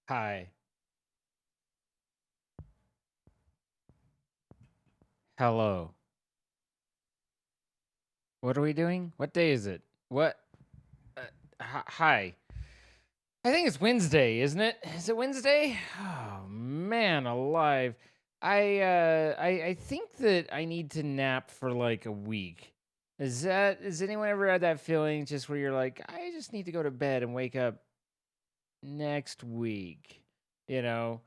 Hi. Hello. What are we doing? What day is it? What? Uh, hi. I think it's Wednesday, isn't it? Is it Wednesday? Oh man, alive. I think that I need to nap for like a week. Has anyone ever had that feeling just where you're like, I just need to go to bed and wake up next week? You know?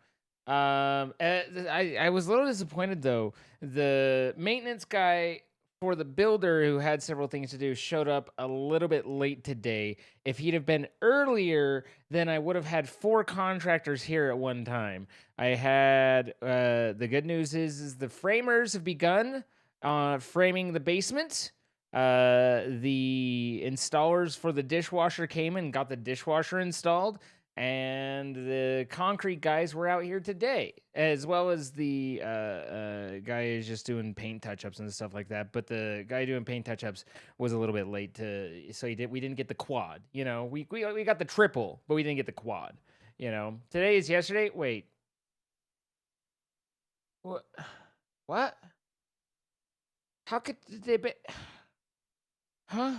I was a little disappointed though. The maintenance guy for the builder who had several things to do showed up a little bit late today. If he'd have been earlier, then I would have had four contractors here at one time. I had the good news is the framers have begun framing the basement. The installers for the dishwasher came and got the dishwasher installed, and the concrete guys were out here today, as well as the guy is just doing paint touch-ups and stuff like that. But the guy doing paint touch-ups was a little bit late so we didn't get the quad. We got the triple, but we didn't get the quad. Today is yesterday. Wait, what? What? How could they be? Huh?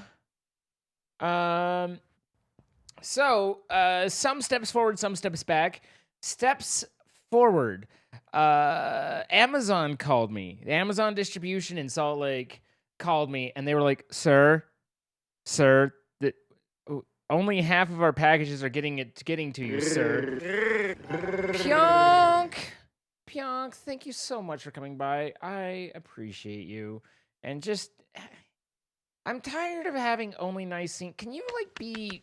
Um. So, some steps forward, some steps back. Steps forward. Amazon called me. The Amazon distribution in Salt Lake called me, and they were like, sir, only half of our packages are getting to you, sir." Pyonk, Pyonk, thank you so much for coming by. I appreciate you, and just I'm tired of having only nice things. Can you be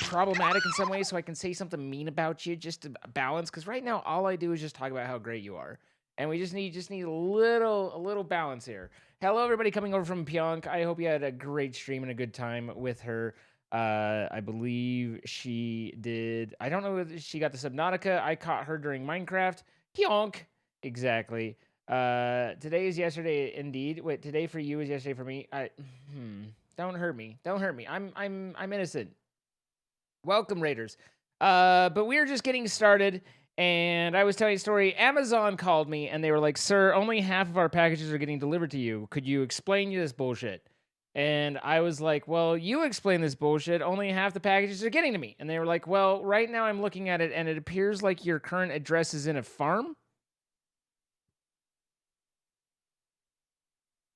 problematic in some way so I can say something mean about you just to balance? Because right now all I do is just talk about how great you are, and we just need a little balance here. Hello, everybody coming over from Pyonk. I hope you had a great stream and a good time with her. I believe she did. I don't know if she got the Subnautica. I caught her during Minecraft. Pyonk, exactly. Today is yesterday indeed. Wait, today for you is yesterday for me. Don't hurt me. Don't hurt me. I'm innocent. Welcome, Raiders. But we're just getting started, and I was telling a story. Amazon called me, and they were like, "Sir, only half of our packages are getting delivered to you. Could you explain this bullshit?" And I was like, "Well, you explain this bullshit. Only half the packages are getting to me." And they were like, "Well, right now I'm looking at it, and it appears like your current address is in a farm."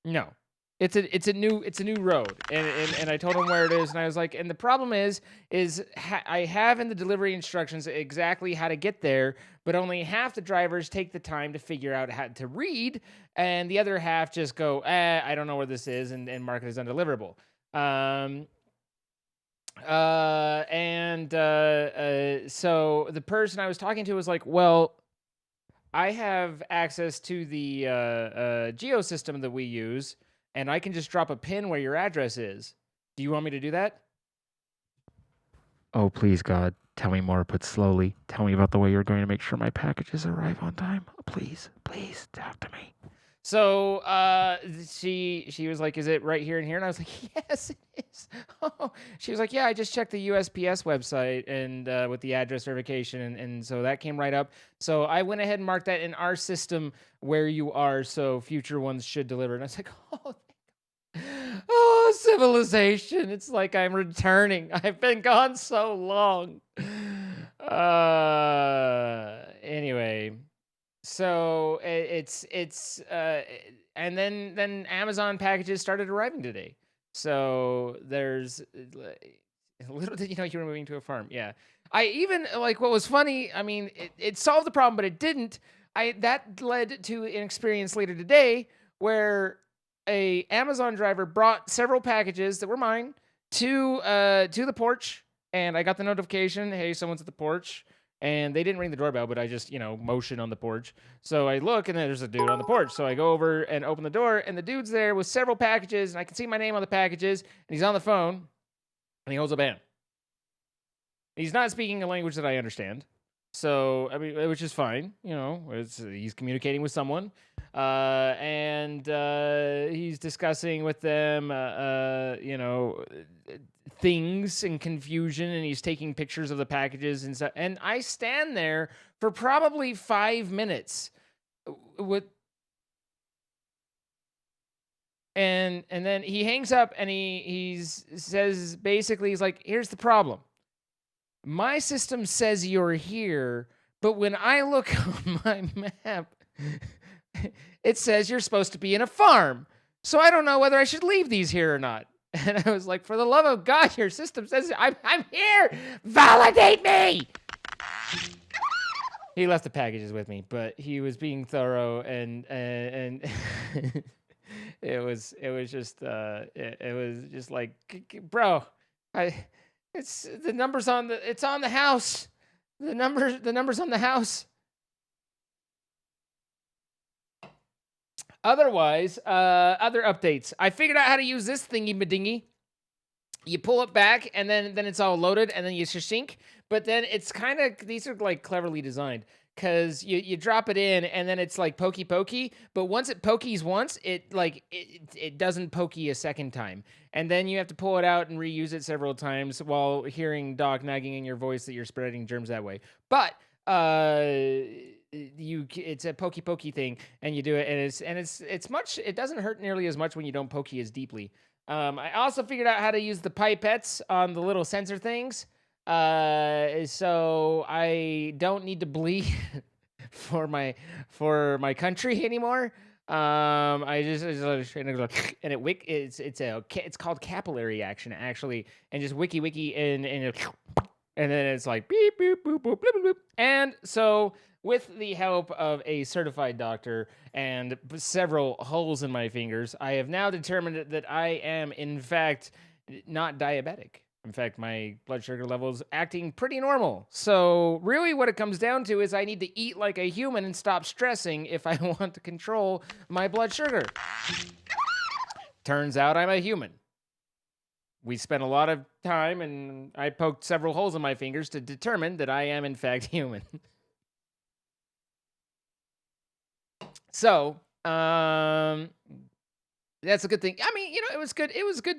No. It's a new road, and I told him where it is, and I was like, and the problem I have in the delivery instructions exactly how to get there, but only half the drivers take the time to figure out how to read, and the other half just go, I don't know where this is, and mark it as undeliverable. So the person I was talking to was like, well, I have access to the geo system that we use, and I can just drop a pin where your address is. Do you want me to do that? Oh, please, God, tell me more, but slowly. Tell me about the way you're going to make sure my packages arrive on time. Please, please, talk to me. So she was like, "Is it right here and here?" And I was like, "Yes, it is." Oh, she was like, "Yeah, I just checked the USPS website and with the address verification, and so that came right up. So I went ahead and marked that in our system where you are, so future ones should deliver." And I was like, "Oh, oh, civilization! It's like I'm returning. I've been gone so long." Anyway, so and then Amazon packages started arriving today. So there's little did you know you were moving to a farm. Yeah. I even like what was funny, I mean, it solved the problem, but it didn't. I That led to an experience later today where a Amazon driver brought several packages that were mine to the porch, and I got the notification, "Hey, someone's at the porch." And they didn't ring the doorbell, but I just, motion on the porch. So I look, and there's a dude on the porch. So I go over and open the door, and the dude's there with several packages, and I can see my name on the packages, and he's on the phone, and he holds a band. He's not speaking a language that I understand. So, I mean, which is fine. He's communicating with someone. And he's discussing with them, things and confusion, and he's taking pictures of the packages and stuff. And I stand there for probably 5 minutes with, and then he hangs up and he says, basically, he's like, here's the problem. My system says you're here, but when I look on my map, it says you're supposed to be in a farm. So I don't know whether I should leave these here or not. And I was like, for the love of God, your system says I'm here. Validate me. He left the packages with me, but he was being thorough, and it was just like, bro, it's the numbers on the house. The numbers on the house. Otherwise, other updates. I figured out how to use this thingy-madingy. You pull it back, and then it's all loaded, and then you sync. But then it's kind of, these are like cleverly designed, because you drop it in, and then it's like pokey. But once it pokies once, it doesn't pokey a second time. And then you have to pull it out and reuse it several times while hearing Doc nagging in your voice that you're spreading germs that way. But it's a pokey thing, and you do it, and it's much, it doesn't hurt nearly as much when you don't pokey as deeply. I also figured out how to use the pipettes on the little sensor things, so I don't need to bleed for my country anymore. I just and it's called capillary action, actually, and just wiki and then it's like beep boop boop boop bloop bloop. And so, with the help of a certified doctor and several holes in my fingers, I have now determined that I am, in fact, not diabetic. In fact, my blood sugar level's acting pretty normal. So really what it comes down to is I need to eat like a human and stop stressing if I want to control my blood sugar. Turns out I'm a human. We spent a lot of time, and I poked several holes in my fingers to determine that I am, in fact, human. So, that's a good thing. I mean, it was good. It was good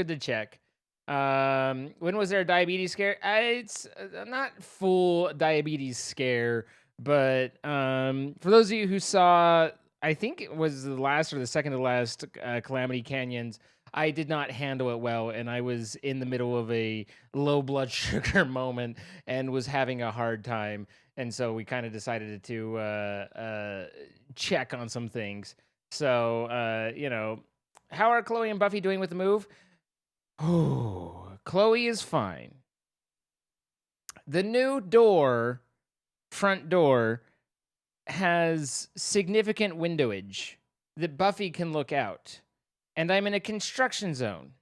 to check. When was there a diabetes scare? It's not full diabetes scare, but for those of you who saw, I think it was the last or the second to last Calamity Canyons, I did not handle it well, and I was in the middle of a low blood sugar moment and was having a hard time. And so we kind of decided to check on some things. So, how are Chloe and Buffy doing with the move? Oh, Chloe is fine. The new front door, has significant windowage that Buffy can look out. And I'm in a construction zone.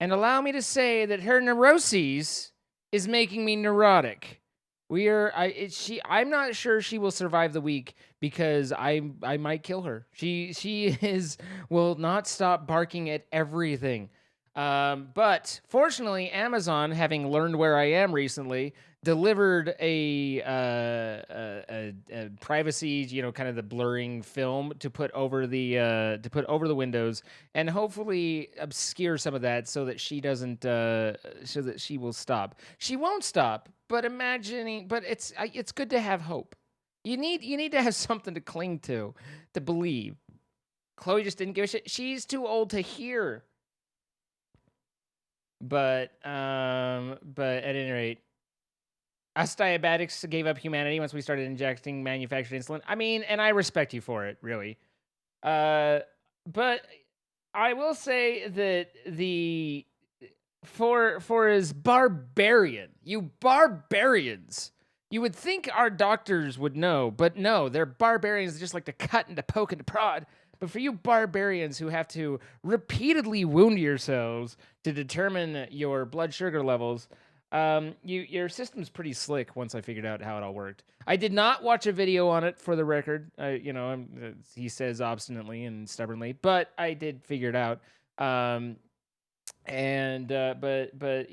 And allow me to say that her neuroses is making me neurotic. I'm not sure she will survive the week, because I might kill her. She will not stop barking at everything. But fortunately, Amazon, having learned where I am recently, delivered a privacy, kind of the blurring film to put over the windows, and hopefully obscure some of that so that she doesn't, so that she will stop. She won't stop, but it's good to have hope. You need to have something to cling to believe. Chloe just didn't give a shit. She's too old to hear. But at any rate, us diabetics gave up humanity once we started injecting manufactured insulin. I mean, and I respect you for it, really. But I will say that for as barbarian, you barbarians, you would think our doctors would know, but no, they're barbarians that just like to cut and to poke and to prod. But for you barbarians who have to repeatedly wound yourselves to determine your blood sugar levels, your system's pretty slick once I figured out how it all worked. I did not watch a video on it, for the record. He says obstinately and stubbornly, but I did figure it out. But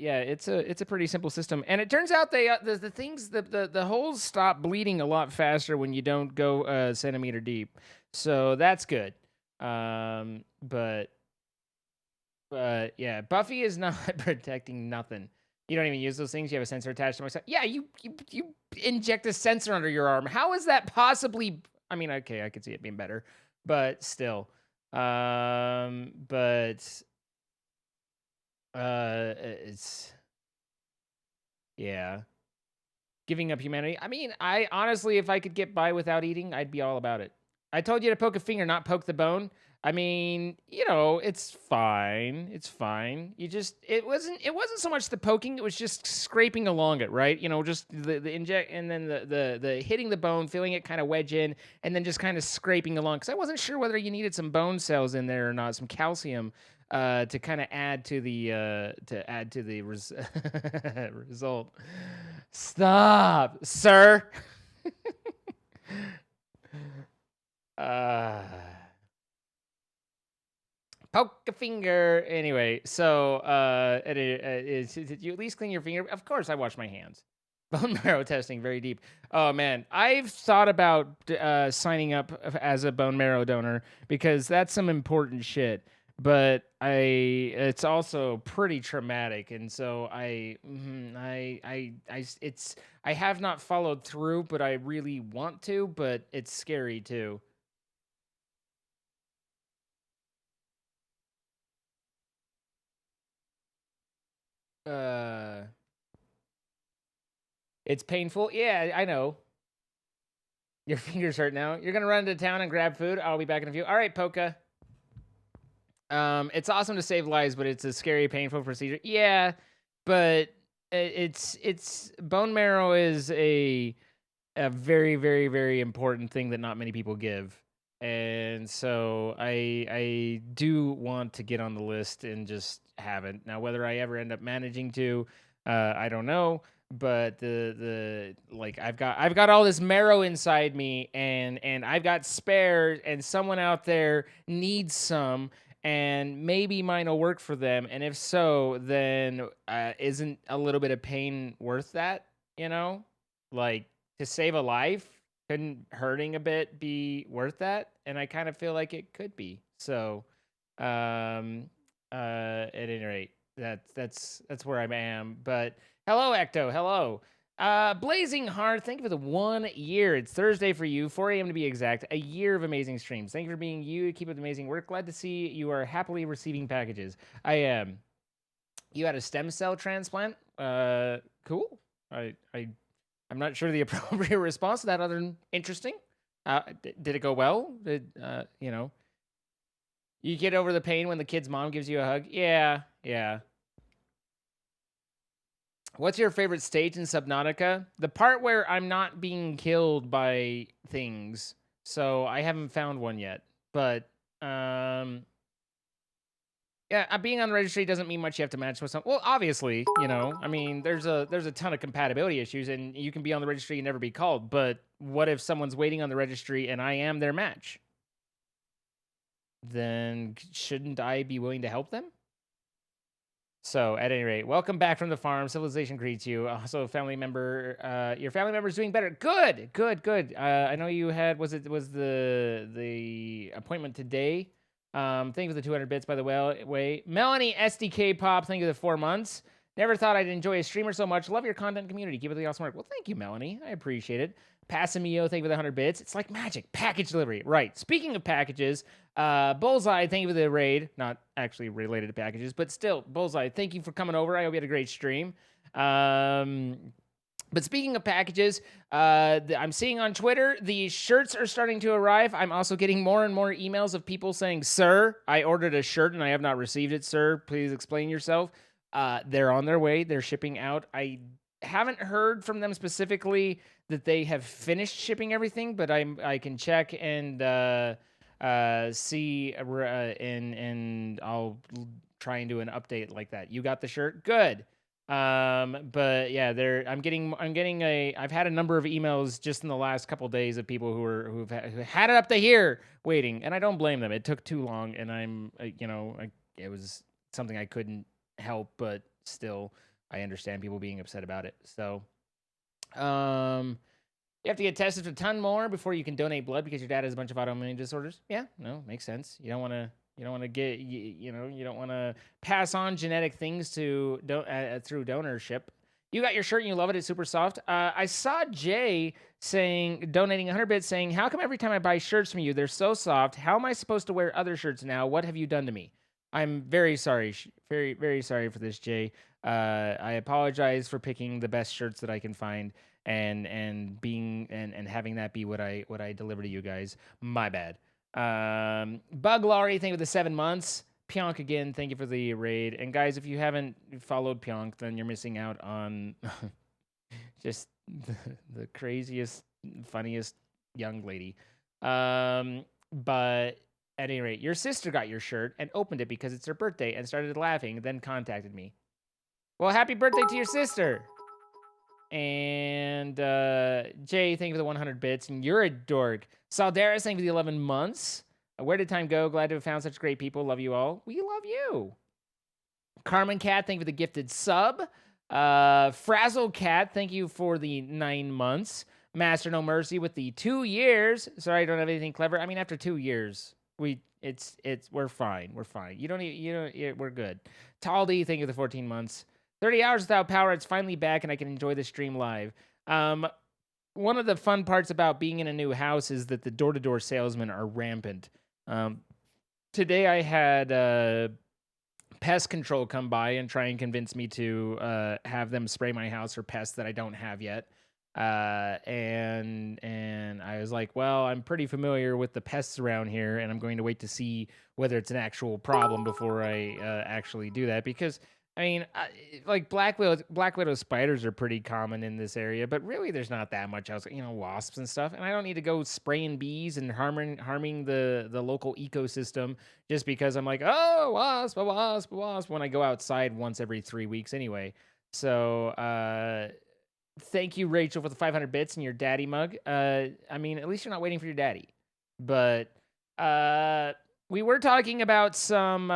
yeah, it's a pretty simple system, and it turns out the holes stop bleeding a lot faster when you don't go a centimeter deep, so that's good. But But yeah, Buffy is not protecting nothing. You don't even use those things. You have a sensor attached to myself. Yeah, you inject a sensor under your arm. How is that possibly? I mean, okay, I could see it being better, but still. But it's yeah, giving up humanity. I mean, I honestly, if I could get by without eating, I'd be all about it. I told you to poke a finger, not poke the bone. I mean, it's fine. It's fine. It wasn't so much the poking, it was just scraping along it, right? Just the inject and then the hitting the bone, feeling it kind of wedge in, and then just kind of scraping along. Because I wasn't sure whether you needed some bone cells in there or not, some calcium, to kind of add to the result. Stop, sir. uh Poke a finger. Anyway, so did you at least clean your finger? Of course, I wash my hands. Bone marrow testing, very deep. Oh man, I've thought about signing up as a bone marrow donor because that's some important shit. But it's also pretty traumatic, and so I have not followed through, but I really want to. But it's scary too. Uh. It's painful. Yeah, I know. Your fingers hurt now. You're gonna run into town and grab food. I'll be back in a few. All right, Poka. It's awesome to save lives, but it's a scary, painful procedure. Yeah, but it's bone marrow is a very, very, very important thing that not many people give. And so I do want to get on the list and just haven't. Now whether I ever end up managing to, I don't know. But the like I've got all this marrow inside me, and I've got spares, and someone out there needs some, and maybe mine will work for them. And if so, then isn't a little bit of pain worth that? Like, to save a life, couldn't hurting a bit be worth that? And I kind of feel like it could be. So, at any rate, that's where I am. But hello, Ecto. Hello. Blazing Hard, thank you for the 1 year. It's Thursday for you, 4 a.m. to be exact. A year of amazing streams. Thank you for being you. Keep up the amazing work. Glad to see you are happily receiving packages. I am. You had a stem cell transplant. Cool. I'm not sure the appropriate response to that, other than interesting. Did it go well? You get over the pain when the kid's mom gives you a hug? Yeah. What's your favorite stage in Subnautica? The part where I'm not being killed by things. So I haven't found one yet. But yeah, being on the registry doesn't mean much. You have to match with something. Well, obviously, I mean, there's a ton of compatibility issues, and you can be on the registry and never be called. But what if someone's waiting on the registry and I am their match? Then shouldn't I be willing to help them? So, at any rate, welcome back from the farm. Civilization greets you. Also, family member, your family member is doing better. Good. I know you had was the appointment today. Thank you for the 200 bits, by the way. Melanie SDK Pop, thank you for the 4 months. Never thought I'd enjoy a streamer so much. Love your content community. Keep it the awesome work. Well, thank you, Melanie. I appreciate it. Passamio, thank you for the 100 bits. It's like magic. Package delivery. Right. Speaking of packages, Bullseye, thank you for the raid. Not actually related to packages, but still, Bullseye, thank you for coming over. I hope you had a great stream. But speaking of packages, I'm seeing on Twitter, the shirts are starting to arrive. I'm also getting more and more emails of people saying, "Sir, I ordered a shirt and I have not received it, sir. Please explain yourself." They're on their way. They're shipping out. I haven't heard from them specifically that they have finished shipping everything, but I can check and see, and I'll try and do an update like that. You got the shirt? Good. But yeah, I've had a number of emails just in the last couple of days of people who had it up to here waiting, and I don't blame them. It took too long, and it was something I couldn't help, but still, I understand people being upset about it. So, you have to get tested a ton more before you can donate blood because your dad has a bunch of autoimmune disorders. Yeah, no, makes sense. You don't want You don't want to you don't want to pass on genetic things to through donorship. You got your shirt and you love it. It's super soft. I saw Jay donating 100 bits, saying, "How come every time I buy shirts from you, they're so soft? How am I supposed to wear other shirts now? What have you done to me?" I'm very sorry, very very sorry for this, Jay. I apologize for picking the best shirts that I can find and having that be what I deliver to you guys. My bad. Bug Laurie, thank you for the 7 months. Pionk again, thank you for the raid. And guys, if you haven't followed Pionk, then you're missing out on just the craziest, funniest young lady. But at any rate, your sister got your shirt and opened it because it's her birthday and started laughing, then contacted me. Well, happy birthday to your sister. And Jay, thank you for the 100 bits. And you're a dork. Saldaris, thank you for the 11 months. Where did time go? Glad to have found such great people. Love you all. We love you. Carmen Cat, thank you for the gifted sub. Frazzle Cat, thank you for the 9 months. Master No Mercy with the 2 years. Sorry, I don't have anything clever. I mean, after 2 years, we're fine. We're fine. We're good. Taldi, thank you for the 14 months. 30 hours without power. It's finally back, and I can enjoy the stream live. One of the fun parts about being in a new house is that the door-to-door salesmen are rampant. Today I had pest control come by and try and convince me to have them spray my house for pests that I don't have yet. And I was like, well, I'm pretty familiar with the pests around here, and I'm going to wait to see whether it's an actual problem before I actually do that. Because I mean, like Black Widow spiders are pretty common in this area, but really there's not that much else. Wasps and stuff, and I don't need to go spraying bees and harming the local ecosystem just because I'm like, oh, wasp, a wasp, a wasp, when I go outside once every 3 weeks anyway. So thank you, Rachel, for the 500 bits and your daddy mug. I mean, at least you're not waiting for your daddy. But we were talking about some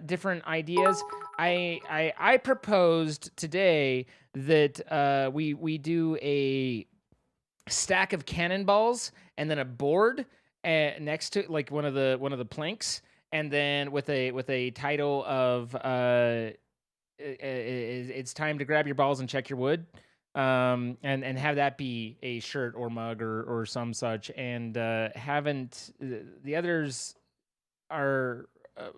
different ideas. I proposed today that we do a stack of cannonballs and then a board next to like one of the planks, and then with a title of it's time to grab your balls and check your wood. And have that be a shirt or mug or some such, and the others are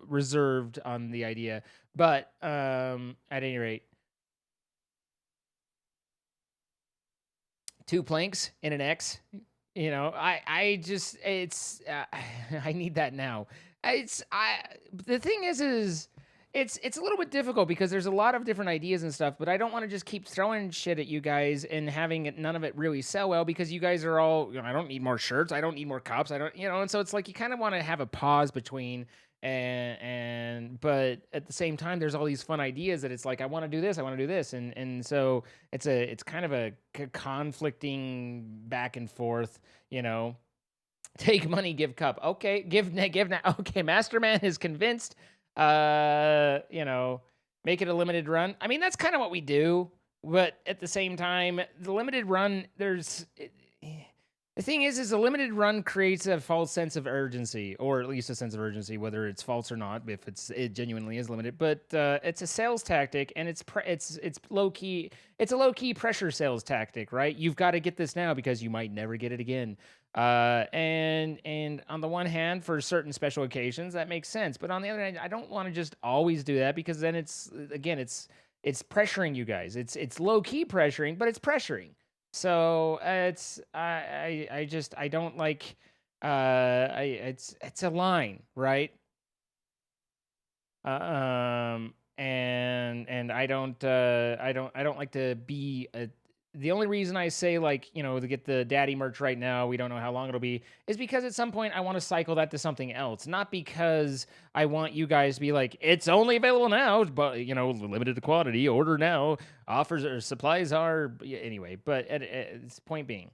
reserved on the idea, but at any rate, 2 planks in an X. I just I need that now. The thing is it's a little bit difficult because there's a lot of different ideas and stuff, but I don't want to just keep throwing shit at you guys and having none of it really sell well because you guys are all, I don't need more shirts, I don't need more cups, I don't, and so it's like you kind of want to have a pause between but at the same time there's all these fun ideas that it's like I want to do this, and so it's kind of a conflicting back and forth, Take money, give cup. Okay, give now. Okay, Masterman is convinced. Make it a limited run. I mean, that's kind of what we do, but at the same time, the limited run, the thing is a limited run creates a false sense of urgency, or at least a sense of urgency, whether it's false or not, if it genuinely is limited. But it's a sales tactic, and it's low key. It's a low key pressure sales tactic, right? You've got to get this now because you might never get it again. And on the one hand, for certain special occasions, that makes sense. But on the other hand, I don't want to just always do that because then it's pressuring you guys. It's low key pressuring, but it's pressuring. So I don't like it's a line, right? And I don't like to be the only reason I say to get the daddy merch right now, we don't know how long it'll be, is because at some point I want to cycle that to something else. Not because I want you guys to be like, it's only available now, but limited quantity, order now, offers or supplies are anyway. But at its point being,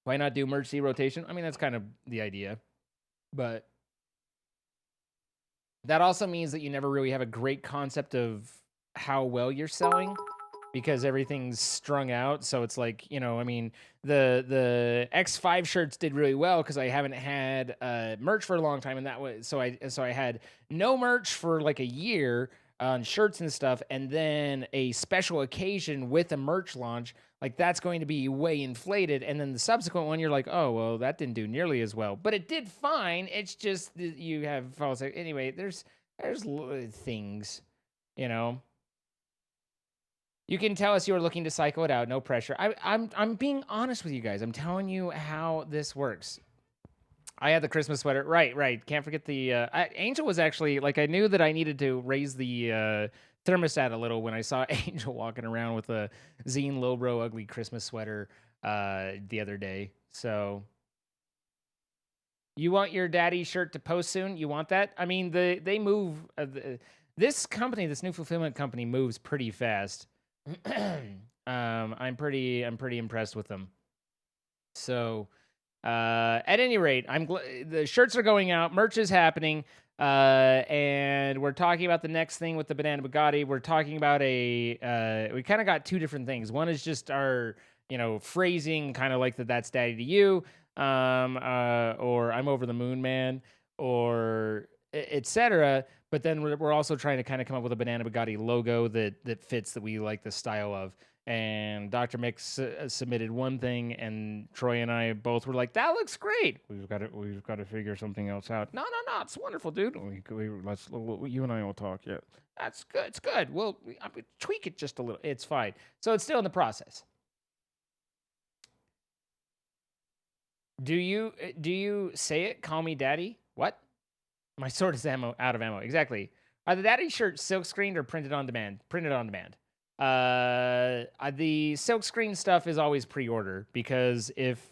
why not do merch rotation? I mean, that's kind of the idea, but that also means that you never really have a great concept of how well you're selling. because everything's strung out. So it's like, I mean, the X5 shirts did really well because I haven't had merch for a long time, and that was so I had no merch for like a year on shirts and stuff, and then a special occasion with a merch launch. Like that's going to be way inflated, and then the subsequent one, you're like, oh well, that didn't do nearly as well, but it did fine. It's just that you have false. Anyway, there's things, you know. You can tell us you are looking to cycle it out. No pressure. I'm being honest with you guys. I'm telling you how this works. I had the Christmas sweater. Right, right. Can't forget the Angel was actually like I knew that I needed to raise the thermostat a little when I saw Angel walking around with a Zine Lowbro ugly Christmas sweater the other day. So you want your daddy shirt to post soon? You want that? I mean, they move. This company, this new fulfillment company, moves pretty fast. I'm pretty impressed with them. So, at any rate, the shirts are going out, merch is happening, and we're talking about the next thing with the Banana Bugatti. We're talking about we kind of got two different things. One is just our, phrasing, kind of like that's daddy to you, or I'm over the moon, man, or etc. But then we're also trying to kind of come up with a Banana Bugatti logo that fits, that we like the style of. And Dr. Mix submitted one thing, and Troy and I both were like, "That looks great. We've got to figure something else out." No, no, no, it's wonderful, dude. You and I will talk. Yeah, that's good. It's good. I would tweak it just a little. It's fine. So it's still in the process. Do you say it? Call me daddy. What? My sword is out of ammo. Exactly. Are the daddy shirts silk screened or printed on demand? Printed on demand. The silk screen stuff is always pre-order, because if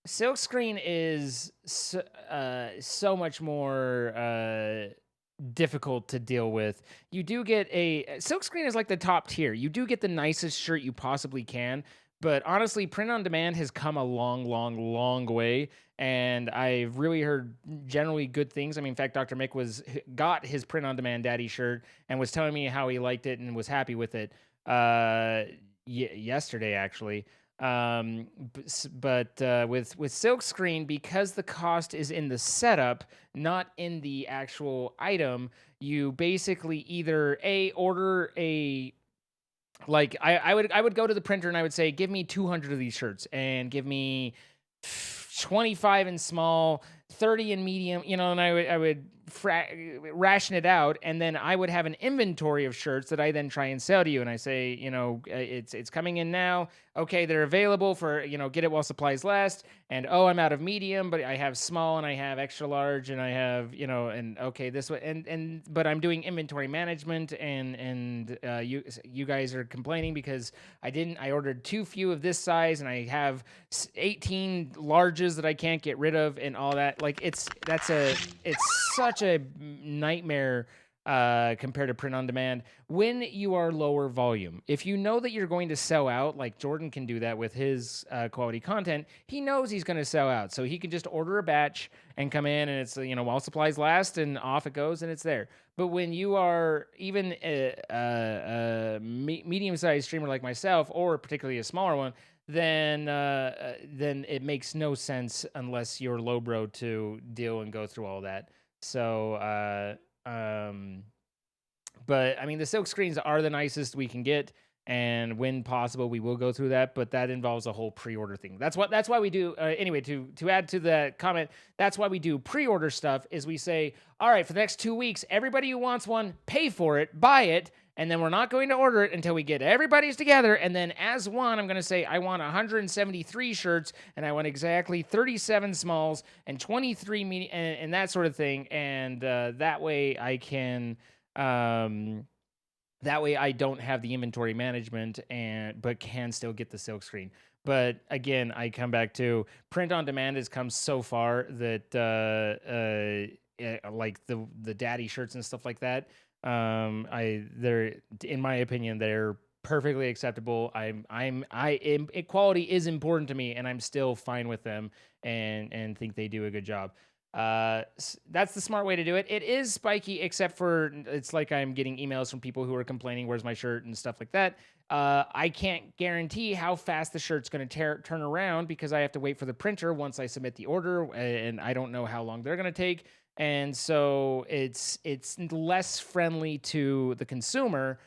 silk screen is so much more difficult to deal with. You do get silk screen is like the top tier. You do get the nicest shirt you possibly can, but honestly, print on demand has come a long, long, long way, and I've really heard generally good things. I mean, in fact, Dr. Mick got his print on demand daddy shirt and was telling me how he liked it and was happy with it yesterday, actually. But with Silkscreen, because the cost is in the setup, not in the actual item, you basically either order a like I would go to the printer and I would say, give me 200 of these shirts and give me 25 in small, 30 in medium, and I would ration it out, and then I would have an inventory of shirts that I then try and sell to you, and I say, it's coming in now. Okay, they're available for, get it while supplies last. And I'm out of medium, but I have small and I have extra large and I have, and okay, this way, but I'm doing inventory management, and you guys are complaining because I ordered too few of this size, and I have 18 larges that I can't get rid of and all that. Like it's such a nightmare compared to print on demand when you are lower volume. If you know that you're going to sell out, like Jordan can do that with his quality content, he knows he's going to sell out. So he can just order a batch and come in, and it's, while supplies last, and off it goes, and it's there. But when you are even a medium-sized streamer like myself, or particularly a smaller one, then it makes no sense unless you're lowbro to deal and go through all that. So, but I mean, the silk screens are the nicest we can get, and when possible, we will go through that. But that involves a whole pre-order thing. That's why we do. Anyway, to add to the comment, that's why we do pre-order stuff. Is we say, all right, for the next 2 weeks, everybody who wants one, pay for it, buy it. And then we're not going to order it until we get everybody's together. And then as one, I'm going to say, I want 173 shirts, and I want exactly 37 smalls and 23 medium, and that sort of thing. And that way I can, that way I don't have the inventory management, but can still get the silk screen. But again, I come back to print on demand has come so far that like the daddy shirts and stuff like that, they're, in my opinion, they're perfectly acceptable. Equality is important to me, and I'm still fine with them, and think they do a good job. That's the smart way to do it. It is spiky, except for it's like I'm getting emails from people who are complaining, "Where's my shirt?" and stuff like that. I can't guarantee how fast the shirt's going to turn around because I have to wait for the printer once I submit the order, and I don't know how long they're going to take. And so it's less friendly to the consumer.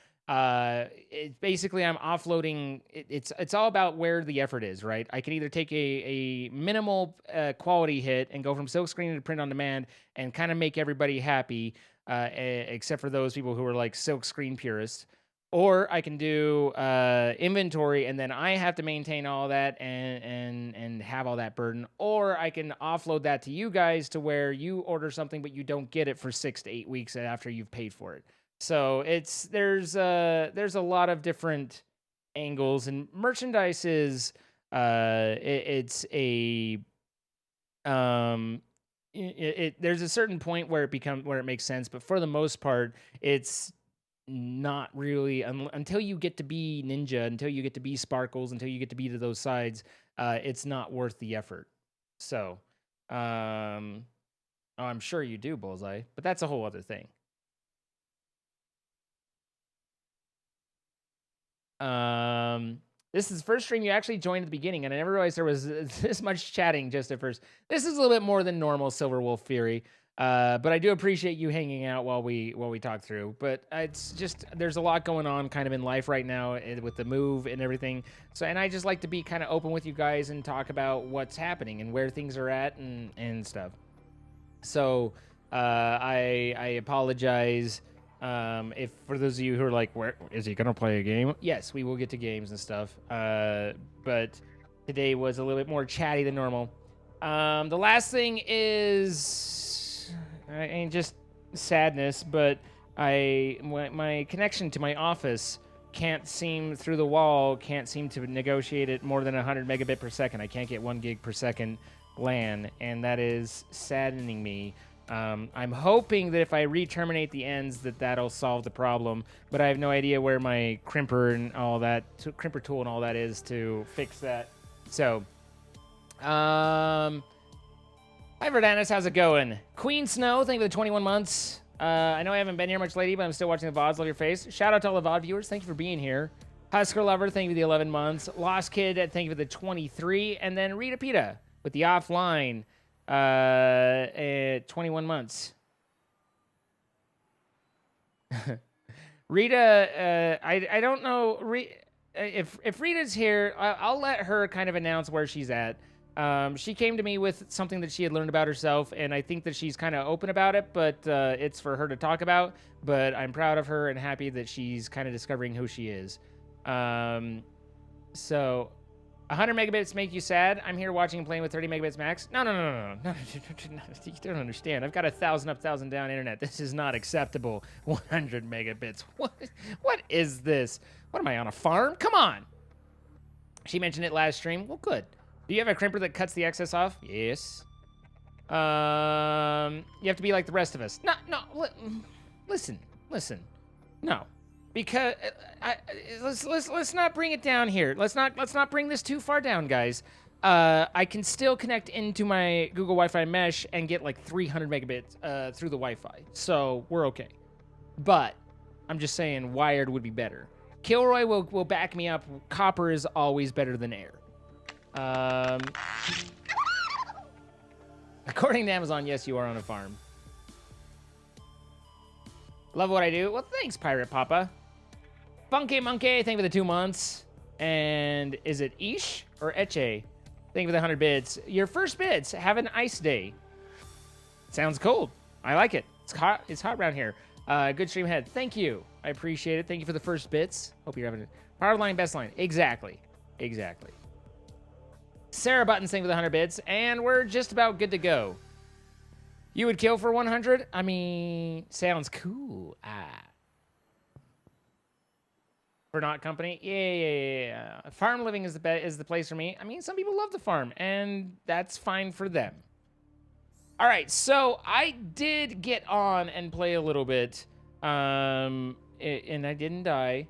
Basically I'm offloading. It's all about where the effort is, right? I can either take a minimal quality hit and go from silkscreen to print on demand and kind of make everybody happy, except for those people who are like silkscreen purists. Or I can do inventory, and then I have to maintain all that and have all that burden. Or I can offload that to you guys to where you order something, but you don't get it for 6 to 8 weeks after you've paid for it. So there's a lot of different angles, and merchandise is it's a there's a certain point where it makes sense, but for the most part, it's not really until you get to be Ninja, until you get to be Sparkles, until you get to be to those sides. It's not worth the effort. So, I'm sure you do, Bullseye, but that's a whole other thing. This is the first stream you actually joined at the beginning, and I never realized there was this much chatting just at first. This is a little bit more than normal, Silver Wolf Fury. But I do appreciate you hanging out while we talk through. But it's just there's a lot going on kind of in life right now with the move and everything. So, and I just like to be kind of open with you guys and talk about what's happening and where things are at and stuff. So I apologize. If for those of you who are like, where is he gonna play a game? Yes, we will get to games and stuff. But today was a little bit more chatty than normal. The last thing is, ain't just sadness, but my connection to my office can't seem through the wall. Can't seem to negotiate it more than 100 megabit per second. I can't get 1 gig per second LAN, and that is saddening me. I'm hoping that if I re-terminate the ends that'll solve the problem, but I have no idea where my crimper and all that, crimper tool and all that is to fix that. So, hi Verdanus, how's it going? Queen Snow, thank you for the 21 months. I know I haven't been here much lately, but I'm still watching the VODs. Love your face. Shout out to all the VOD viewers. Thank you for being here. Husker Lover, thank you for the 11 months. Lost Kid, thank you for the 23. And then Rita Pita with the offline. 21 months. Rita, I don't know if Rita's here. I'll let her kind of announce where she's at. She came to me with something that she had learned about herself, and I think that she's kind of open about it, but it's for her to talk about. But I'm proud of her and happy that she's kind of discovering who she is. So 100 megabits make you sad? I'm here watching and playing with 30 megabits max. No. You don't understand. I've got 1,000 up, 1,000 down internet. This is not acceptable. 100 megabits. What is this? What am I, on a farm? Come on. She mentioned it last stream. Well, good. Do you have a crimper that cuts the excess off? Yes. You have to be like the rest of us. No. Listen. No. Because let's not bring it down here. Let's not bring this too far down, guys. I can still connect into my Google Wi-Fi mesh and get like 300 megabits through the Wi-Fi, so we're okay. But I'm just saying, wired would be better. Kilroy will back me up. Copper is always better than air. According to Amazon, yes, you are on a farm. Love what I do. Well, thanks, Pirate Papa. Funky Monkey, thank you for the 2 months. And is it Ish or Eche? Thank you for the 100 bits. Your first bits. Have an ice day. Sounds cold. I like it. It's hot. It's hot around here. Good stream ahead. Thank you. I appreciate it. Thank you for the first bits. Hope you're having a power line, best line. Exactly. Sarah Buttons, thank you for the 100 bits. And we're just about good to go. You would kill for 100? I mean, sounds cool. For not company? Yeah. Farm living is the place for me. I mean, some people love the farm, and that's fine for them. All right, so I did get on and play a little bit, and I didn't die,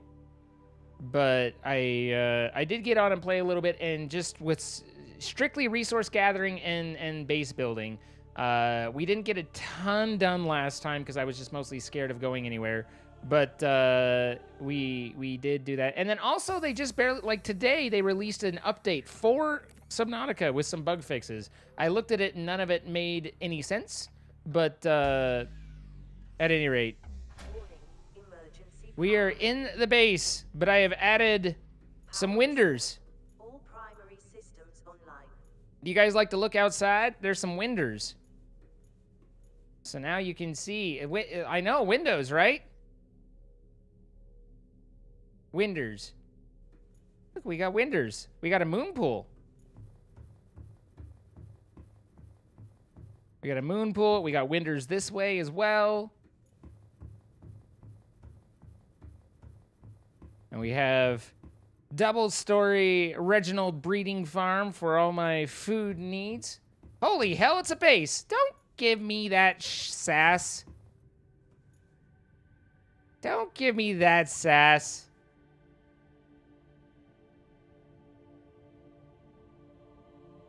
but I did get on and play a little bit, and just with strictly resource gathering and base building. We didn't get a ton done last time because I was just mostly scared of going anywhere. But we did do that. And then also they just barely, like today, they released an update for Subnautica with some bug fixes. I looked at it and none of it made any sense. But at any rate, we are in the base, but I have added some windows. All primary systems online. Do you guys like to look outside? There's some windows. So now you can see. I know, windows, right? Windows. Look, we got windows. We got a moon pool. We got a moon pool. We got windows this way as well. And we have double-story Reginald breeding farm for all my food needs. Holy hell, it's a base. Don't give me that sass. Don't give me that sass.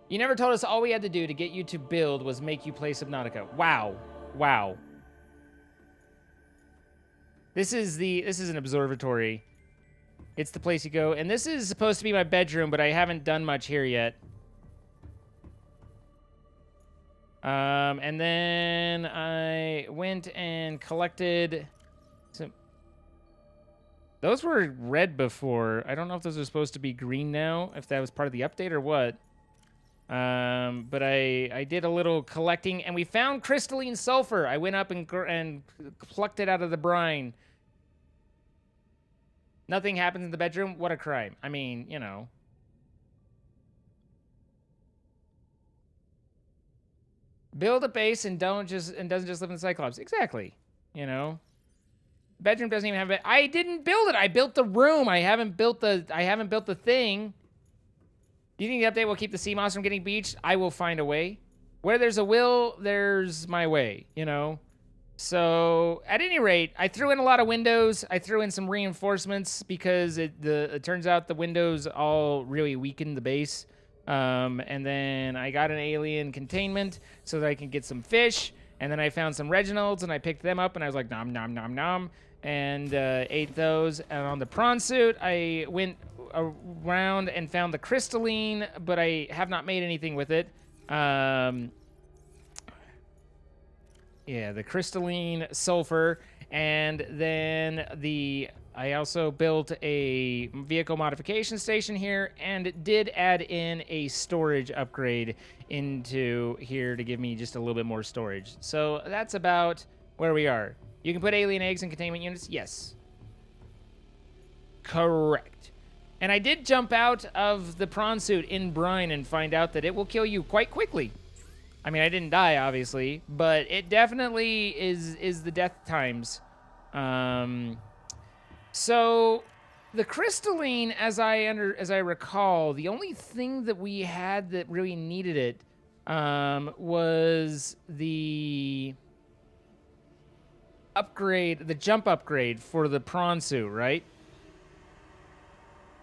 You never told us all we had to do to get you to build was make you play Subnautica. Wow. Wow. This is an observatory. It's the place you go. And this is supposed to be my bedroom, but I haven't done much here yet. And then I went and collected some... Those were red before. I don't know if those are supposed to be green now, if that was part of the update or what. But I did a little collecting, and we found crystalline sulfur. I went up and plucked it out of the brine. Nothing happens in the bedroom. What a crime. I mean, you know. Build a base and doesn't just live in the Cyclops. Exactly. You know. Bedroom doesn't even have it. I didn't build it. I built the room. I haven't built the thing. Do you think the update will keep the sea moss from getting beached? I will find a way. Where there's a will, there's my way, you know? So, at any rate, I threw in a lot of windows. I threw in some reinforcements because it turns out the windows all really weaken the base. And then I got an alien containment so that I can get some fish. And then I found some Reginalds and I picked them up and I was like, nom, nom, nom, nom. And ate those. And on the prawn suit, I went around and found the crystalline, but I have not made anything with it. Yeah, the crystalline sulfur, and then I also built a vehicle modification station here, and did add in a storage upgrade into here to give me just a little bit more storage. So that's about where we are. You can put alien eggs in containment units? Yes. Correct. And I did jump out of the prawn suit in brine and find out that it will kill you quite quickly. I mean, I didn't die, obviously, but it definitely is the death times. So the crystalline, as I recall, the only thing that we had that really needed it was the upgrade, the jump upgrade for the prawn suit, right?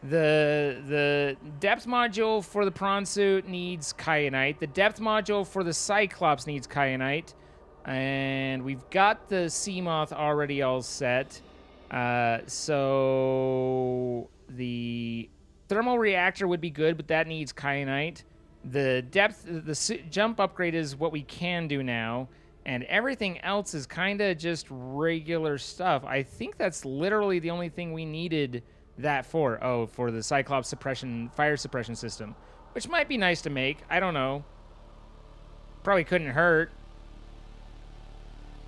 The depth module for the prawn suit needs kyanite. The depth module for the Cyclops needs kyanite. And we've got the Seamoth already all set. So the thermal reactor would be good, but that needs kyanite. The jump upgrade is what we can do now. And everything else is kind of just regular stuff. I think that's literally the only thing we needed that for. Oh, for the Cyclops fire suppression system, which might be nice to make. I don't know. Probably couldn't hurt.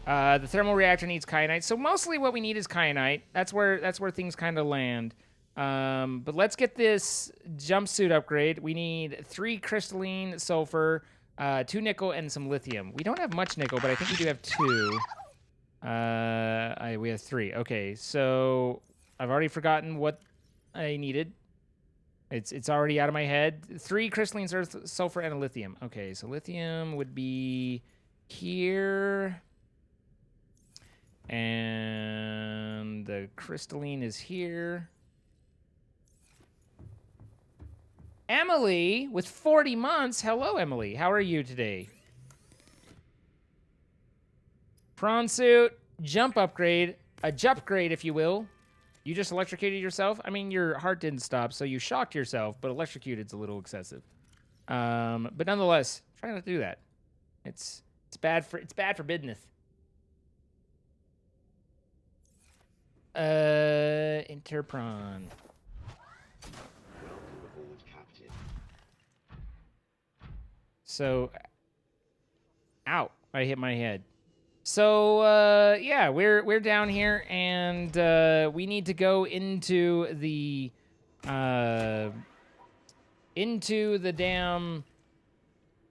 The thermal reactor needs kyanite, so mostly what we need is kyanite. That's where things kind of land. But let's get this jumpsuit upgrade. We need 3 crystalline sulfur, 2 nickel, and some lithium. We don't have much nickel, but I think we do have 2. We have 3. Okay, so I've already forgotten what I needed. It's already out of my head. 3 crystalline sulfur and a lithium. Okay, so lithium would be here. And the crystalline is here. Emily with 40 months. Hello, Emily. How are you today? Prawn suit, jump upgrade, a jump grade, if you will. You just electrocuted yourself? I mean, your heart didn't stop, so you shocked yourself, but electrocuted's a little excessive. But nonetheless, try not to do that. It's bad for business. Interpron. So, ow, I hit my head. So, yeah, we're down here, and we need to go into the damn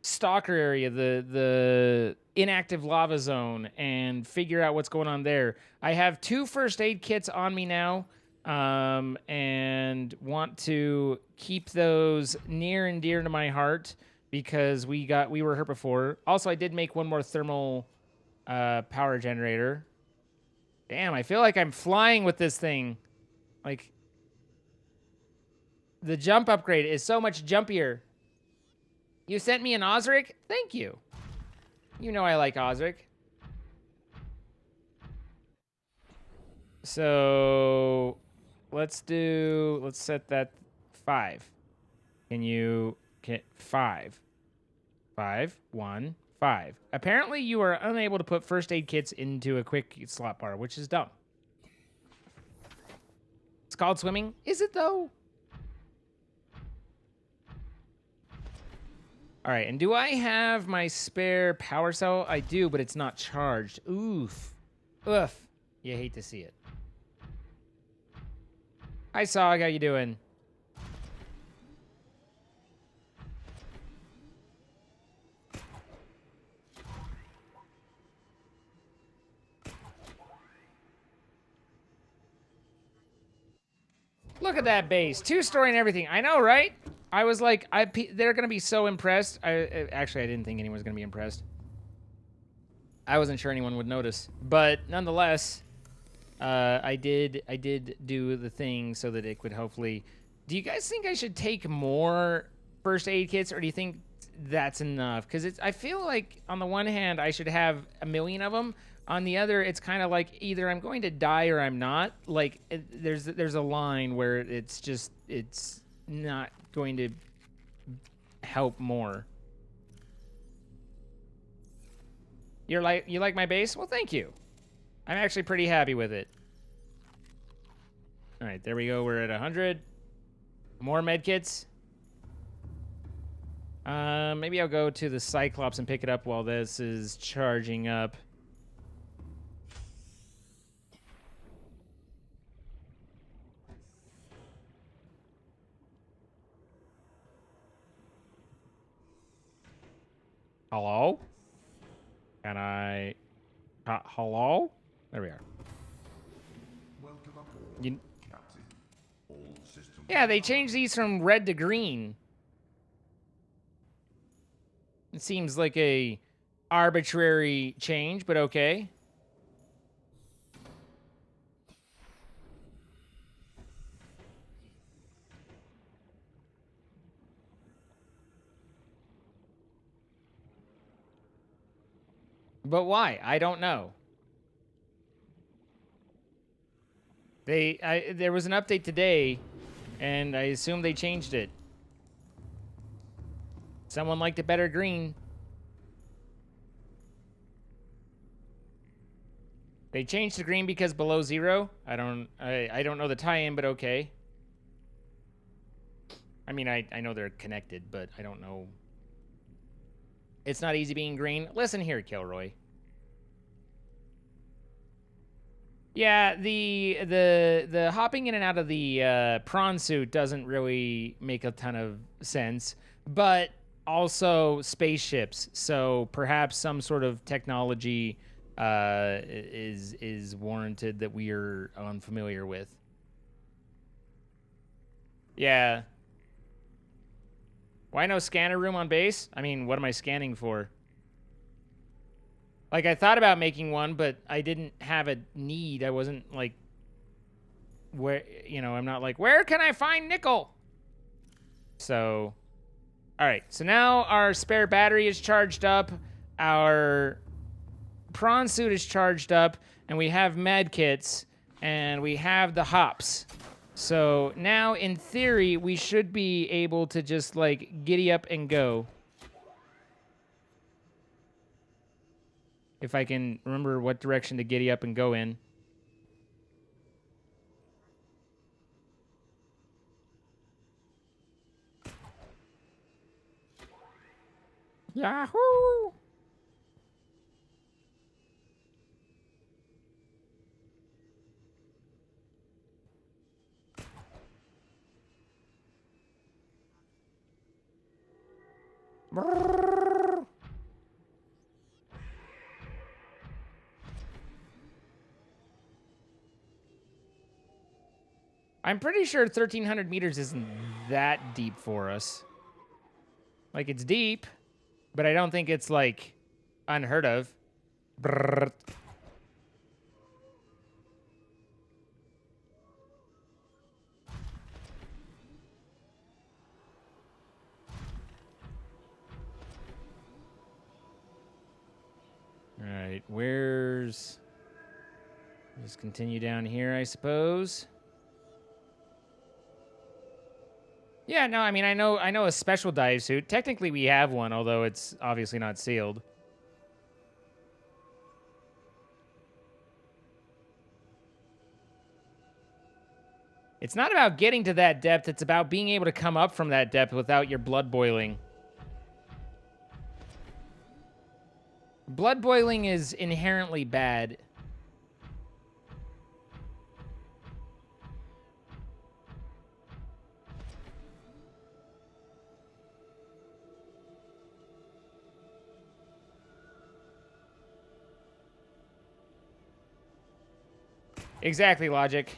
stalker area, the inactive lava zone, and figure out what's going on there. I have 2 first aid kits on me now, and want to keep those near and dear to my heart because we were hurt before. Also, I did make 1 more thermal power generator. Damn, I feel like I'm flying with this thing. Like, the jump upgrade is so much jumpier. You sent me an Osric? Thank you. You know I like Osric. So, let's set that 5. Can 5. 5, 1, 5. Apparently you are unable to put first aid kits into a quick slot bar, which is dumb. It's called swimming. Is it though? All right, and do I have my spare power cell? I do, but it's not charged. Oof. Oof. You hate to see it. Hi, Sog. How you doing? Look at that base. 2-story and everything. I know, right? I was like, they're going to be so impressed. Actually, I didn't think anyone was going to be impressed. I wasn't sure anyone would notice. But nonetheless, I did do the thing so that it could hopefully... Do you guys think I should take more first aid kits, or do you think that's enough? Because I feel like, on the one hand, I should have 1 million of them. On the other, it's kind of like either I'm going to die or I'm not. Like, there's a line where it's not going to help more. You like my base? Well, thank you. I'm actually pretty happy with it. All right, there we go. We're at 100. More medkits. Maybe I'll go to the Cyclops and pick it up while this is charging up. Hello? Can I... hello? There we are. Welcome aboard, Captain. All systems... Yeah, they changed these from red to green. It seems like a arbitrary change, but okay. But why? I don't know. There was an update today, and I assume they changed it. Someone liked it better green. They changed to green because below 0. I don't know the tie-in, but okay. I mean, I know they're connected, but I don't know. It's not easy being green. Listen here, Kilroy. Yeah, the hopping in and out of the prawn suit doesn't really make a ton of sense, but also spaceships. So perhaps some sort of technology is warranted that we are unfamiliar with. Yeah. Why no scanner room on base? I mean, what am I scanning for? Like, I thought about making one, but I didn't have a need. I wasn't like, where, you know, I'm not like, where can I find nickel? So, all right. So now our spare battery is charged up. Our prawn suit is charged up, and we have med kits, and we have the hops. So now, in theory, we should be able to just, like, giddy up and go. If I can remember what direction to giddy up and go in. Yahoo! Brrr. I'm pretty sure 1,300 meters isn't that deep for us. Like, it's deep, but I don't think it's, like, unheard of. Brrr. All right, where's... Just continue down here, I suppose. Yeah, no, I mean, I know a special dive suit. Technically, we have one, although it's obviously not sealed. It's not about getting to that depth. It's about being able to come up from that depth without your blood boiling. Blood boiling is inherently bad. Exactly, Logic.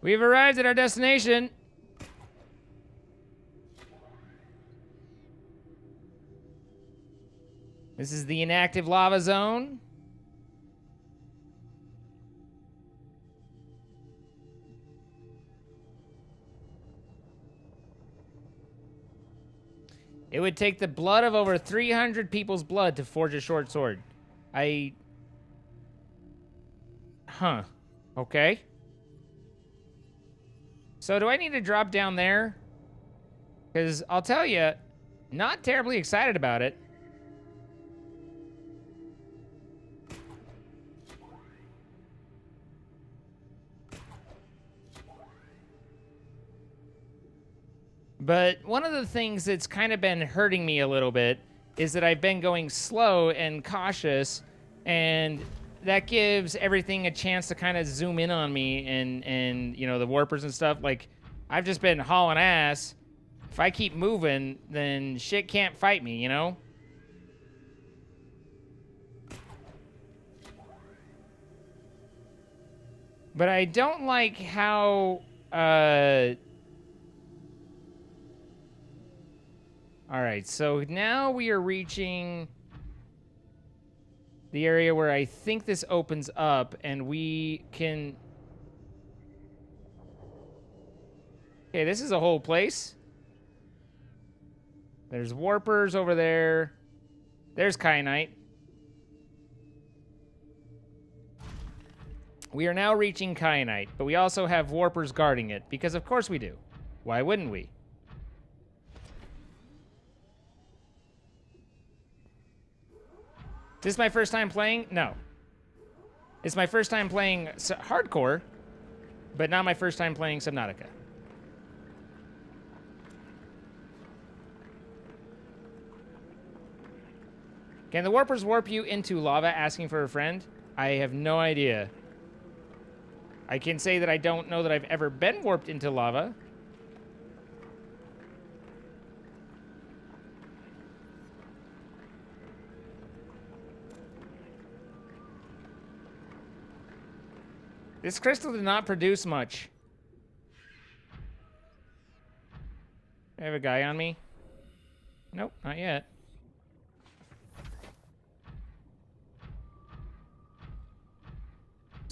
We've arrived at our destination. This is the inactive lava zone. It would take the blood of over 300 people's blood to forge a short sword. Huh. Okay. So do I need to drop down there? Because I'll tell you, not terribly excited about it. But one of the things that's kind of been hurting me a little bit is that I've been going slow and cautious, and that gives everything a chance to kind of zoom in on me and you know, the warpers and stuff. Like, I've just been hauling ass. If I keep moving, then shit can't fight me, you know? But I don't like how, all right, so now we are reaching the area where I think this opens up, and we can... Okay, this is a whole place. There's warpers over there. There's kyanite. We are now reaching kyanite, but we also have warpers guarding it, because of course we do. Why wouldn't we? This is my first time playing? No. It's my first time playing hardcore, but not my first time playing Subnautica. Can the warpers warp you into lava asking for a friend? I have no idea. I can say that I don't know that I've ever been warped into lava. This crystal did not produce much. I have a guy on me. Nope, not yet.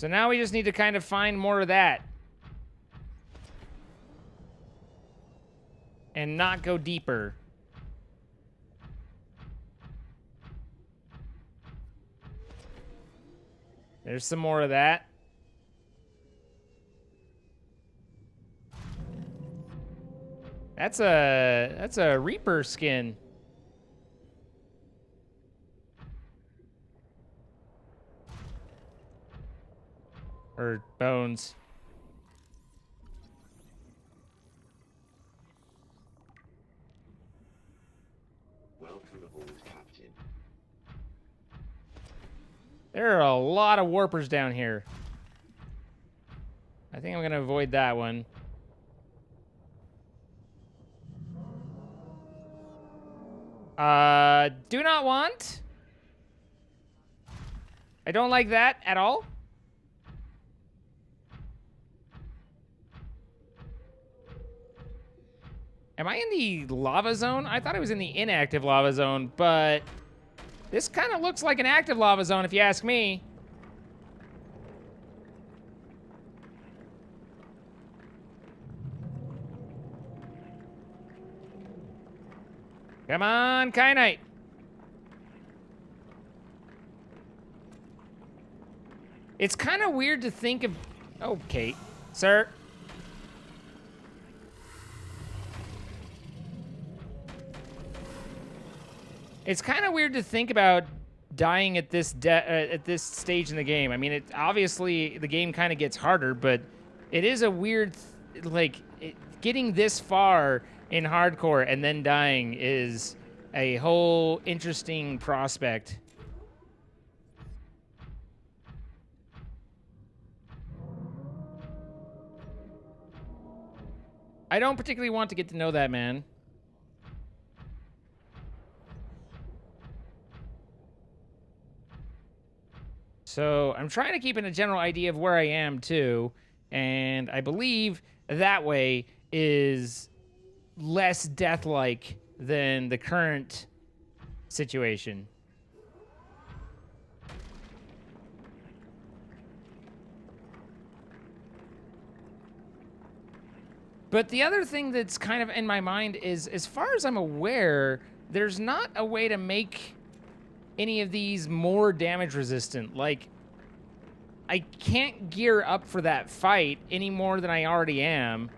So now we just need to kind of find more of that. And not go deeper. There's some more of that. That's a Reaper skin. Or bones. Welcome aboard, Captain. There are a lot of warpers down here. I think I'm gonna avoid that one. Do not want. I don't like that at all. Am I in the lava zone? I thought I was in the inactive lava zone, but this kind of looks like an active lava zone if you ask me. Come on, Kyanite. It's kind of weird to think of... Oh, Kate. Sir. It's kind of weird to think about dying at this stage in the game. I mean, it obviously the game kind of gets harder, but it is a weird, getting this far in hardcore and then dying is a whole interesting prospect. I don't particularly want to get to know that man. So I'm trying to keep in a general idea of where I am too, and I believe that way is less death-like than the current situation. But the other thing that's kind of in my mind is, as far as I'm aware, there's not a way to make any of these more damage resistant. Like, I can't gear up for that fight any more than I already am,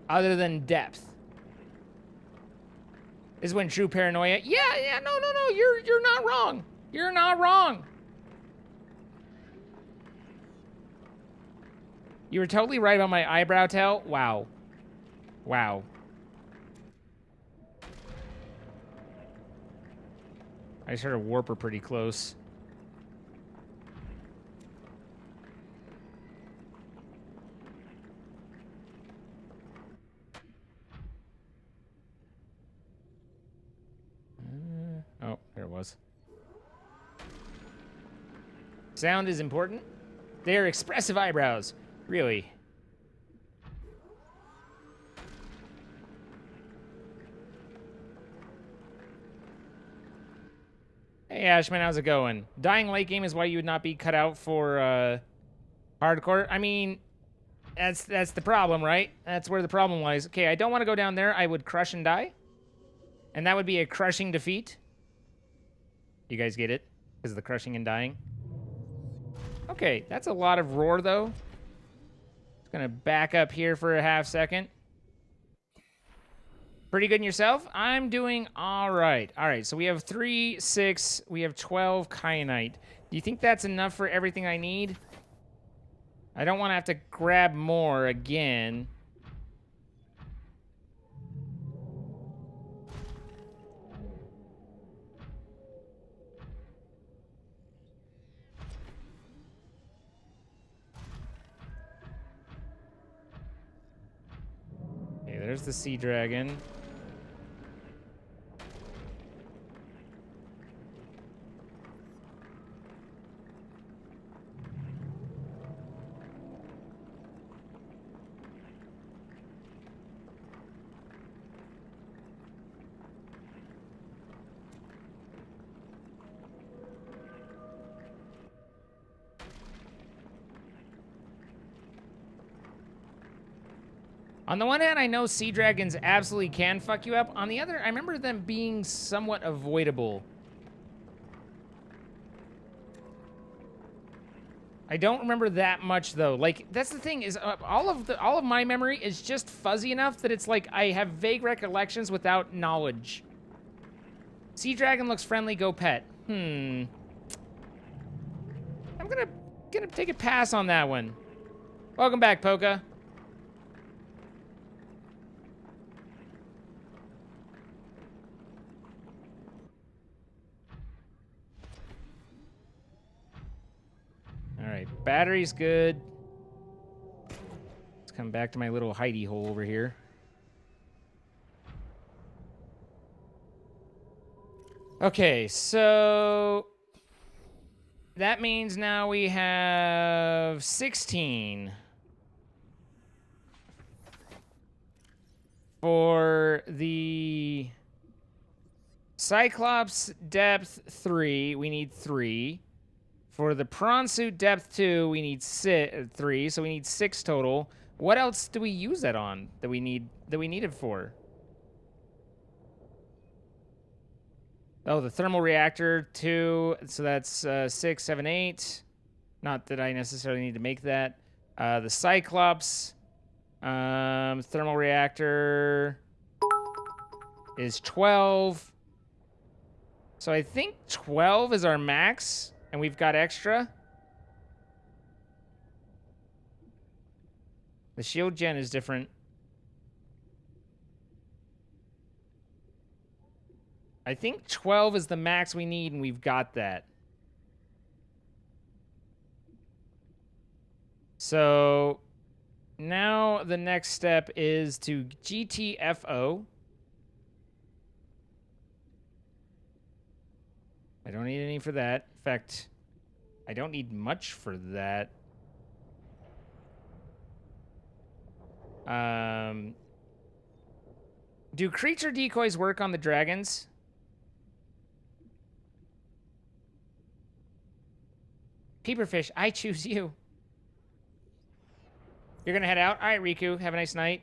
other than depth. Is when true paranoia. Yeah, no, you're not wrong. You're not wrong. You were totally right about my eyebrow tail. Wow. Wow. I just heard a warper pretty close. Oh, there it was. Sound is important. They're expressive eyebrows. Really. Hey, Ashman, how's it going? Dying late game is why you would not be cut out for hardcore. I mean, that's the problem, right? That's where the problem lies. Okay, I don't want to go down there. I would crush and die. And that would be a crushing defeat. You guys get it? Because of the crushing and dying. Okay, that's a lot of roar, though. Just gonna back up here for a half second. Pretty good in yourself? I'm doing all right. All right, so we have 3, 6, we have 12 kyanite. Do you think that's enough for everything I need? I don't want to have to grab more again. Okay, there's the sea dragon. On the one hand, I know sea dragons absolutely can fuck you up. On the other, I remember them being somewhat avoidable. I don't remember that much though. Like that's the thing is all of my memory is just fuzzy enough that it's like I have vague recollections without knowledge. Sea dragon looks friendly, go pet. I'm gonna take a pass on that one. Welcome back, Poka. All right, battery's good. Let's come back to my little hidey hole over here. Okay, so that means now we have 16 for the Cyclops depth 3. We need 3. For the prawn suit depth 2, we need 3, so we need 6 total. What else do we use that on that we need it for? Oh, the thermal reactor 2, so that's 6, 7, 8. Not that I necessarily need to make that. The Cyclops thermal reactor is 12. So I think 12 is our max. And we've got extra. The shield gen is different. I think 12 is the max we need, and we've got that. So now the next step is to GTFO. I don't need any for that. In fact, I don't need much for that. Do creature decoys work on the dragons? Peeperfish, I choose you. You're gonna head out? All right, Riku, have a nice night.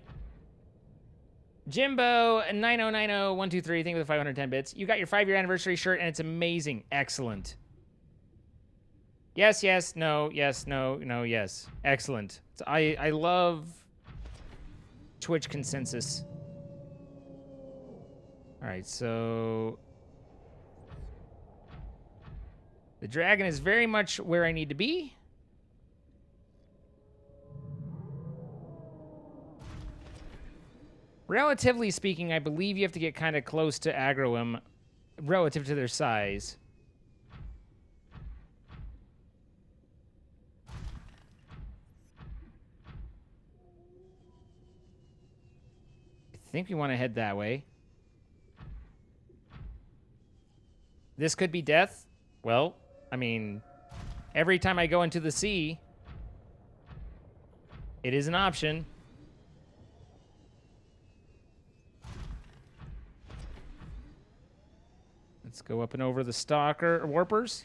Jimbo 9090123, thank you for the 510 bits. You got your 5-year anniversary shirt and it's amazing. Excellent. Yes, yes, no, yes, no, no, yes. Excellent. I love Twitch consensus. All right, so the dragon is very much where I need to be. Relatively speaking, I believe you have to get kind of close to aggro them relative to their size. I think we want to head that way. This could be death. Well, I mean, every time I go into the sea, it is an option. Let's go up and over the stalker warpers.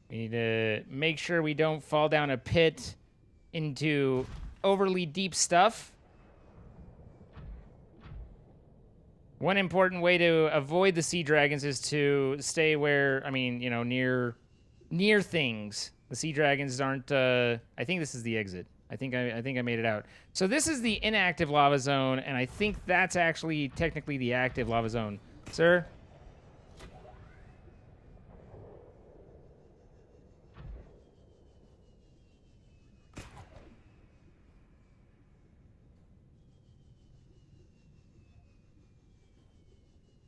We need to make sure we don't fall down a pit into overly deep stuff. One important way to avoid the sea dragons is to stay where, I mean, you know, near things. The sea dragons aren't. I think this is the exit. I think I made it out. So this is the inactive lava zone, and I think that's actually technically the active lava zone, sir.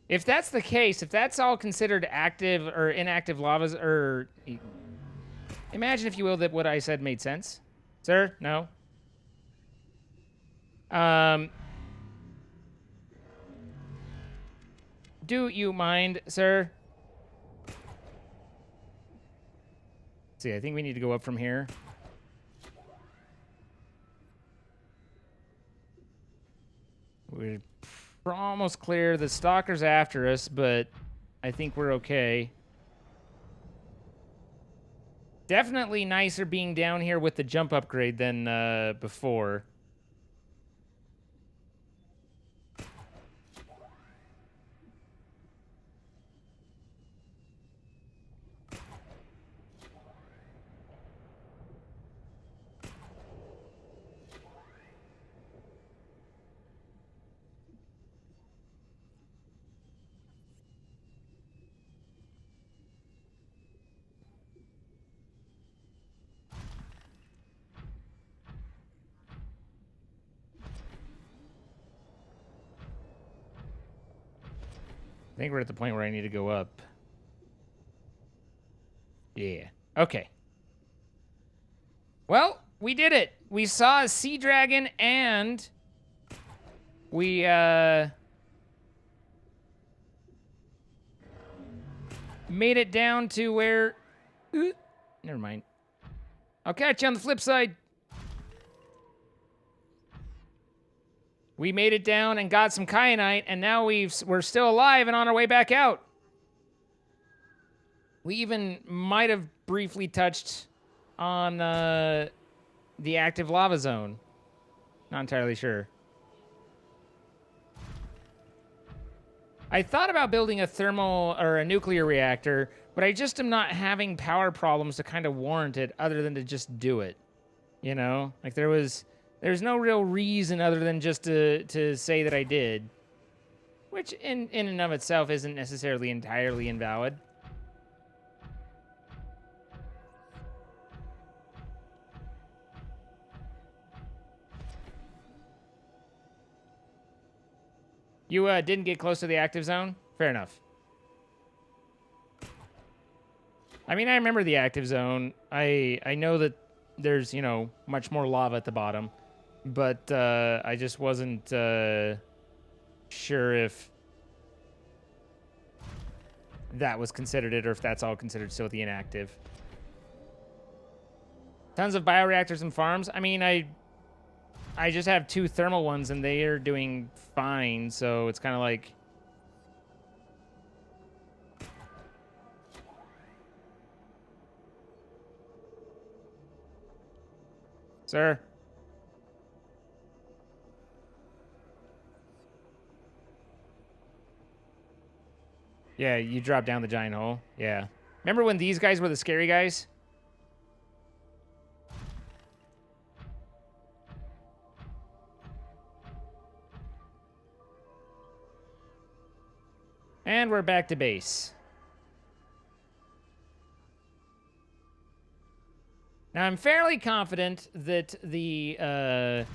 If that's the case, if that's all considered active or inactive lavas, or imagine, if you will, that what I said made sense. Sir, no? Do you mind, sir? See, I think we need to go up from here. We're almost clear. The stalker's after us, but I think we're okay. Definitely nicer being down here with the jump upgrade than before. I think we're at the point where I need to go up. Yeah. Okay. Well, we did it. We saw a sea dragon and we made it down to where never mind. I'll catch you on the flip side. We made it down and got some kyanite, and now we're still alive and on our way back out. We even might have briefly touched on the active lava zone. Not entirely sure. I thought about building a thermal or a nuclear reactor, but I just am not having power problems to kind of warrant it other than to just do it. You know? Like there's no real reason other than just to say that I did. Which in and of itself isn't necessarily entirely invalid. You didn't get close to the active zone? Fair enough. I mean, I remember the active zone. I know that there's, you know, much more lava at the bottom. But I just wasn't sure if that was considered it or if that's all considered still the inactive. Tons of bioreactors and farms. I mean, I just have 2 thermal ones and they are doing fine, so it's kind of like... Sir? Yeah, you dropped down the giant hole. Yeah. Remember when these guys were the scary guys? And we're back to base. Now, I'm fairly confident that the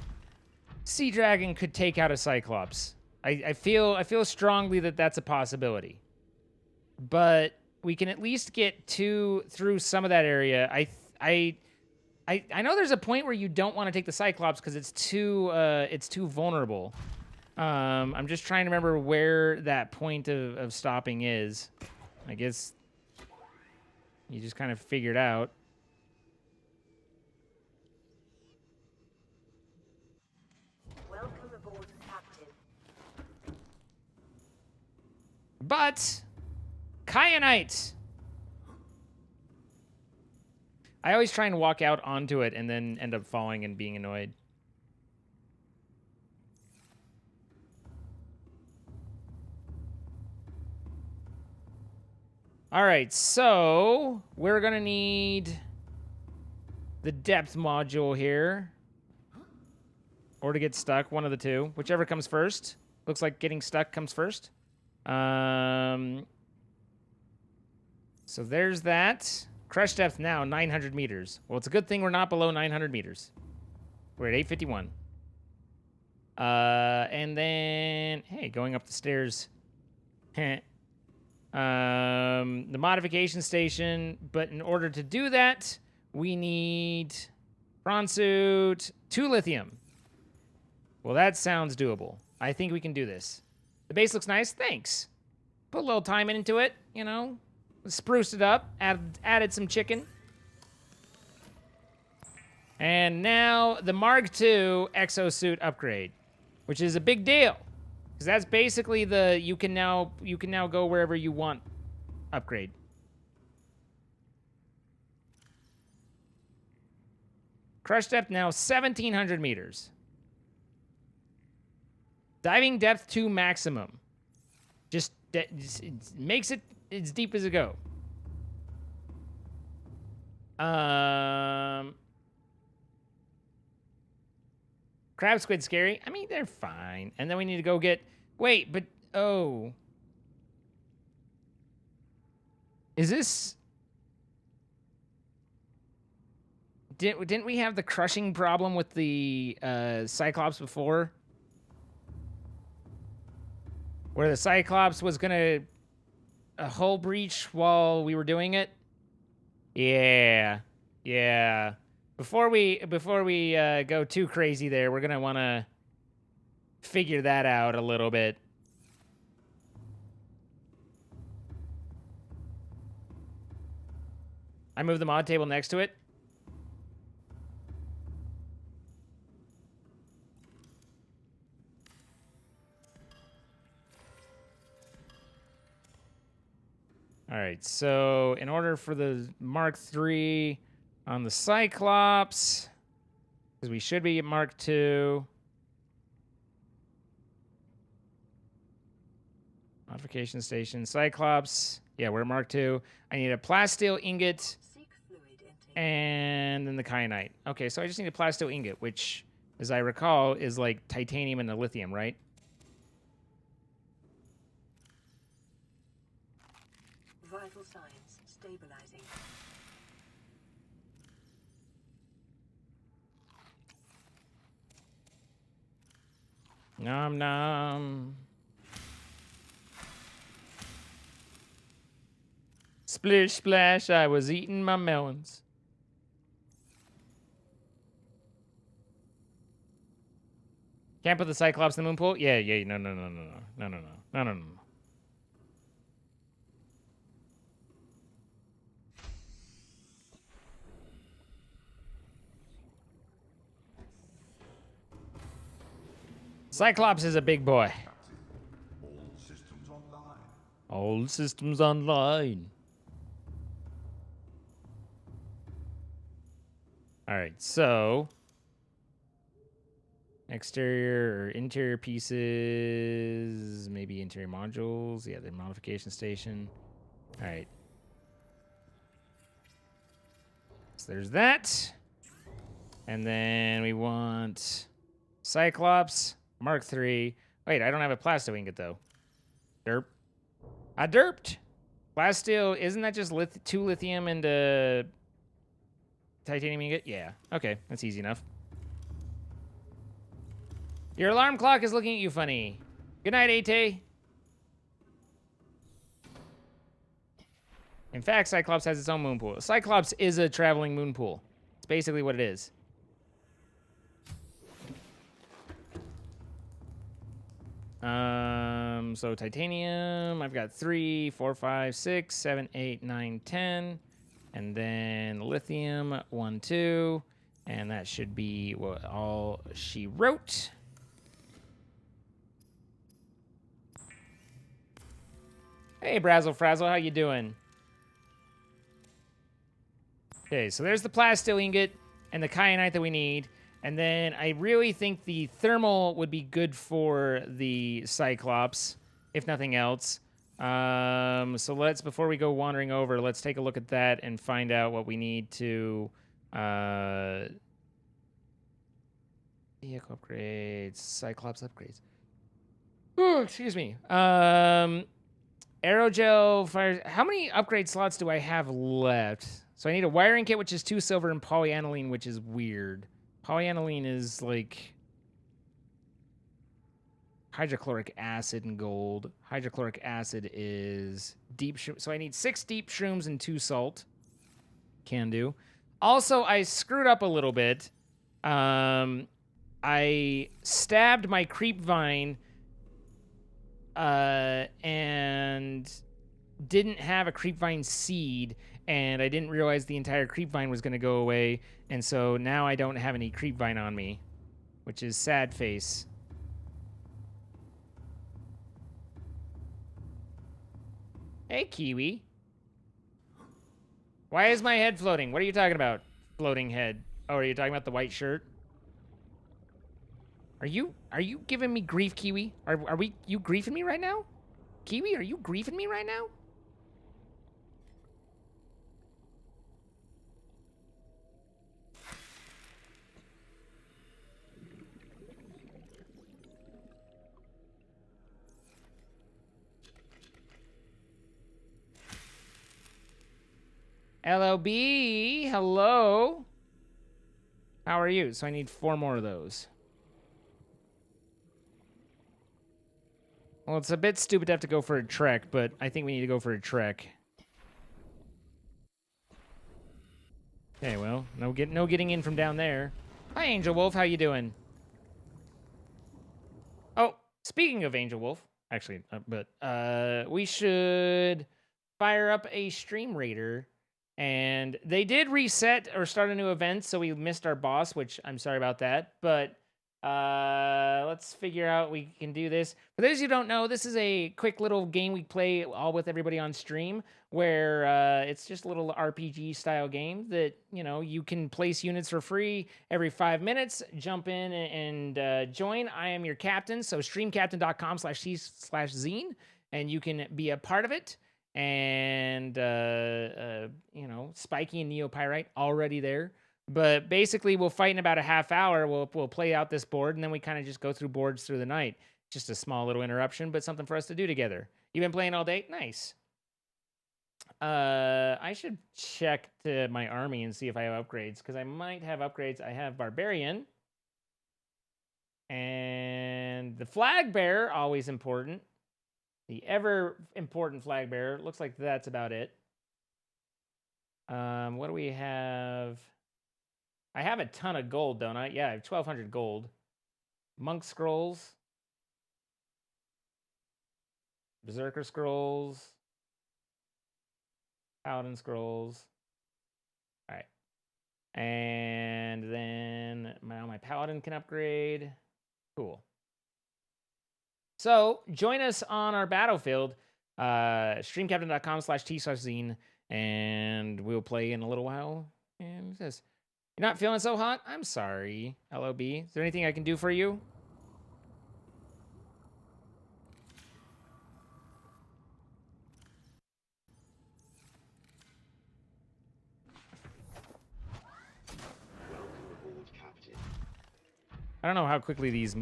Sea Dragon could take out a Cyclops. I feel strongly that that's a possibility. But we can at least get through some of that area. I know there's a point where you don't want to take the Cyclops because it's too vulnerable. I'm just trying to remember where that point of stopping is. I guess you just kind of figured out. Welcome aboard, Captain. But kyanite. I always try and walk out onto it and then end up falling and being annoyed. All right, so we're gonna need the depth module here, or to get stuck, one of the two, whichever comes first. Looks like getting stuck comes first. So there's that. Crush depth now, 900 meters. Well, it's a good thing we're not below 900 meters. We're at 851. And then, hey, going up the stairs. The modification station, but in order to do that, we need prawn suit, 2 lithium. Well, that sounds doable. I think we can do this. The base looks nice. Thanks. Put a little time into it, you know. Spruced it up. Added some chicken. And now the Mark II exosuit upgrade, which is a big deal. Because that's basically the you can now go wherever you want upgrade. Crush depth now 1,700 meters. Diving depth to maximum. Just it makes it as deep as it go. Crab squid scary. I mean, they're fine. And then we need to go get... Wait, but... Oh. Is this... Didn't we have the crushing problem with the Cyclops before? Where the Cyclops was gonna... A hull breach while we were doing it? Yeah. Yeah. Before we go too crazy there, we're gonna want to figure that out a little bit. I move the mod table next to it. All right, so in order for the Mark III on the Cyclops, because we should be at Mark II. Modification station, Cyclops. Yeah, we're at Mark II. I need a plasteel ingot Seek fluid intake. and then the kyanite. Okay, so I just need a plasteel ingot, which, as I recall, is like titanium and a lithium, right? Vital signs stabilizing. Nom nom. Splish splash, I was eating my melons. Can't put the Cyclops in the moon pool? Yeah, no. Cyclops is a big boy. All systems online. All systems online. All right, so exterior or interior pieces, maybe interior modules. Yeah, the modification station. All right. So there's that. And then we want Cyclops, Mark III. Wait, I don't have a plasto ingot, though. Derp. I derped. Plasteel, isn't that just 2 lithium and titanium ingot? Yeah. Okay, that's easy enough. Your alarm clock is looking at you funny. Good night, Ate. In fact, Cyclops has its own moon pool. Cyclops is a traveling moon pool. It's basically what it is. So titanium, I've got 3, 4, 5, 6, 7, 8, 9, 10. And then lithium, 1, 2. And that should be what all she wrote. Hey, Brazzle Frazzle, how you doing? Okay, so there's the plasteel ingot and the kyanite that we need. And then I really think the thermal would be good for the Cyclops, if nothing else. So let's, before we go wandering over, let's take a look at that and find out what we need to... vehicle upgrades, Cyclops upgrades. Ooh, excuse me. Aerogel, fire... How many upgrade slots do I have left? So I need a wiring kit, which is 2 silver, and polyaniline, which is weird. Polyaniline is like hydrochloric acid and gold. Hydrochloric acid is deep so I need 6 deep shrooms and 2 salt. Can do. Also, I screwed up a little bit. I stabbed my creep vine and didn't have a creep vine seed, and I didn't realize the entire creep vine was going to go away, and so now I don't have any creep vine on me, which is sad face. Hey, Kiwi. Why is my head floating? What are you talking about? Floating head. Oh, are you talking about the white shirt? Are you giving me grief, Kiwi? Are you griefing me right now? Kiwi, are you griefing me right now? LOB, hello. How are you? So I need 4 more of those. Well, it's a bit stupid to have to go for a trek, but I think we need to go for a trek. Okay, well, no getting in from down there. Hi, Angel Wolf. How you doing? Oh, speaking of Angel Wolf, actually, we should fire up a Stream Raider. And they did reset or start a new event, so we missed our boss, which I'm sorry about that. But let's figure out we can do this. For those who don't know, this is a quick little game we play all with everybody on stream, where it's just a little RPG style game that, you know, you can place units for free every 5 minutes. Jump in and join. I am your captain, so streamcaptain.com/c/zine, and you can be a part of it. And you know, Spiky and Neopyrite already there. But basically, we'll fight in about a half hour. We'll play out this board, and then we kind of just go through boards through the night. Just a small little interruption, but something for us to do together. You been playing all day? Nice. I should check to my army and see if I have upgrades, because I might have upgrades. I have Barbarian. And the Flag Bearer, always important. The ever important flag bearer. Looks like that's about it. What do we have? I have a ton of gold, don't I? Yeah, I have 1,200 gold. Monk scrolls. Berserker scrolls. Paladin scrolls. All right. And then now my Paladin can upgrade. Cool. So join us on our battlefield, streamcaptain.com/t/zine, and we'll play in a little while. And it says, "You're not feeling so hot? I'm sorry, LOB. Is there anything I can do for you?" Welcome aboard, Captain. I don't know how quickly these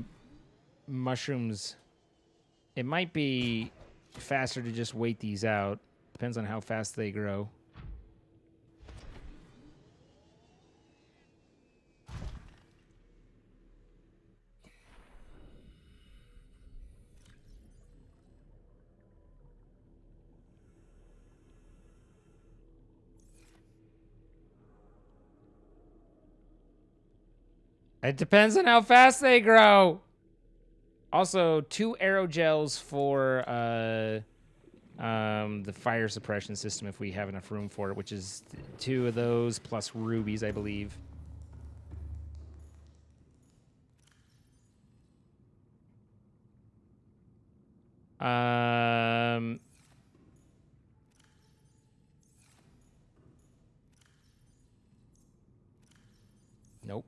mushrooms. It might be faster to just wait these out. Depends on how fast they grow. It depends on how fast they grow. Also, 2 aerogels for the fire suppression system if we have enough room for it, which is 2 of those plus rubies, I believe. Nope.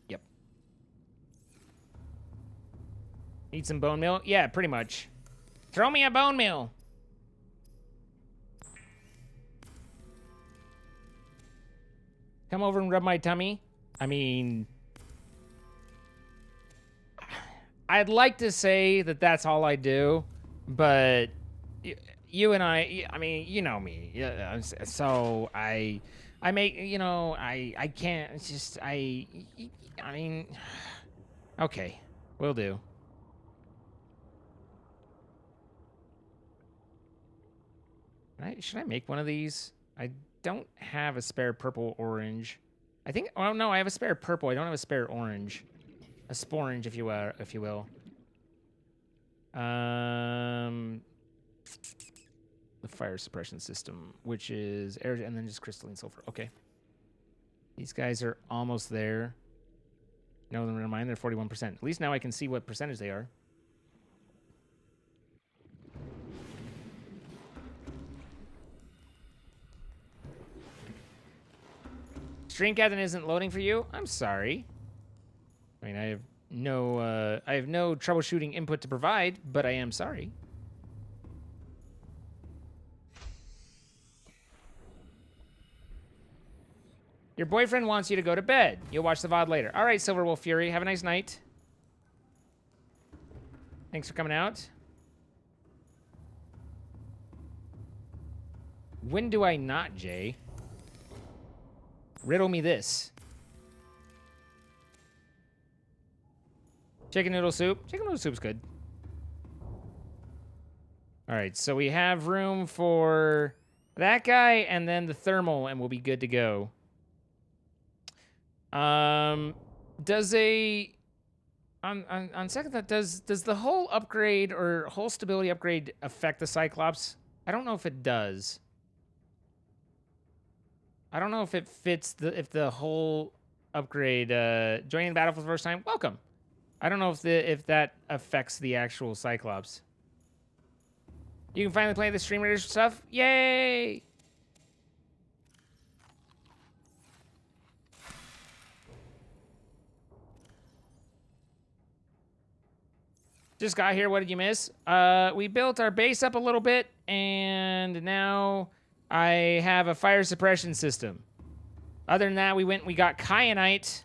Yep. Need some bone meal? Yeah, pretty much. Throw me a bone meal. Come over and rub my tummy. I mean, I'd like to say that that's all I do, but you and I mean, you know me. Yeah, so I make, you know, I can't, it's just, I mean, okay, will do. Should I make one of these? I don't have a spare purple orange. I think, oh no, I have a spare purple. I don't have a spare orange. A sporange, if you will. The fire suppression system, which is air, and then just crystalline sulfur. Okay. These guys are almost there. No, never mind. They're 41%. At least now I can see what percentage they are. Streamcatcher isn't loading for you? I'm sorry. I mean, I have no troubleshooting input to provide, but I am sorry. Your boyfriend wants you to go to bed. You'll watch the VOD later. All right, Silverwolf Fury. Have a nice night. Thanks for coming out. When do I not, Jay? Riddle me this. Chicken noodle soup. Chicken noodle soup's good. All right, so we have room for that guy and then the thermal, and we'll be good to go. Does a on second thought, does the whole upgrade or whole stability upgrade affect the Cyclops? I don't know if it does. I don't know if it fits the whole upgrade. Joining the battle for the first time, welcome. I don't know if that affects the actual Cyclops. You can finally play the Stream Raiders stuff. Yay! Just got here. What did you miss? We built our base up a little bit, and now I have a fire suppression system. Other than that, we got kyanite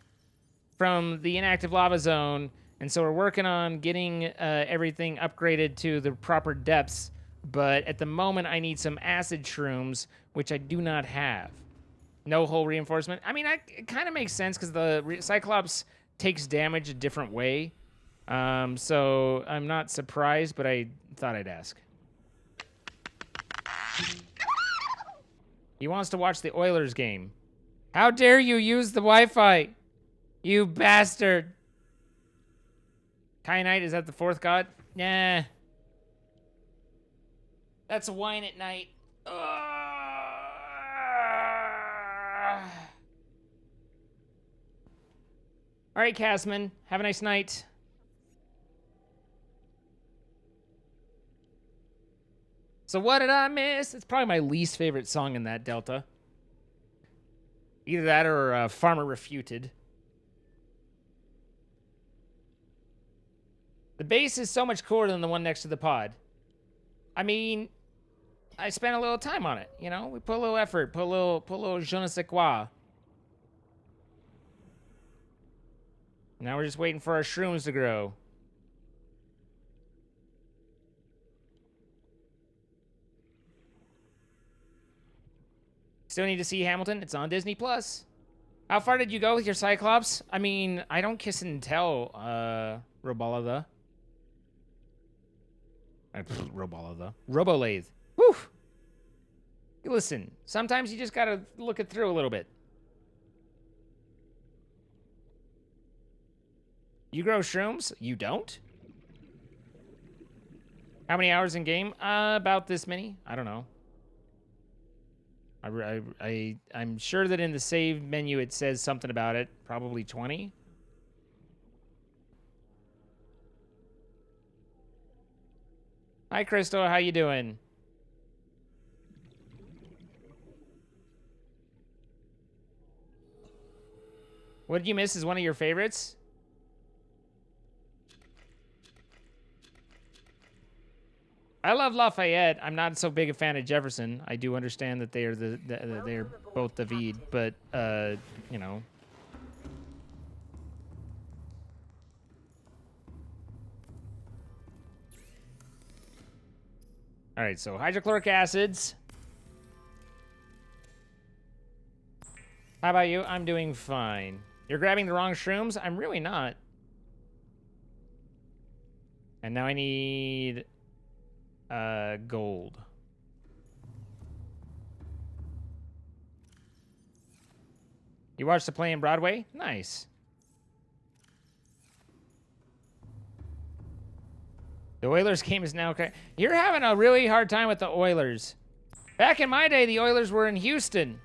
from the inactive lava zone, and so we're working on getting everything upgraded to the proper depths. But at the moment, I need some acid shrooms, which I do not have. No hull reinforcement. I mean, it kind of makes sense because the Cyclops takes damage a different way. So I'm not surprised, but I thought I'd ask. He wants to watch the Oilers game. How dare you use the Wi-Fi? You bastard. Kyanite, is that the fourth god? Nah. That's wine at night. All right, Casman. Have a nice night. So what did I miss? It's probably my least favorite song in that Delta. Either that or Farmer Refuted. The base is so much cooler than the one next to the pod. I mean, I spent a little time on it, you know? We put a little effort, put a little je ne sais quoi. Now we're just waiting for our shrooms to grow. Still need to see Hamilton. It's on Disney Plus. How far did you go with your Cyclops? I mean, I don't kiss and tell, Robolathe. Robolathe. Robolathe. Whew. Listen, sometimes you just gotta look it through a little bit. You grow shrooms? You don't? How many hours in game? About this many. I don't know. I'm sure that in the save menu it says something about it. Probably 20. Hi, Crystal. How you doing? What Did You Miss is one of your favorites? I love Lafayette. I'm not so big a fan of Jefferson. I do understand that they are they're both David, but you know. All right, so hydrochloric acids. How about you? I'm doing fine. You're grabbing the wrong shrooms? I'm really not. And now I need gold. You watched the play in Broadway? Nice. The Oilers game is now okay. You're having a really hard time with the Oilers. Back in my day, the Oilers were in Houston.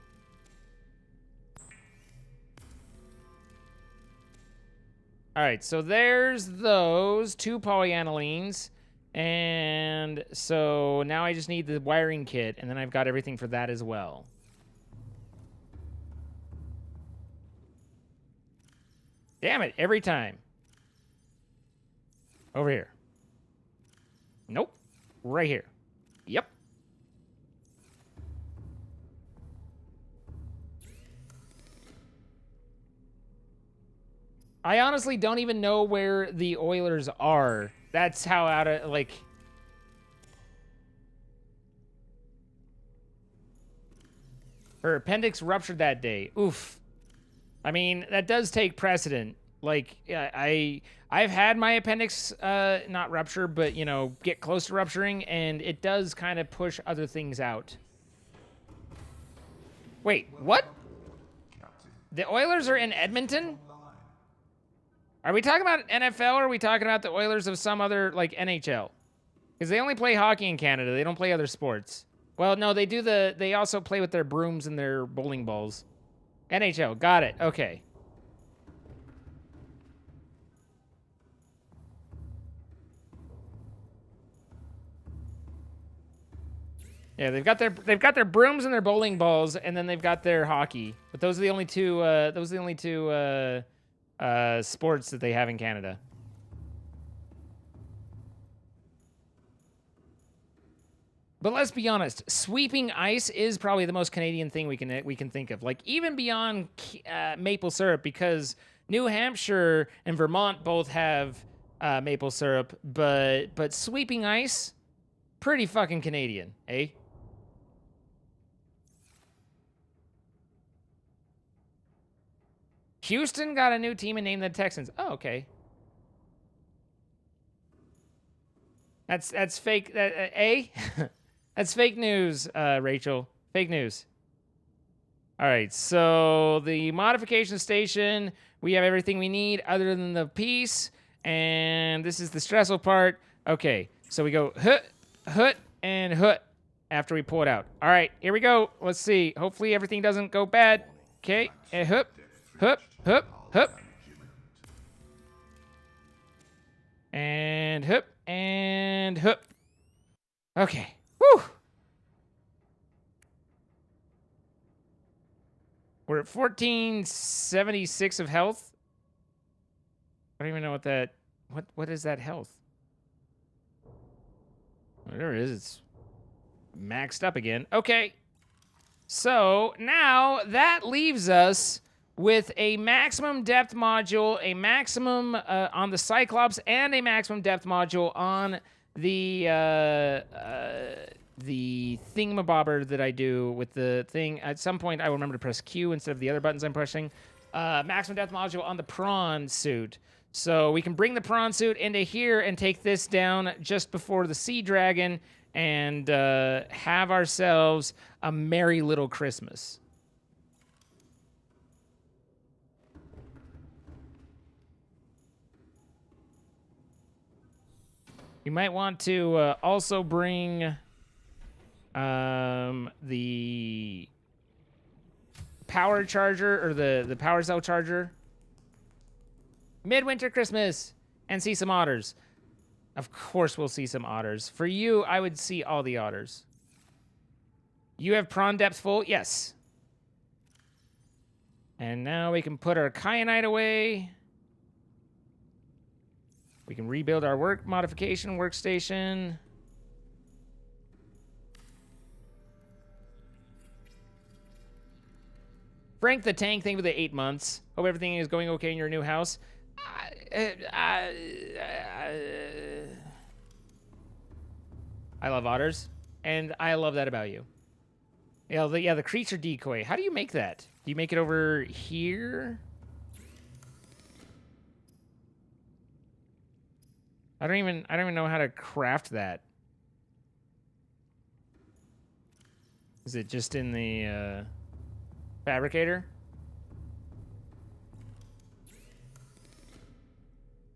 All right, so there's those two polyanilenes. And so now I just need the wiring kit, and then I've got everything for that as well. Damn it, every time. Over here. Nope. Right here. Yep. I honestly don't even know where the Oilers are. That's how out of, like... Her appendix ruptured that day. Oof. I mean, that does take precedent. Like, I've had my appendix not rupture, but, you know, get close to rupturing, and it does kind of push other things out. Wait, what? The Oilers are in Edmonton? Are we talking about NFL, or are we talking about the Oilers of some other, like, NHL? Because they only play hockey in Canada. They don't play other sports. Well, no, they do they also play with their brooms and their bowling balls. NHL, got it. Okay. Yeah, they've got their brooms and their bowling balls, and then they've got their hockey. But those are the only two sports that they have in Canada. But let's be honest, sweeping ice is probably the most Canadian thing we can think of. Like, even beyond maple syrup, because New Hampshire and Vermont both have maple syrup, but sweeping ice, pretty fucking Canadian, eh? Houston got a new team and named the Texans. Oh, okay. That's fake. That's fake news, Rachel. Fake news. All right, so the modification station, we have everything we need other than the piece, and this is the stressful part. Okay, so we go hut, and hut after we pull it out. All right, here we go. Let's see. Hopefully everything doesn't go bad. Okay, and hup. And hup, and hup. Okay. Whew. We're at 1476 of health. I don't even know what that... What is that health? There it is. It's maxed up again. Okay. So, now that leaves us with a maximum depth module, a maximum on the Cyclops, and a maximum depth module on the thingamabobber that I do with the thing. At some point, I will remember to press Q instead of the other buttons I'm pressing. Maximum depth module on the prawn suit. So we can bring the prawn suit into here and take this down just before the Sea Dragon and have ourselves a merry little Christmas. You might want to also bring the power charger, or the power cell charger. Midwinter Christmas, and see some otters. Of course we'll see some otters. For you, I would see all the otters. You have prawn depth full? Yes. And now we can put our kyanite away. We can rebuild our work modification workstation. Frank the Tank, thank you for the 8 months. Hope everything is going okay in your new house. I love otters, and I love that about you. Yeah, the creature decoy. How do you make that? Do you make it over here? I don't even know how to craft that. Is it just in the fabricator?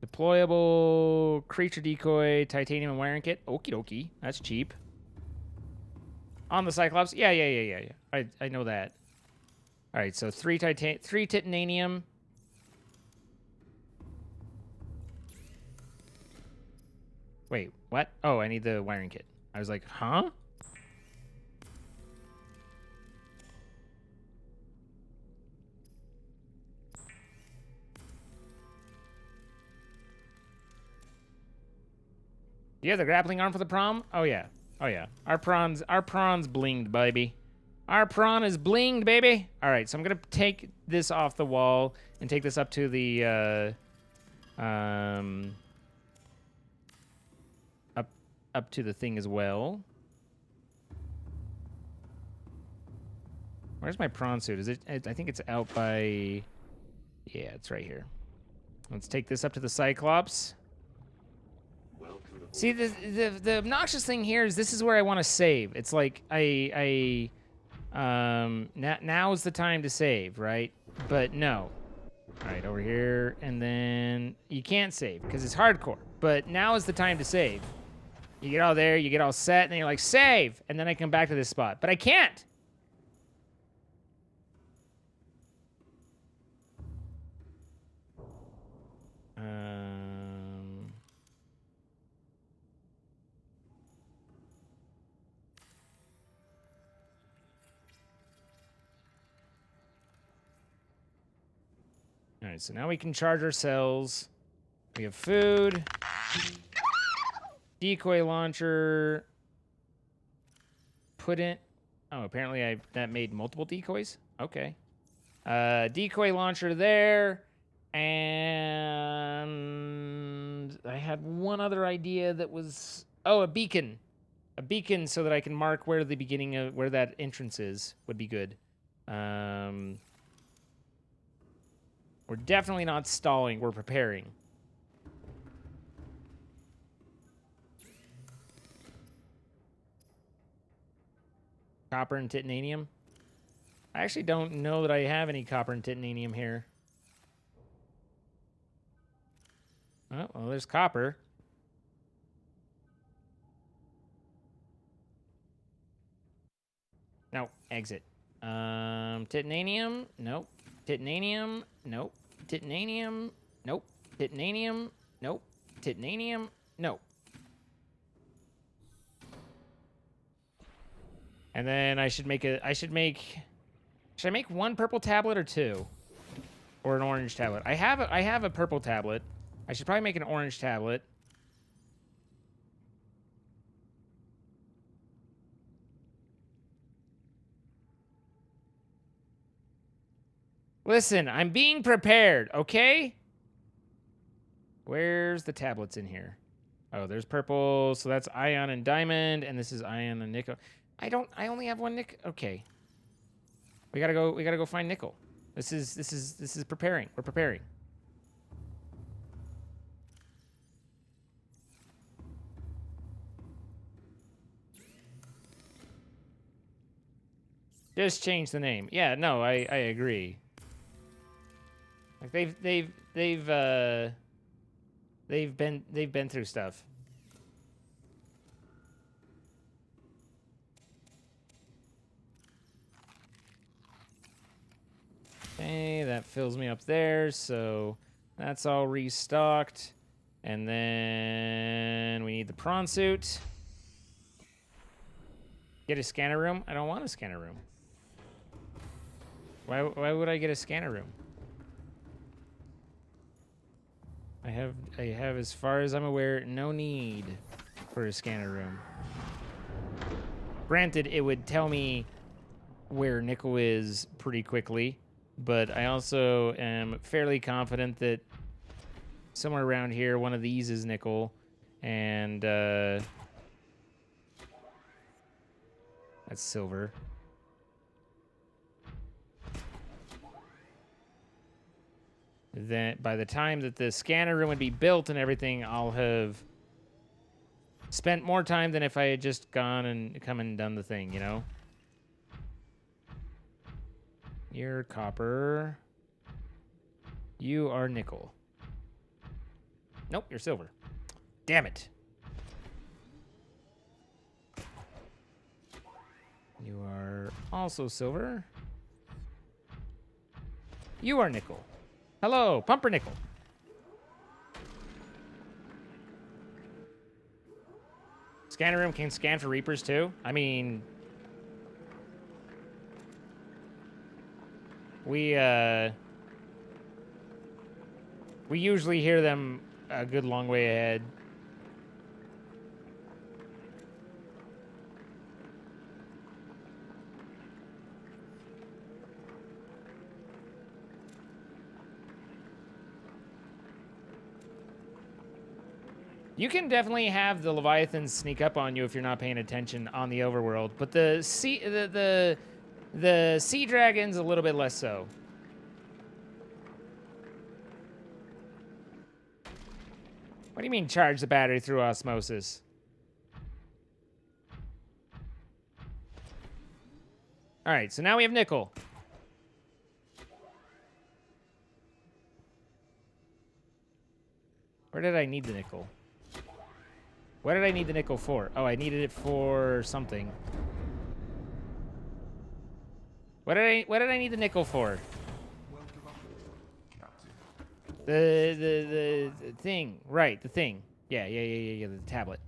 Deployable creature decoy, titanium and wiring kit. Okie dokie. That's cheap. On the Cyclops? Yeah. I know that. All right, so 3 titanium. Wait, what? Oh, I need the wiring kit. I was like, huh? Do you have the grappling arm for the prawn? Oh yeah. Oh yeah. Our prawn's blinged, baby. Our prawn is blinged, baby. All right, so I'm gonna take this off the wall and take this up to the up to the thing as well. Where's my prawn suit? Is it? I think it's out by. Yeah, it's right here. Let's take this up to the Cyclops. Welcome aboard. See, the obnoxious thing here is this is where I want to save. It's like now is the time to save, right? But no. All right, over here, and then you can't save because it's hardcore. But now is the time to save. You get all there, you get all set, and then you're like, save! And then I come back to this spot. But I can't! All right, so now we can charge our cells. We have food. Decoy launcher. Put in. Oh, apparently that made multiple decoys. Okay. Decoy launcher there. And I had one other idea that was, oh, a beacon. A beacon so that I can mark where the beginning of, where that entrance is would be good. We're definitely not stalling. We're preparing. Copper and titanium. I actually don't know that I have any copper and titanium here. Oh, well, there's copper. No, exit. Titanium, nope. Titanium, nope. Titanium, nope. Titanium, nope. Titanium, nope. And then should I make one purple tablet or two? Or an orange tablet? I have a purple tablet. I should probably make an orange tablet. Listen, I'm being prepared, okay? Where's the tablets in here? Oh, there's purple, so that's ion and diamond, and this is ion and nickel. I only have one nickel. Okay. We gotta go find nickel. This is preparing. We're preparing. Just change the name. Yeah, no, I agree. Like they've been through stuff. Okay, that fills me up there, so that's all restocked. And then we need the prawn suit. Get a scanner room? I don't want a scanner room. Why would I get a scanner room? I have, as far as I'm aware, no need for a scanner room. Granted, it would tell me where nickel is pretty quickly, but I also am fairly confident that somewhere around here, one of these is nickel, and that's silver. Then by the time that the scanner room would be built and everything, I'll have spent more time than if I had just gone and come and done the thing, you know? You're copper. You are nickel. Nope, you're silver. Damn it. You are also silver. You are nickel. Hello, pumpernickel. Scanner room can scan for Reapers too? I mean, we usually hear them a good long way ahead. You can definitely have the Leviathans sneak up on you if you're not paying attention on the overworld, but the sea dragon's a little bit less so. What do you mean charge the battery through osmosis? All right, so now we have nickel. Where did I need the nickel? What did I need the nickel for? Oh, I needed it for something. What did I need the nickel for? Welcome aboard, Captain. The thing. Right, the thing. Yeah, the tablet.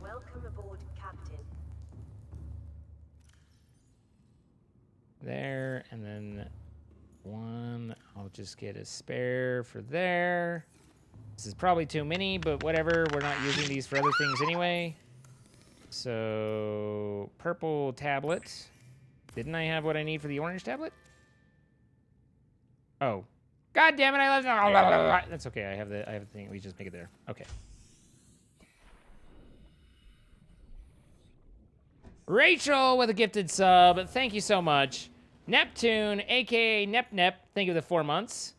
Welcome aboard, Captain. There, and then one. I'll just get a spare for there. This is probably too many, but whatever. We're not using these for other things anyway. So, purple tablet. Didn't I have what I need for the orange tablet? Oh. God damn it, I left. That's okay. I have the thing. We just make it there. Okay. Rachel with a gifted sub. Thank you so much. Neptune, aka Nep Nep. Thank you for the 4 months.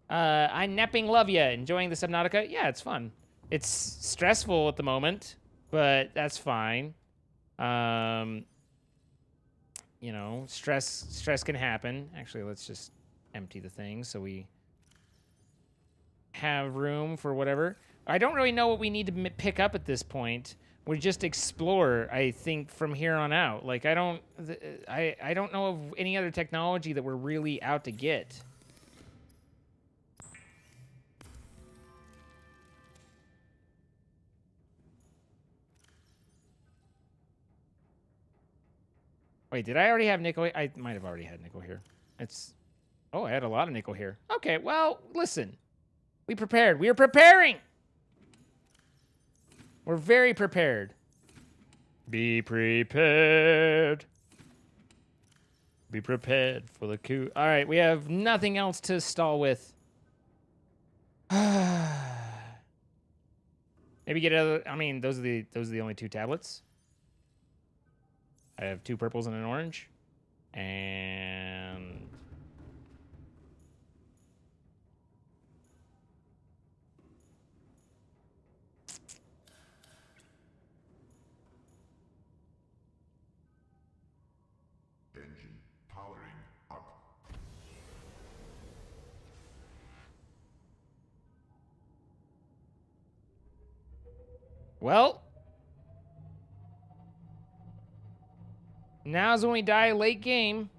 I nepping love ya. Enjoying the Subnautica? Yeah, it's fun. It's stressful at the moment, but that's fine. You know, stress can happen. Actually, let's just empty the thing so we have room for whatever. I don't really know what we need to pick up at this point. We just explore, I think, from here on out. Like, I don't know of any other technology that we're really out to get. Wait, did I already have nickel? I might have already had nickel here. Oh, I had a lot of nickel here. Okay, well, listen. We prepared. We are preparing. We're very prepared. Be prepared. Be prepared for the coup. All right, we have nothing else to stall with. Maybe get other. I mean, those are the only 2 tablets. I have 2 purples and an orange, and Engine powering up. well, now's when we die late game.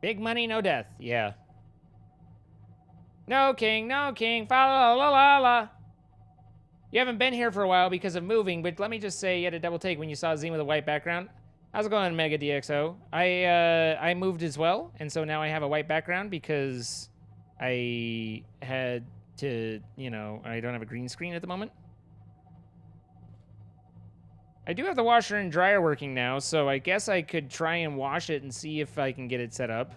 Big money, no death. Yeah. No king, fa la la la la. You haven't been here for a while because of moving, but let me just say you had a double take when you saw Zine with a white background. How's it going, Mega DXO? I moved as well, and so now I have a white background because I had to, you know, I don't have a green screen at the moment. I do have the washer and dryer working now, so I guess I could try and wash it and see if I can get it set up.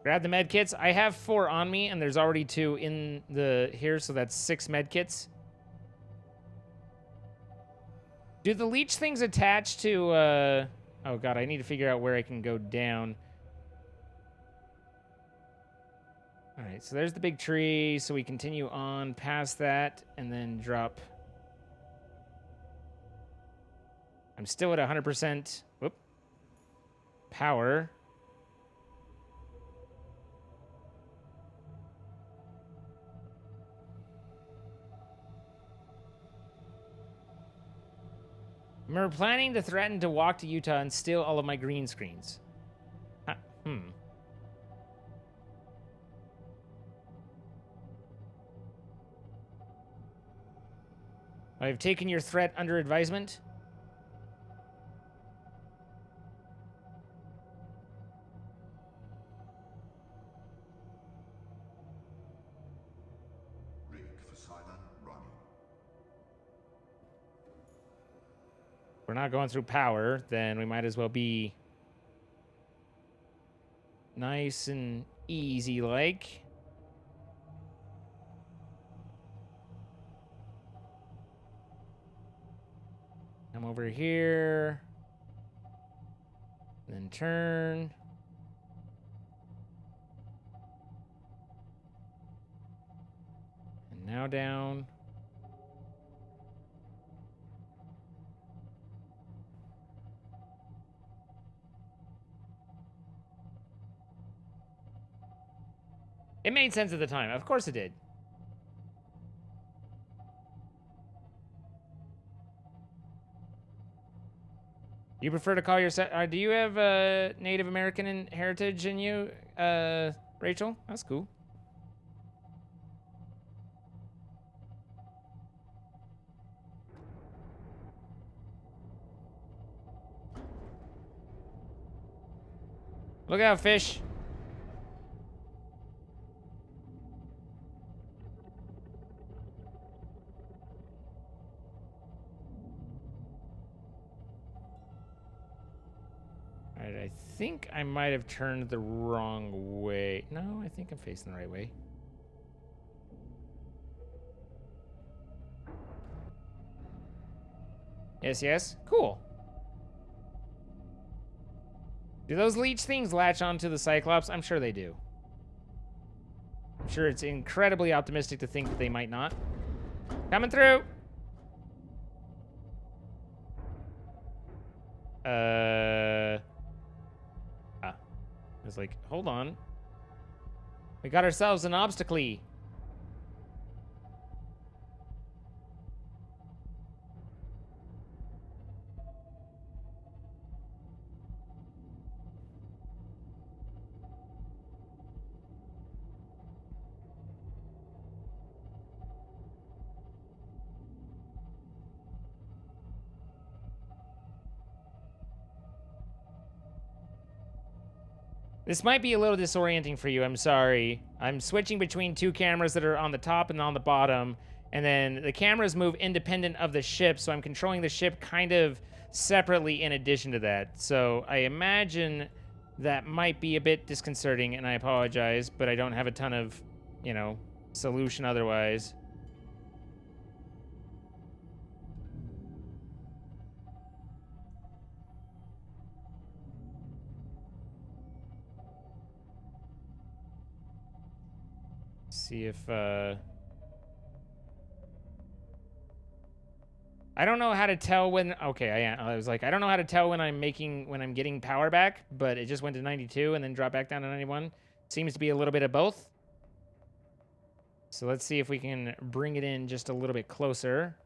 Grab the med kits. I have 4 on me, and there's already 2 in the here, so that's 6 med kits. Do the leech things attach to, oh god, I need to figure out where I can go down. All right, so there's the big tree, so we continue on past that, and then drop. I'm still at 100%, whoop, power. We're planning to threaten to walk to Utah and steal all of my green screens. Huh, I've taken your threat under advisement. Rig for silent running. If we're not going through power, then we might as well be nice and easy like. Come over here. Then turn. And now down. It made sense at the time. Of course it did. You prefer to call yourself... do you have Native American heritage in you, Rachel? That's cool. Look out, fish. Alright, I think I might have turned the wrong way. No, I think I'm facing the right way. Yes, yes. Cool. Do those leech things latch onto the Cyclops? I'm sure they do. I'm sure it's incredibly optimistic to think that they might not. Coming through! I was like, hold on. We got ourselves an obstacle. This might be a little disorienting for you, I'm sorry. I'm switching between two cameras that are on the top and on the bottom, and then the cameras move independent of the ship, so I'm controlling the ship kind of separately in addition to that. So I imagine that might be a bit disconcerting, and I apologize, but I don't have a ton of, you know, solution otherwise. See if, I don't know how to tell when, okay, I was like, I don't know how to tell when I'm getting power back, but it just went to 92 and then dropped back down to 91. Seems to be a little bit of both. So let's see if we can bring it in just a little bit closer.